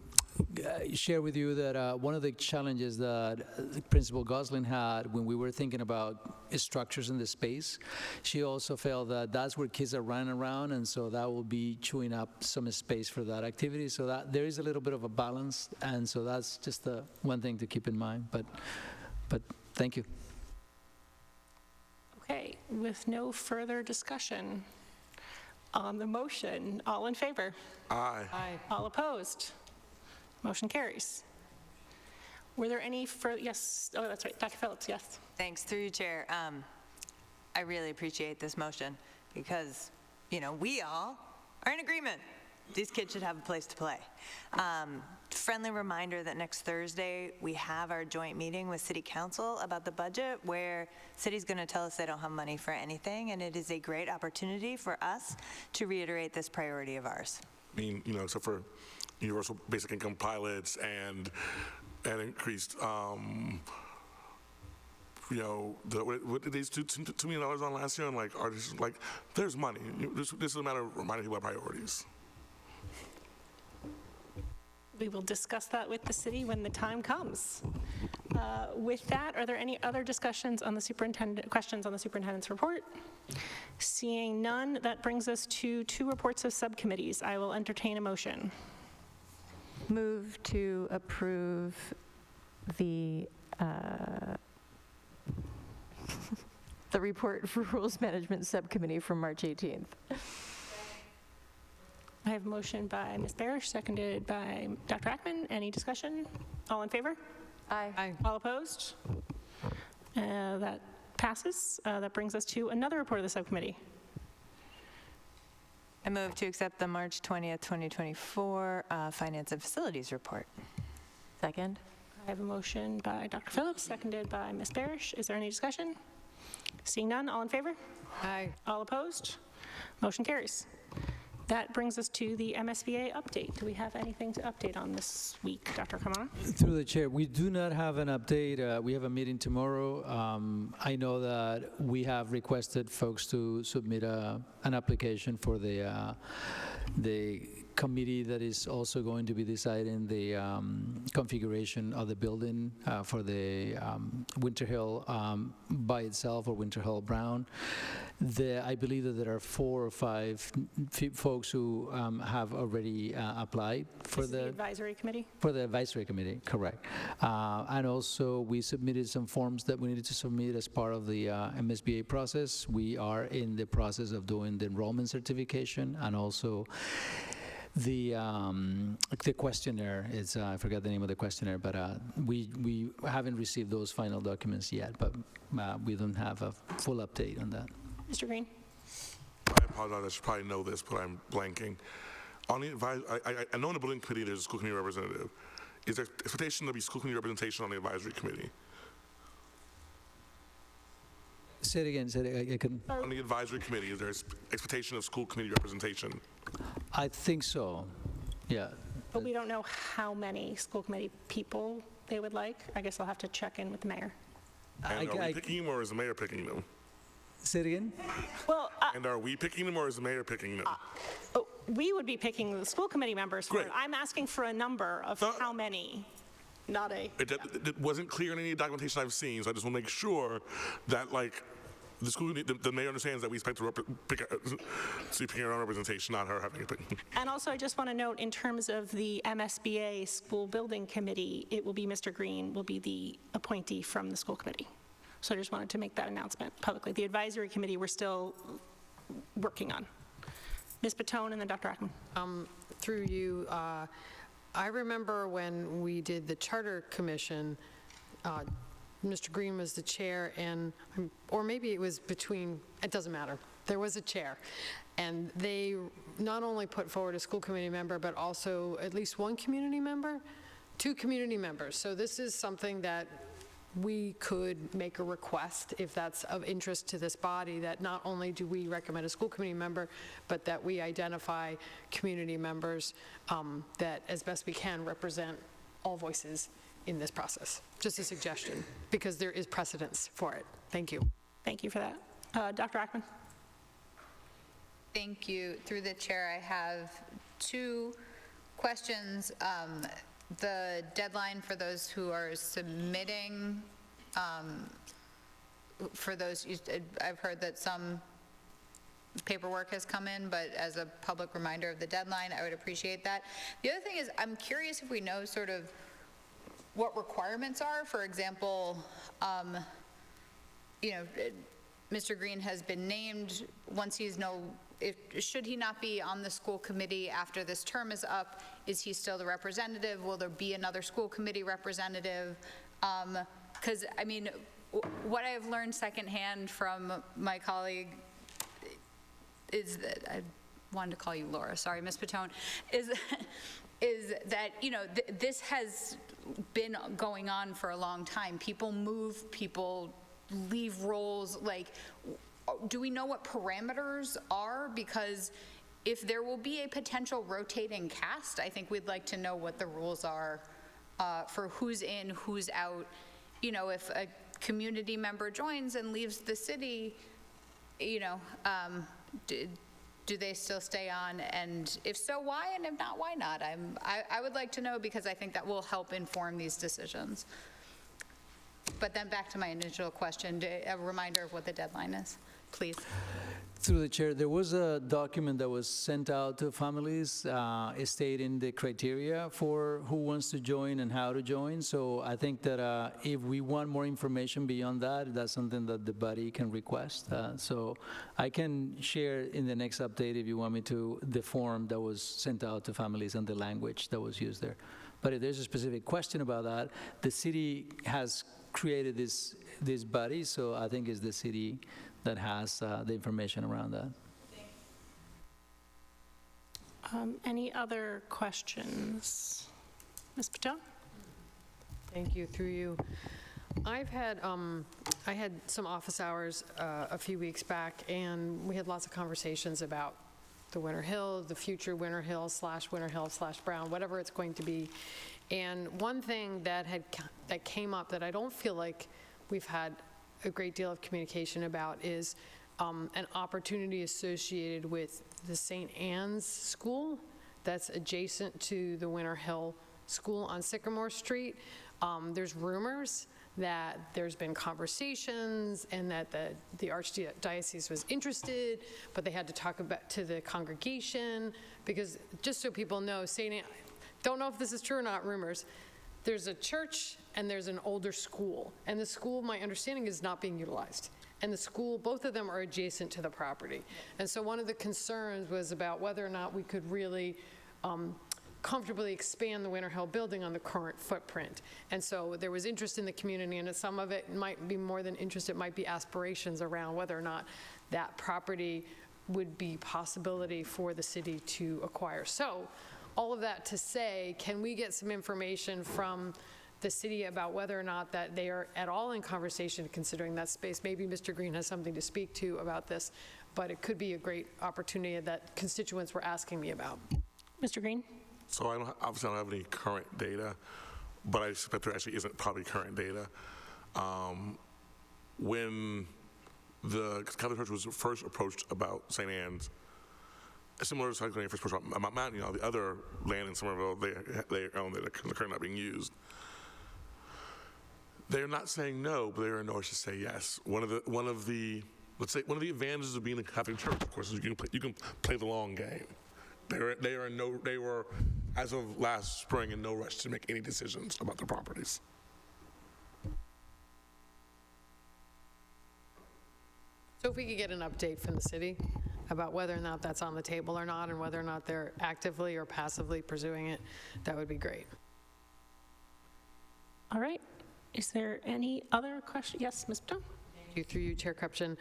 share with you that one of the challenges that Principal Goslin had when we were thinking about structures in the space, she also felt that that's where kids are running around, and so that will be chewing up some space for that activity. So that there is a little bit of a balance, and so that's just one thing to keep in mind. But thank you.
Okay, with no further discussion on the motion, all in favor?
Aye.
Aye.
All opposed? Motion carries. Were there any further, yes, oh, that's right, Dr. Phillips, yes.
Thanks, through you, Chair. I really appreciate this motion because, we all are in agreement. These kids should have a place to play. Friendly reminder that next Thursday, we have our joint meeting with City Council about the budget where City's going to tell us they don't have money for anything, and it is a great opportunity for us to reiterate this priority of ours.
I mean, except for universal basic income pilots and increased, what did they do $2 million on last year? And artists, there's money. This is a matter of reminding people of priorities.
We will discuss that with the city when the time comes. With that, are there any other discussions on the questions on the superintendent's report? Seeing none, that brings us to 2 reports of subcommittees. I will entertain a motion.
Move to approve the the report for Rules Management Subcommittee from March 18th.
I have a motion by Ms. Barish, seconded by Dr. Ackman. Any discussion? All in favor?
Aye.
Aye.
All opposed? That passes. That brings us to another report of the subcommittee.
I move to accept the March 20th, 2024 Finance and Facilities Report.
Second.
I have a motion by Dr. Phillips, seconded by Ms. Barish. Is there any discussion? Seeing none, all in favor?
Aye.
All opposed? Motion carries. That brings us to the MSBA update. Do we have anything to update on this week, Dr. Kamara?
Through the chair, we do not have an update. We have a meeting tomorrow. I know that we have requested folks to submit an application for the committee that is also going to be deciding the configuration of the building for the Winter Hill by itself or Winter Hill Brown. I believe that there are 4 or 5 folks who have already applied for
the advisory committee?
For the advisory committee, correct. And also, we submitted some forms that we needed to submit as part of the MSBA process. We are in the process of doing the enrollment certification and also the questionnaire. Is I forgot the name of the questionnaire, but we haven't received those final documents yet, but we don't have a full update on that.
Mr. Green?
I apologize, I should probably know this, but I'm blanking. On the I know in the building committee there's a school committee representative. Is there expectation to be school committee representation on the advisory committee?
Say it again, I couldn't.
On the advisory committee, is there expectation of school committee representation?
I think so, yeah.
But we don't know how many school committee people they would like. I guess I'll have to check in with the mayor.
And are we picking them or is the mayor picking them?
Say it again?
Well,
and are we picking them or is the mayor picking them?
we would be picking the school committee members for it. I'm asking for a number of how many, not a...
It wasn't clear in any documentation I've seen, so I just want to make sure that, like, the mayor understands that we expect to picking our own representation, not her having to pick.
And also, I just want to note, in terms of the MSBA School Building Committee, it will be Mr. Green will be the appointee from the school committee. So I just wanted to make that announcement publicly. The advisory committee we're still working on. Ms. Patone and then Dr. Ackman.
Through you, I remember when we did the Charter Commission, Mr. Green was the chair, and or maybe it was between, it doesn't matter. There was a chair, and they not only put forward a school committee member, but also at least one community member, 2 community members. So this is something that we could make a request, if that's of interest to this body, that not only do we recommend a school committee member, but that we identify community members that, as best we can, represent all voices in this process. Just a suggestion, because there is precedence for it. Thank you.
Thank you for that. Dr. Ackman.
Thank you. Through the chair, I have 2 questions. The deadline for those who are submitting, for those, I've heard that some paperwork has come in, but as a public reminder of the deadline, I would appreciate that. The other thing is, I'm curious if we know sort of what requirements are. For example, Mr. Green has been named. Once he's should he not be on the school committee after this term is up, is he still the representative? Will there be another school committee representative? Because, I mean, what I've learned secondhand from my colleague is that, I wanted to call you Laura, sorry, Ms. Patone, is that, this has been going on for a long time. People move, people leave roles, like, do we know what parameters are? Because if there will be a potential rotating cast, I think we'd like to know what the rules are for who's in, who's out. If a community member joins and leaves the city, do they still stay on? And if so, why? And if not, why not? I would like to know, because I think that will help inform these decisions. But then back to my initial question, a reminder of what the deadline is, please.
Through the chair, there was a document that was sent out to families stating the criteria for who wants to join and how to join. So I think that if we want more information beyond that, that's something that the body can request. So I can share in the next update, if you want me to, the form that was sent out to families and the language that was used there. But if there's a specific question about that, the city has created this body, so I think it's the city that has the information around that.
Any other questions? Ms. Patone?
Thank you. Through you. I had some office hours a few weeks back, and we had lots of conversations about the Winter Hill, the future Winter Hill / Brown, whatever it's going to be. And one thing that came up that I don't feel like we've had a great deal of communication about is an opportunity associated with the St. Anne's School that's adjacent to the Winter Hill School on Sycamore Street. There's rumors that there's been conversations and that the Archdiocese was interested, but they had to talk about to the congregation, because just so people know, don't know if this is true or not, rumors, there's a church and there's an older school, and the school, my understanding, is not being utilized. And the school, both of them are adjacent to the property. And so one of the concerns was about whether or not we could really comfortably expand the Winter Hill building on the current footprint. And so there was interest in the community, and some of it might be more than interest, it might be aspirations around whether or not that property would be possibility for the city to acquire. So all of that to say, can we get some information from the city about whether or not that they are at all in conversation considering that space? Maybe Mr. Green has something to speak to about this, but it could be a great opportunity that constituents were asking me about.
Mr. Green?
So obviously I don't have any current data, but I suspect there actually isn't probably current data. When the Catholic Church was first approached about St. Anne's, similar to when they first approached about Mountain, the other land in Somerville they own that are currently not being used. They're not saying no, but they're in no rush to say yes. One of the advantages of being a Catholic church, of course, is you can play the long game. They were, as of last spring, in no rush to make any decisions about the properties.
So if we could get an update from the city about whether or not that's on the table or not, and whether or not they're actively or passively pursuing it, that would be great.
All right. Is there any other question? Yes, Ms. Patel?
Thank you, through you, Chair Kupchan.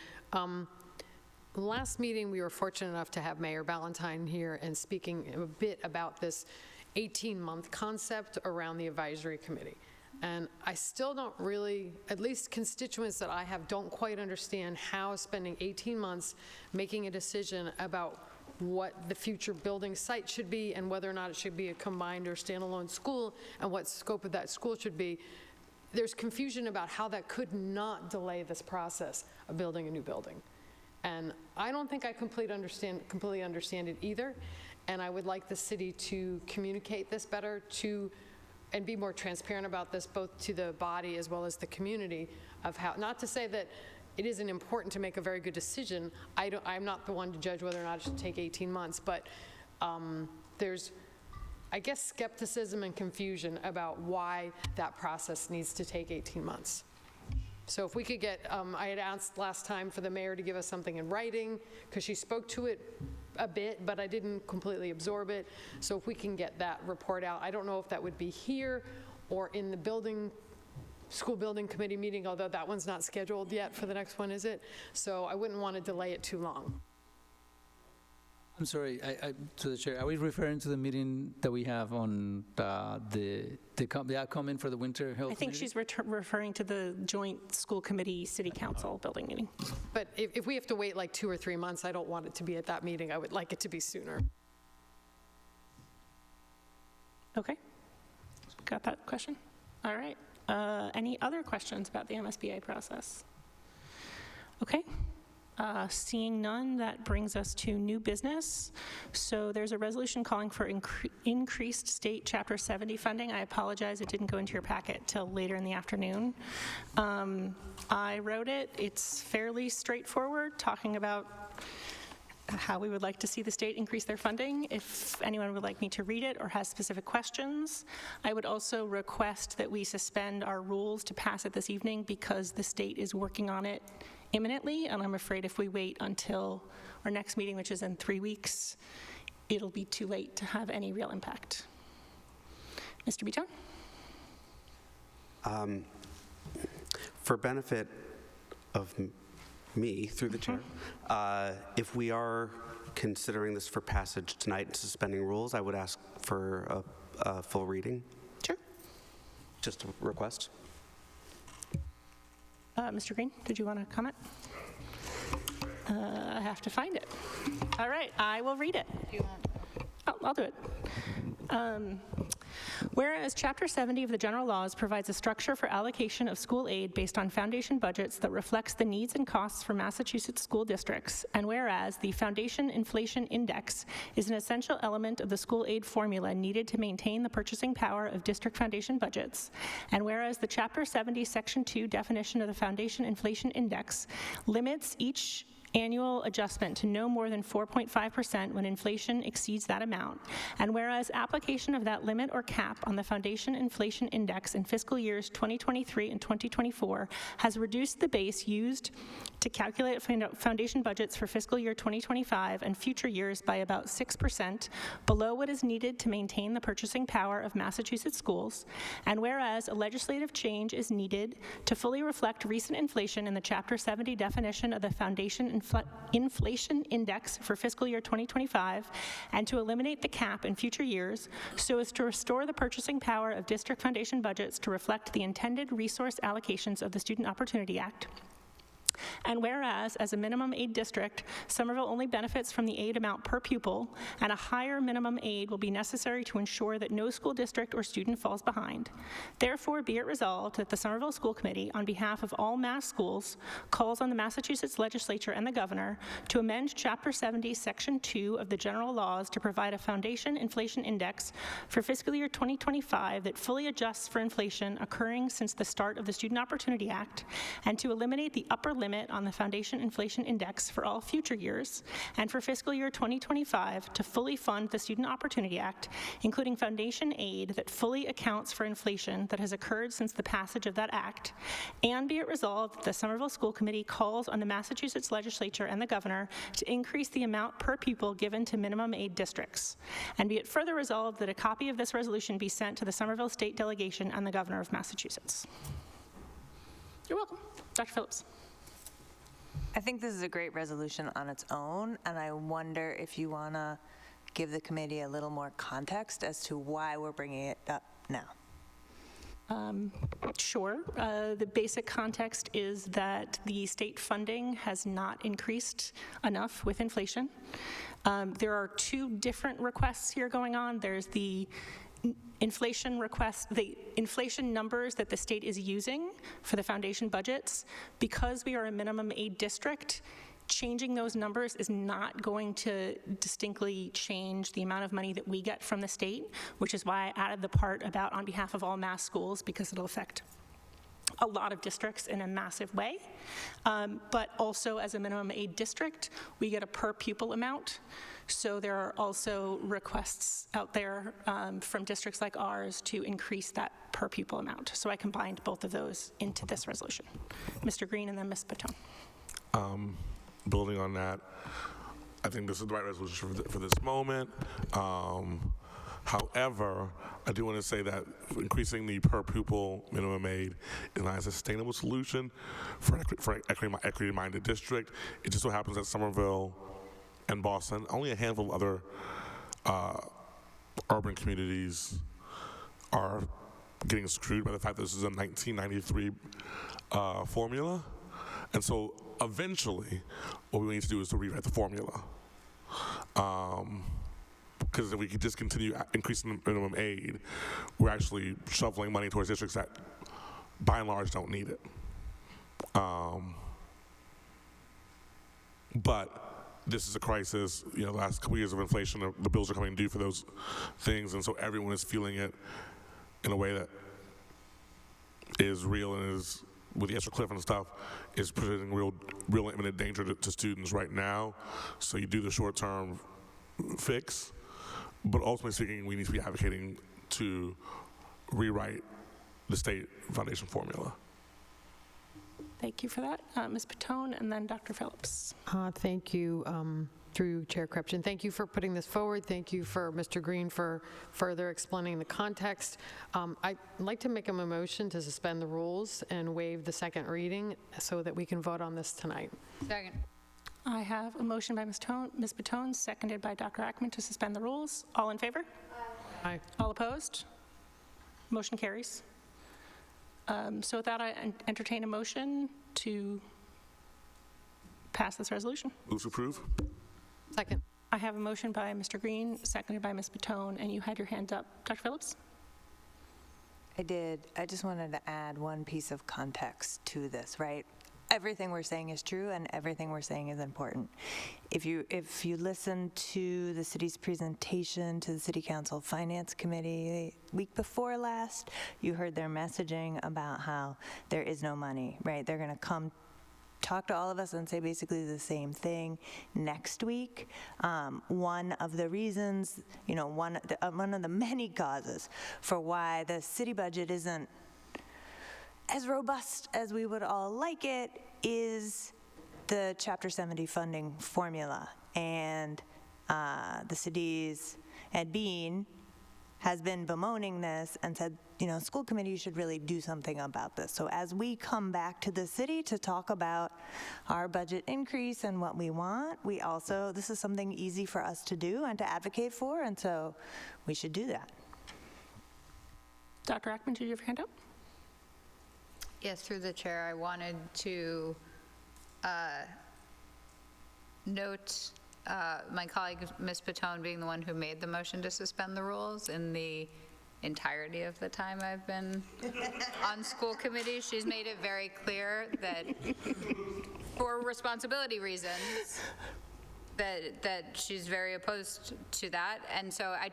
Last meeting, we were fortunate enough to have Mayor Ballantyne here and speaking a bit about this 18-month concept around the advisory committee. And I still don't really, at least constituents that I have, don't quite understand how spending 18 months making a decision about what the future building site should be and whether or not it should be a combined or standalone school and what scope of that school should be. There's confusion about how that could not delay this process of building a new building. And I don't think I completely understand it either. And I would like the city to communicate this better and be more transparent about this, both to the body as well as the community, of how, not to say that it isn't important to make a very good decision. I'm not the one to judge whether or not it should take 18 months, but there's, I guess, skepticism and confusion about why that process needs to take 18 months. So if we could get, I had asked last time for the mayor to give us something in writing, because she spoke to it a bit, but I didn't completely absorb it. So if we can get that report out, I don't know if that would be here or in the school building committee meeting, although that one's not scheduled yet for the next one, is it? So I wouldn't want to delay it too long.
I'm sorry, to the chair, are we referring to the meeting that we have on the outcome for the Winter Hill?
I think she's referring to the joint school committee city council building meeting.
But if we have to wait like 2 or 3 months, I don't want it to be at that meeting. I would like it to be sooner.
Okay. Got that question? All right. Any other questions about the MSBA process? Okay. Seeing none, that brings us to new business. So there's a resolution calling for increased state Chapter 70 funding. I apologize, it didn't go into your packet till later in the afternoon. I wrote it. It's fairly straightforward, talking about how we would like to see the state increase their funding. If anyone would like me to read it or has specific questions, I would also request that we suspend our rules to pass it this evening because the state is working on it imminently, and I'm afraid if we wait until our next meeting, which is in 3 weeks, it'll be too late to have any real impact. Mr. Biton?
For benefit of me, through the chair, if we are considering this for passage tonight and suspending rules, I would ask for a full reading.
Sure.
Just a request.
Mr. Green, did you want to comment? I have to find it. All right, I will read it. Oh, I'll do it. Whereas Chapter 70 of the General Laws provides a structure for allocation of school aid based on foundation budgets that reflects the needs and costs for Massachusetts school districts, and whereas the Foundation Inflation Index is an essential element of the school aid formula needed to maintain the purchasing power of district foundation budgets, and whereas the Chapter 70 Section 2 definition of the Foundation Inflation Index limits each annual adjustment to no more than 4.5% when inflation exceeds that amount, and whereas application of that limit or cap on the Foundation Inflation Index in fiscal years 2023 and 2024 has reduced the base used to calculate foundation budgets for fiscal year 2025 and future years by about 6% below what is needed to maintain the purchasing power of Massachusetts schools, and whereas a legislative change is needed to fully reflect recent inflation in the Chapter 70 definition of the Foundation Inflation Index for fiscal year 2025 and to eliminate the cap in future years so as to restore the purchasing power of district foundation budgets to reflect the intended resource allocations of the Student Opportunity Act. And whereas, as a minimum aid district, Somerville only benefits from the aid amount per pupil, and a higher minimum aid will be necessary to ensure that no school district or student falls behind. Therefore, be it resolved that the Somerville School Committee, on behalf of all Mass schools, calls on the Massachusetts Legislature and the Governor to amend Chapter 70, Section 2 of the General Laws to provide a Foundation Inflation Index for fiscal year 2025 that fully adjusts for inflation occurring since the start of the Student Opportunity Act, and to eliminate the upper limit on the Foundation Inflation Index for all future years, and for fiscal year 2025 to fully fund the Student Opportunity Act, including foundation aid that fully accounts for inflation that has occurred since the passage of that act, and be it resolved that the Somerville School Committee calls on the Massachusetts Legislature and the Governor to increase the amount per pupil given to minimum aid districts, and be it further resolved that a copy of this resolution be sent to the Somerville State Delegation and the Governor of Massachusetts. You're welcome. Dr. Phillips.
I think this is a great resolution on its own, and I wonder if you want to give the committee a little more context as to why we're bringing it up now.
Sure. The basic context is that the state funding has not increased enough with inflation. There are two different requests here going on. There's the inflation request, the inflation numbers that the state is using for the foundation budgets. Because we are a minimum aid district, changing those numbers is not going to distinctly change the amount of money that we get from the state, which is why I added the part about on behalf of all Mass schools, because it'll affect a lot of districts in a massive way. But also as a minimum aid district, we get a per pupil amount. So there are also requests out there from districts like ours to increase that per pupil amount. So I combined both of those into this resolution. Mr. Green and then Ms. Patone.
Building on that, I think this is the right resolution for this moment. However, I do want to say that increasing the per pupil minimum aid is not a sustainable solution for equity-minded district. It just so happens that Somerville and Boston, only a handful of other urban communities are getting screwed by the fact that this is a 1993 formula. And so eventually, what we need to do is to rewrite the formula. Because if we could just continue increasing the minimum aid, we're actually shoveling money towards districts that, by and large, don't need it. But this is a crisis. You know, the last couple years of inflation, the bills are coming due for those things, and so everyone is feeling it in a way that is real and is, with the extra cliff and stuff, is presenting real imminent danger to students right now. So you do the short-term fix, but ultimately speaking, we need to be advocating to rewrite the state foundation formula.
Thank you for that. Ms. Patone and then Dr. Phillips.
Thank you, through Chair Krepchen. Thank you for putting this forward. Thank you for Mr. Green for further explaining the context. I'd like to make a motion to suspend the rules and waive the second reading so that we can vote on this tonight.
Second.
I have a motion by Ms. Patone, seconded by Dr. Ackman to suspend the rules. All in favor?
Aye.
All opposed? Motion carries. So with that, I entertain a motion to pass this resolution.
Move to approve.
Second.
I have a motion by Mr. Green, seconded by Ms. Patone, and you had your hand up. Dr. Phillips?
I did. I just wanted to add one piece of context to this, right? Everything we're saying is true and everything we're saying is important. If you listen to the city's presentation to the City Council Finance Committee week before last, you heard their messaging about how there is no money, right? They're going to come talk to all of us and say basically the same thing next week. One of the reasons, one of the many causes for why the city budget isn't as robust as we would all like it is the Chapter 70 funding formula. And the city's Ed Bean has been bemoaning this and said, school committee should really do something about this. So as we come back to the city to talk about our budget increase and what we want, this is something easy for us to do and to advocate for, and so we should do that.
Dr. Ackman, did you have your hand up?
Yes, through the chair, I wanted to note my colleague, Ms. Patone, being the one who made the motion to suspend the rules in the entirety of the time I've been on school committee. She's made it very clear that for responsibility reasons, that she's very opposed to that. And so I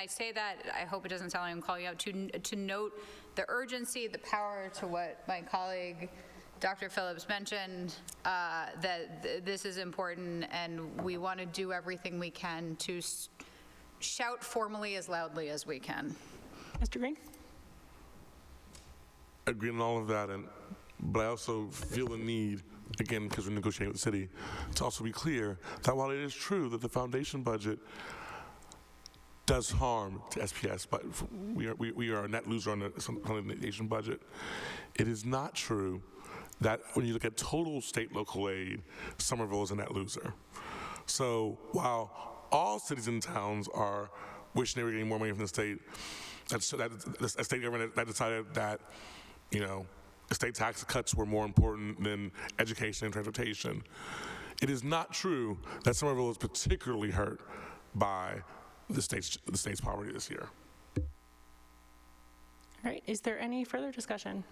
say that, I hope it doesn't sound like I'm calling you out, to note the urgency, the power to what my colleague, Dr. Phillips, mentioned, that this is important and we want to do everything we can to shout formally as loudly as we can.
Mr. Green?
I agree on all of that, but I also feel the need, again, because we're negotiating with the city, to also be clear that while it is true that the foundation budget does harm to SPS, but we are a net loser on the foundation budget, it is not true that when you look at total state local aid, Somerville is a net loser. So while all cities and towns are wishing they were getting more money from the state, a state government that decided that, estate tax cuts were more important than education and transportation. It is not true that Somerville is particularly hurt by the state's poverty this year.
All right, is there any further discussion?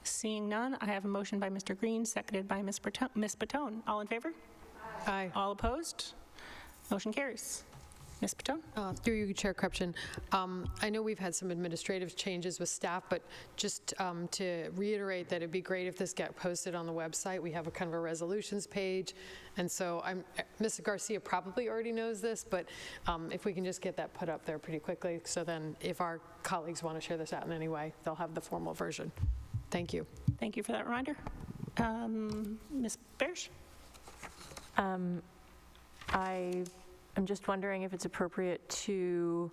Seeing none, I have a motion by Mr. Green, seconded by Ms. Patone. All in favor?
Aye.
All opposed? Motion carries. Ms. Patone?
Through you, Chair Krupchen. I know we've had some administrative changes with staff, but just to reiterate that it'd be great if this got posted on the website. We have a kind of a resolutions page, and so Ms. Garcia probably already knows this, but if we can just get that put up there pretty quickly, so then if our colleagues want to share this out in any way, they'll have the formal version. Thank you.
Thank you for that reminder. Ms. Barish?
I'm just wondering if it's appropriate to,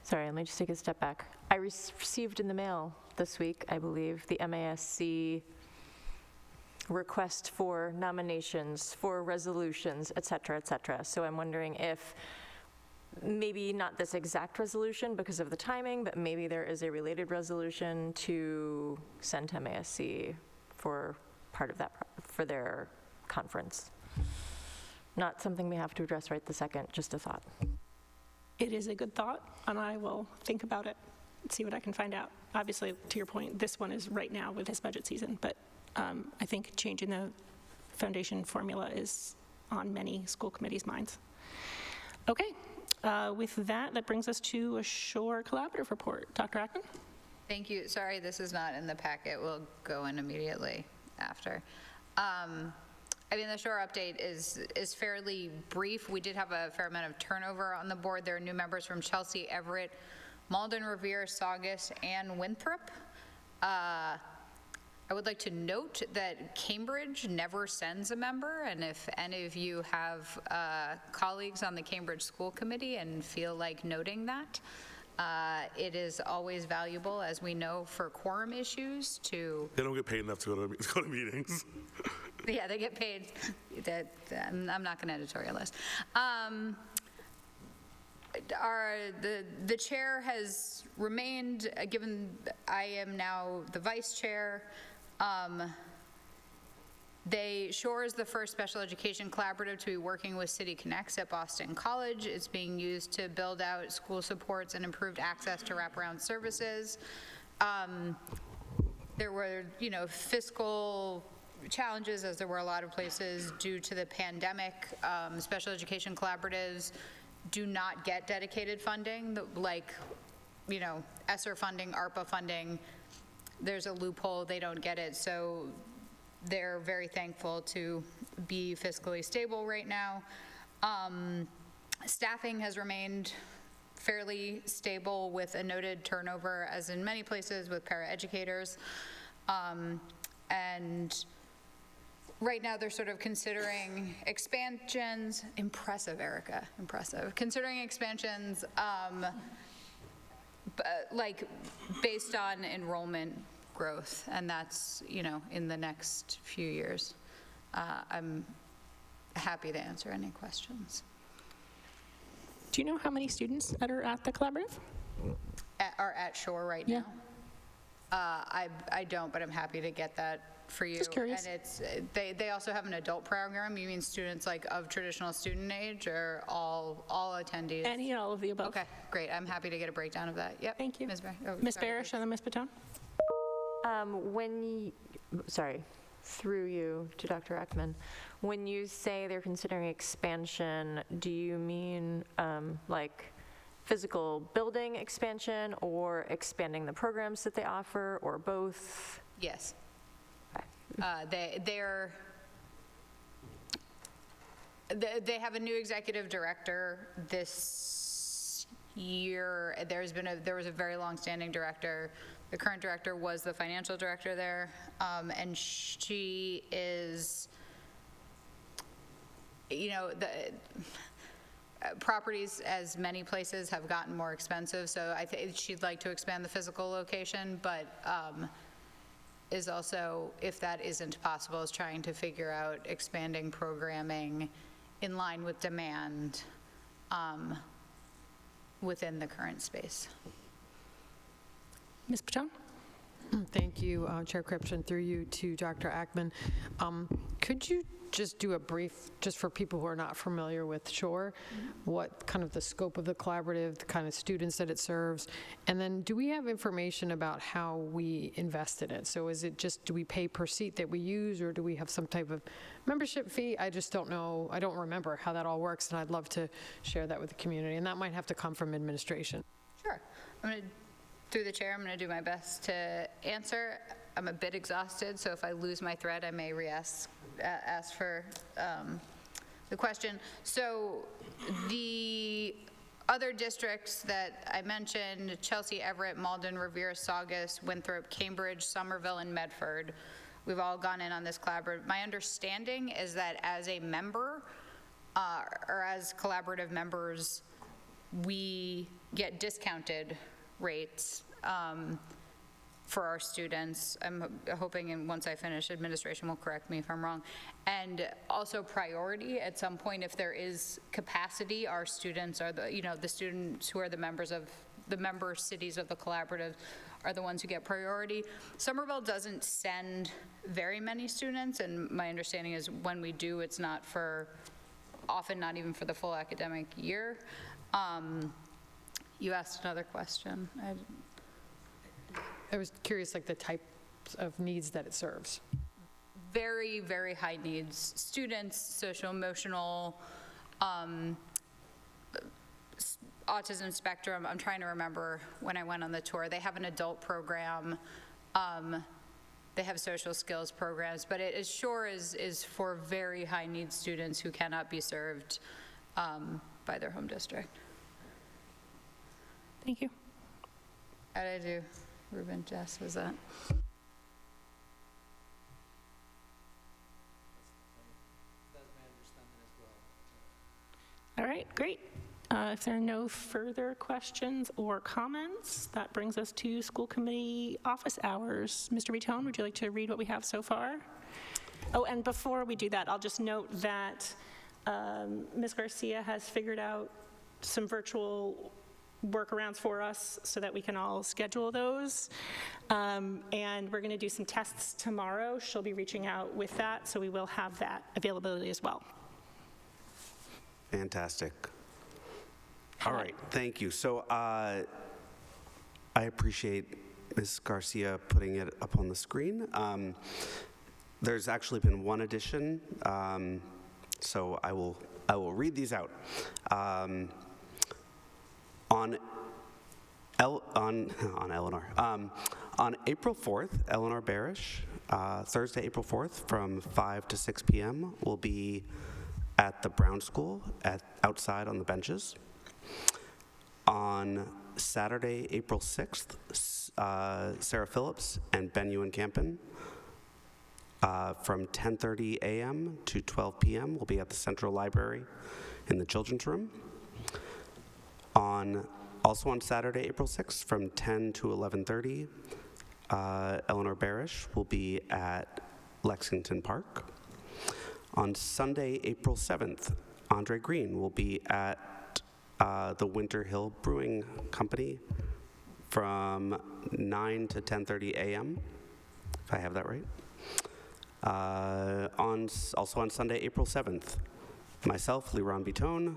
sorry, let me just take a step back. I received in the mail this week, I believe, the MASC request for nominations, for resolutions, et cetera, et cetera. So I'm wondering if maybe not this exact resolution because of the timing, but maybe there is a related resolution to send to MASC for part of that, for their conference. Not something we have to address right this second, just a thought.
It is a good thought, and I will think about it and see what I can find out. Obviously, to your point, this one is right now with this budget season, but I think changing the foundation formula is on many school committees' minds. Okay, with that brings us to a Shore Collaborative report. Dr. Ackman?
Thank you. Sorry, this is not in the packet. We'll go in immediately after. The Shore update is fairly brief. We did have a fair amount of turnover on the board. There are new members from Chelsea, Everett, Malden, Revere, Saugus, and Winthrop. I would like to note that Cambridge never sends a member, and if any of you have colleagues on the Cambridge School Committee and feel like noting that, it is always valuable, as we know, for quorum issues to...
They don't get paid enough to go to meetings.
Yeah, they get paid. I'm not going to editorialize. The chair has remained, given I am now the vice chair. Shore is the first special education collaborative to be working with City Connects at Boston College. It's being used to build out school supports and improved access to wraparound services. There were, fiscal challenges, as there were a lot of places due to the pandemic. Special education collaboratives do not get dedicated funding, like, ESSER funding, ARPA funding. There's a loophole, they don't get it. So they're very thankful to be fiscally stable right now. Staffing has remained fairly stable with a noted turnover, as in many places, with paraeducators. And right now they're sort of considering expansions. Impressive, Erica, impressive. Considering expansions, like based on enrollment growth, and that's, in the next few years. I'm happy to answer any questions.
Do you know how many students that are at the collaborative?
Are at Shore right now? I don't, but I'm happy to get that for you.
Just curious.
And it's, they also have an adult program. You mean students like of traditional student age, or all attendees?
Any and all of the above.
Okay, great. I'm happy to get a breakdown of that. Yep.
Thank you.
Ms. Bar- oh,
Ms.
sorry.
Barish and then Ms. Patone.
Through you to Dr. Ackman, when you say they're considering expansion, do you mean like physical building expansion or expanding the programs that they offer, or both?
Yes.
Okay.
They have a new executive director this year. There was a very long-standing director. The current director was the financial director there, and she is, properties, as many places, have gotten more expensive, so I think she'd like to expand the physical location, but is also, if that isn't possible, is trying to figure out expanding programming in line with demand within the current space.
Ms. Patone?
Thank you, Chair Cripps, and through you to Dr. Ackman. Could you just do a brief, just for people who are not familiar with Shore, what kind of the scope of the collaborative, the kind of students that it serves, and then do we have information about how we invest in it? So is it just, do we pay per seat that we use, or do we have some type of membership fee? I just don't know, I don't remember how that all works, and I'd love to share that with the community, and that might have to come from administration.
Sure. Through the chair, I'm going to do my best to answer. I'm a bit exhausted, so if I lose my thread, I may ask for the question. So the other districts that I mentioned, Chelsea, Everett, Malden, Revere, Saugus, Winthrop, Cambridge, Somerville, and Medford, we've all gone in on this collaborative. My understanding is that as a member, or as collaborative members, we get discounted rates for our students. I'm hoping, and once I finish, administration will correct me if I'm wrong. And also priority at some point, if there is capacity, our students are the students who are the members of the member cities of the collaborative are the ones who get priority. Somerville doesn't send very many students, and my understanding is when we do, it's not often not even for the full academic year. You asked another question.
I was curious, like the types of needs that it serves.
Very, very high needs. Students, social, emotional, autism spectrum. I'm trying to remember when I went on the tour. They have an adult program. They have social skills programs, but it sure is for very high need students who cannot be served by their home district.
Thank you.
How did I do? Ruben, Jess, was that?
All right, great. If there are no further questions or comments, that brings us to school committee office hours. Mr. Vitone, would you like to read what we have so far? Oh, and before we do that, I'll just note that Ms. Garcia has figured out some virtual workarounds for us so that we can all schedule those. And we're going to do some tests tomorrow. She'll be reaching out with that, so we will have that availability as well.
Fantastic. All right, thank you. So I appreciate Ms. Garcia putting it up on the screen. There's actually been one addition, so I will read these out. On Eleanor. On April 4th, Eleanor Barish, Thursday, April 4th, from 5 to 6 p.m. will be at the Brown School outside on the benches. On Saturday, April 6th, Sarah Phillips and Ben Ewan Campen from 10:30 a.m. to 12 p.m. will be at the Central Library in the Children's Room. Also on Saturday, April 6th, from 10 to 11:30, Eleanor Barish will be at Lexington Park. On Sunday, April 7th, Andre Green will be at the Winter Hill Brewing Company from 9 to 10:30 a.m., if I have that right. Also on Sunday, April 7th, myself, Liron Bitone,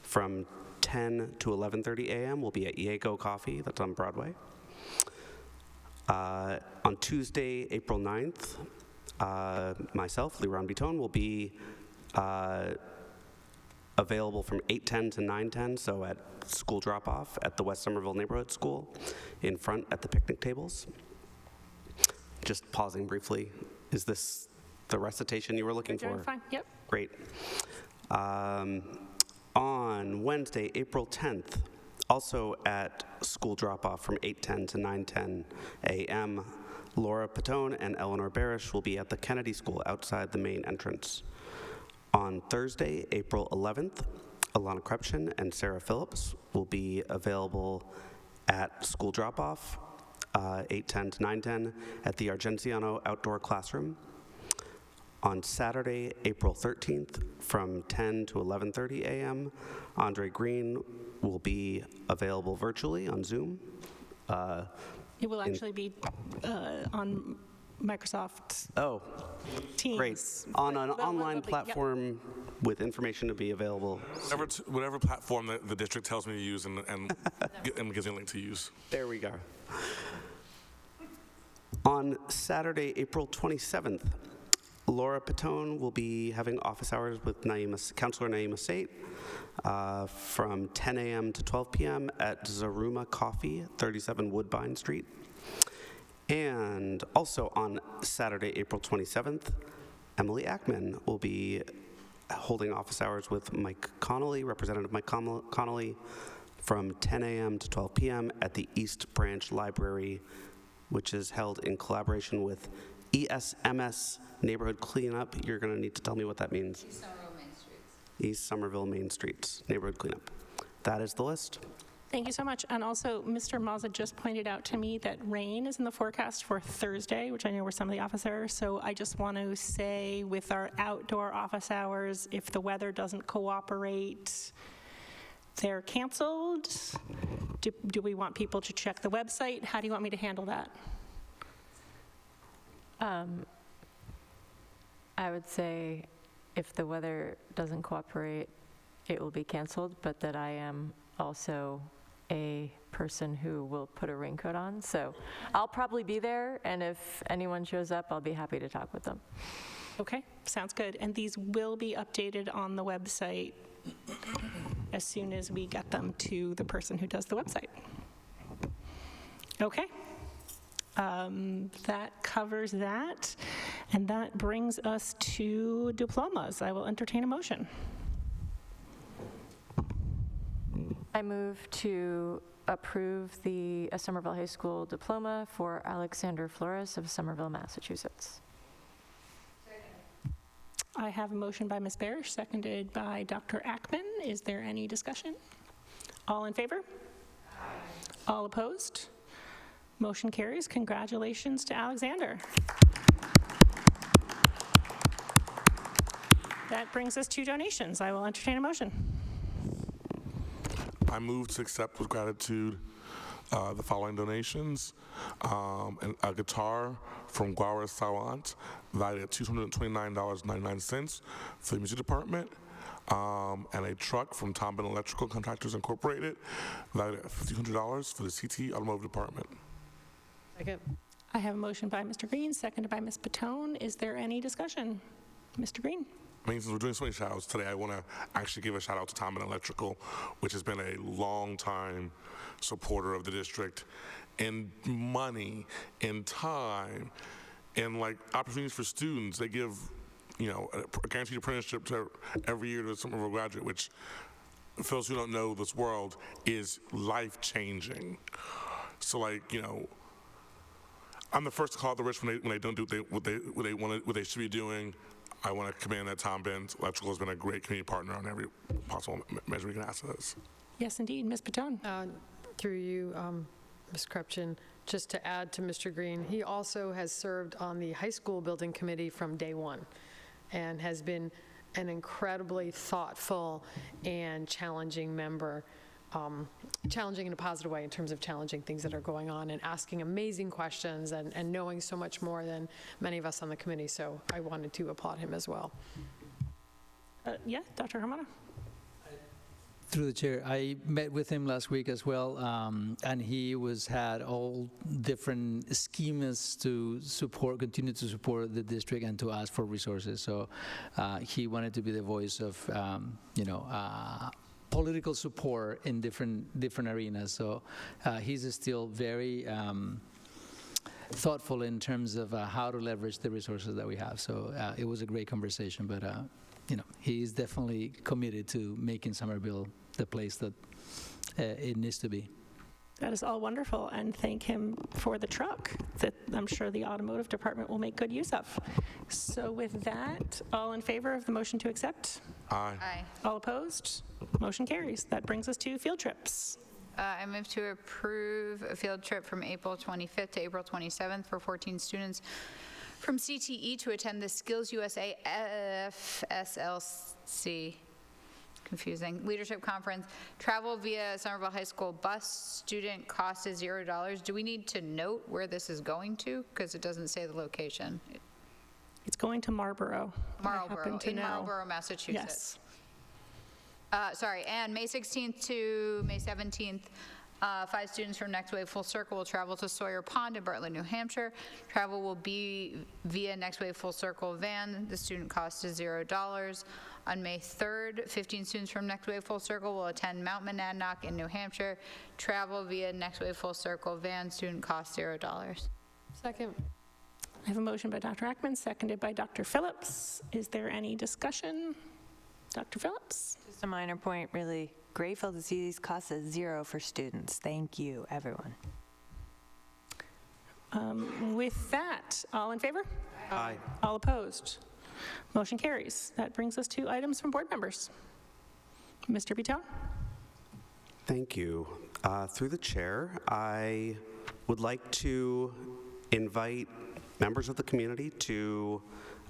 from 10 to 11:30 a.m. will be at Iego Coffee, that's on Broadway. On Tuesday, April 9th, myself, Liron Bitone, will be available from 8:10 to 9:10, so at school drop-off at the West Somerville Neighborhood School in front at the picnic tables. Just pausing briefly, is this the recitation you were looking for?
Fine, yep.
Great. On Wednesday, April 10th, also at school drop-off from 8:10 to 9:10 a.m., Laura Patone and Eleanor Barish will be at the Kennedy School outside the main entrance. On Thursday, April 11th, Alana Krepshin and Sarah Phillips will be available at school drop-off, 8:10 to 9:10 at the Argenziano Outdoor Classroom. On Saturday, April 13th, from 10 to 11:30 a.m., Andre Green will be available virtually on Zoom.
It will actually be on Microsoft Teams.
Great. On an online platform with information to be available.
Whatever platform that the district tells me to use and gives me a link to use.
There we go. On Saturday, April 27th, Laura Patone will be having office hours with Councilor Naima Sate from 10 a.m. to 12 p.m. at Zaruma Coffee, 37 Woodbine Street. And also on Saturday, April 27th, Emily Ackman will be holding office hours with Mike Connolly, Representative Mike Connolly, from 10 a.m. to 12 p.m. at the East Branch Library, which is held in collaboration with ESMS Neighborhood Cleanup. You're going to need to tell me what that means.
East Somerville Main Streets.
East Somerville Main Streets Neighborhood Cleanup. That is the list.
Thank you so much. And also, Mr. Mazza just pointed out to me that rain is in the forecast for Thursday, which I know were some of the office hours. So I just want to say, with our outdoor office hours, if the weather doesn't cooperate, they're canceled. Do we want people to check the website? How do you want me to handle that?
I would say if the weather doesn't cooperate, it will be canceled, but that I am also a person who will put a raincoat on. So I'll probably be there, and if anyone shows up, I'll be happy to talk with them.
Okay, sounds good. And these will be updated on the website as soon as we get them to the person who does the website. Okay. That covers that, and that brings us to diplomas. I will entertain a motion.
I move to approve the Somerville High School diploma for Alexander Flores of Somerville, Massachusetts.
I have a motion by Ms. Barish, seconded by Dr. Ackman. Is there any discussion? All in favor? Aye. All opposed? Motion carries. Congratulations to Alexander. That brings us to donations. I will entertain a motion.
I move to accept with gratitude the following donations: a guitar from Guara Sawant, valued at $229.99 for the music department, and a truck from Tom Ben Electrical Contractors Incorporated, valued at $1,500 for the CT Automotive Department.
Second.
I have a motion by Mr. Green, seconded by Ms. Patone. Is there any discussion? Mr. Green?
I mean, since we're doing so many shout-outs today, I want to actually give a shout-out to Tom Ben Electrical, which has been a long-time supporter of the district in money, in time, and like opportunities for students. They give, you know, a guaranteed apprenticeship to every year to a Somerville graduate, which, for those who don't know this world, is life-changing. So, like, you know, I'm the first to call out the rich when they don't do what they should be doing. I want to commend that Tom Ben Electrical has been a great community partner on every possible measure we can ask us.
Yes, indeed. Ms. Patone?
Through you, Ms. Krepchen, just to add to Mr. Green, he also has served on the high school building committee from day one and has been an incredibly thoughtful and challenging member, challenging in a positive way in terms of challenging things that are going on and asking amazing questions and knowing so much more than many of us on the committee. So I wanted to applaud him as well.
Yeah, Dr. Hermana?
Through the chair, I met with him last week as well, and he had all different schemas to continue to support the district and to ask for resources. So he wanted to be the voice of, political support in different arenas. So he's still very thoughtful in terms of how to leverage the resources that we have. So it was a great conversation, but he is definitely committed to making Somerville the place that it needs to be.
That is all wonderful, and thank him for the truck that I'm sure the automotive department will make good use of. So with that, all in favor of the motion to accept?
Aye.
Aye.
All opposed? Motion carries. That brings us to field trips.
I move to approve a field trip from April 25th to April 27th for 14 students from CTE to attend the Skills USA FSLC. Confusing. Leadership Conference. Travel via Somerville High School bus. Student cost is $0. Do we need to note where this is going to? Because it doesn't say the location.
It's going to Marlborough.
Marlborough, in Marlborough, Massachusetts.
Yes.
Sorry, and May 16th to May 17th, 5 students from Next Wave Full Circle will travel to Sawyer Pond in Bartlett, New Hampshire. Travel will be via Next Wave Full Circle van. The student cost is $0. On May 3rd, 15 students from Next Wave Full Circle will attend Mount Monadnock in New Hampshire. Travel via Next Wave Full Circle van. Student cost $0.
Second.
I have a motion by Dr. Ackman, seconded by Dr. Phillips. Is there any discussion? Dr. Phillips?
Just a minor point, really grateful to see these costs at $0 for students. Thank you, everyone.
With that, all in favor?
Aye.
All opposed? Motion carries. That brings us to items from board members. Mr. Bitone?
Thank you. Through the chair, I would like to invite members of the community to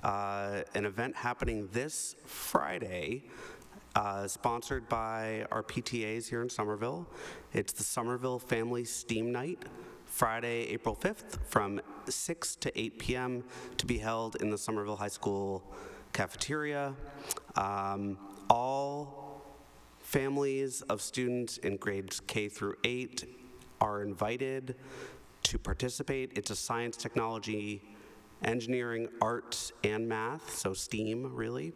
an event happening this Friday, sponsored by our PTAs here in Somerville. It's the Somerville Family STEAM Night, Friday, April 5th, from 6 to 8 p.m. to be held in the Somerville High School cafeteria. All families of students in grades K through 8 are invited to participate. It's a science, technology, engineering, arts, and math, so STEAM, really.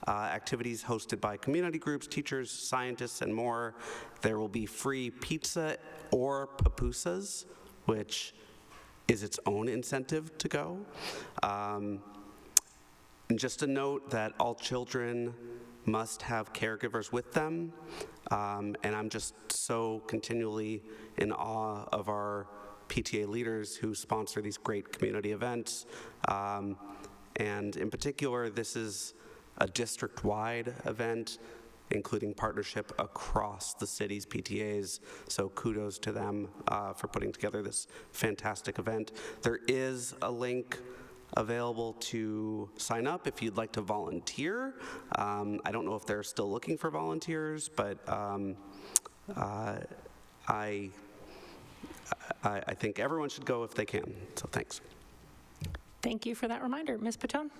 Activities hosted by community groups, teachers, scientists, and more. There will be free pizza or pupusas, which is its own incentive to go. And just a note that all children must have caregivers with them. And I'm just so continually in awe of our PTA leaders who sponsor these great community events. And in particular, this is a district-wide event, including partnership across the city's PTAs. So kudos to them for putting together this fantastic event. There is a link available to sign up if you'd like to volunteer. I don't know if they're still looking for volunteers, but I think everyone should go if they can, so thanks.
Thank you for that reminder. Ms. Patone?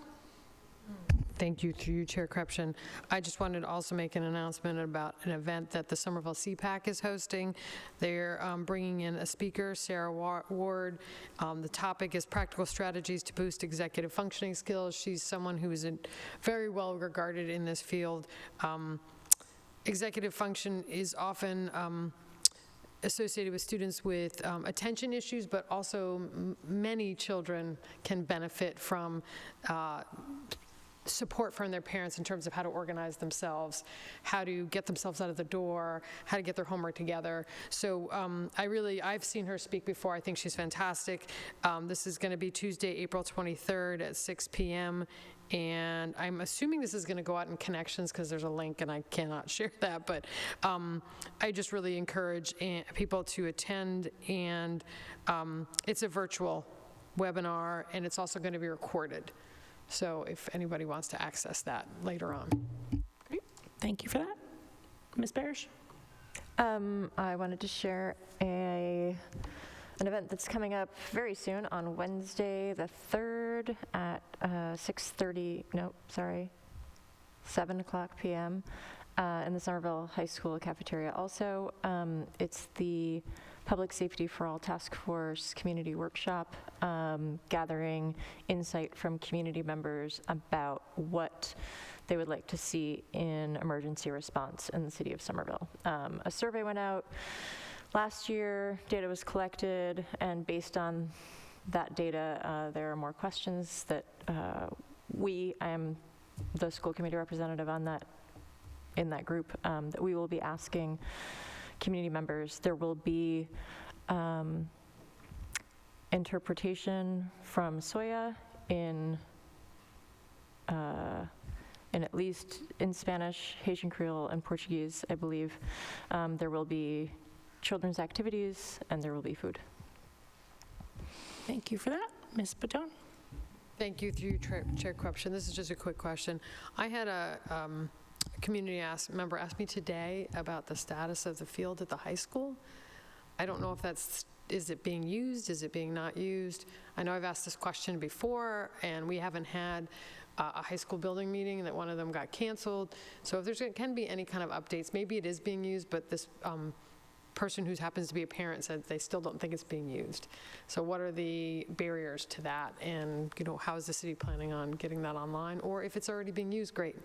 Thank you, through you, Chair Krepshin. I just wanted to also make an announcement about an event that the Somerville CPAC is hosting. They're bringing in a speaker, Sarah Ward. The topic is practical strategies to boost executive functioning skills. She's someone who is very well regarded in this field. Executive function is often associated with students with attention issues, but also many children can benefit from support from their parents in terms of how to organize themselves, how to get themselves out of the door, how to get their homework together. So I've seen her speak before. I think she's fantastic. This is going to be Tuesday, April 23rd at 6 p.m. And I'm assuming this is going to go out in Connections because there's a link and I cannot share that. But I just really encourage people to attend. And it's a virtual webinar, and it's also going to be recorded. So if anybody wants to access that later on.
Great. Thank you for that. Ms. Barish?
I wanted to share an event that's coming up very soon on Wednesday the 3rd at 7 o'clock p.m. In the Somerville High School cafeteria. Also, it's the Public Safety for All Task Force Community Workshop, gathering insight from community members about what they would like to see in emergency response in the city of Somerville. A survey went out last year, data was collected, and based on that data, there are more questions that I am the school committee representative on that, in that group, that we will be asking community members. There will be interpretation from Soya in at least in Spanish, Haitian Creole, and Portuguese, I believe. There will be children's activities, and there will be food.
Thank you for that. Ms. Patone?
Thank you, through Chair Krepshin. This is just a quick question. I had a community member asked me today about the status of the field at the high school. I don't know if is it being used? Is it being not used? I know I've asked this question before, and we haven't had a high school building meeting, and that one of them got canceled. So if can be any kind of updates, maybe it is being used, but this person who happens to be a parent said they still don't think it's being used. So what are the barriers to that? And how is the city planning on getting that online? Or if it's already being used, great.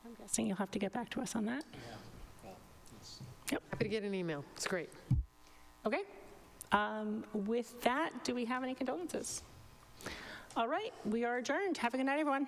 I'm guessing you'll have to get back to us on that. Yep.
Happy to get an email. It's great.
Okay. With that, do we have any condolences? All right, we are adjourned. Have a good night, everyone.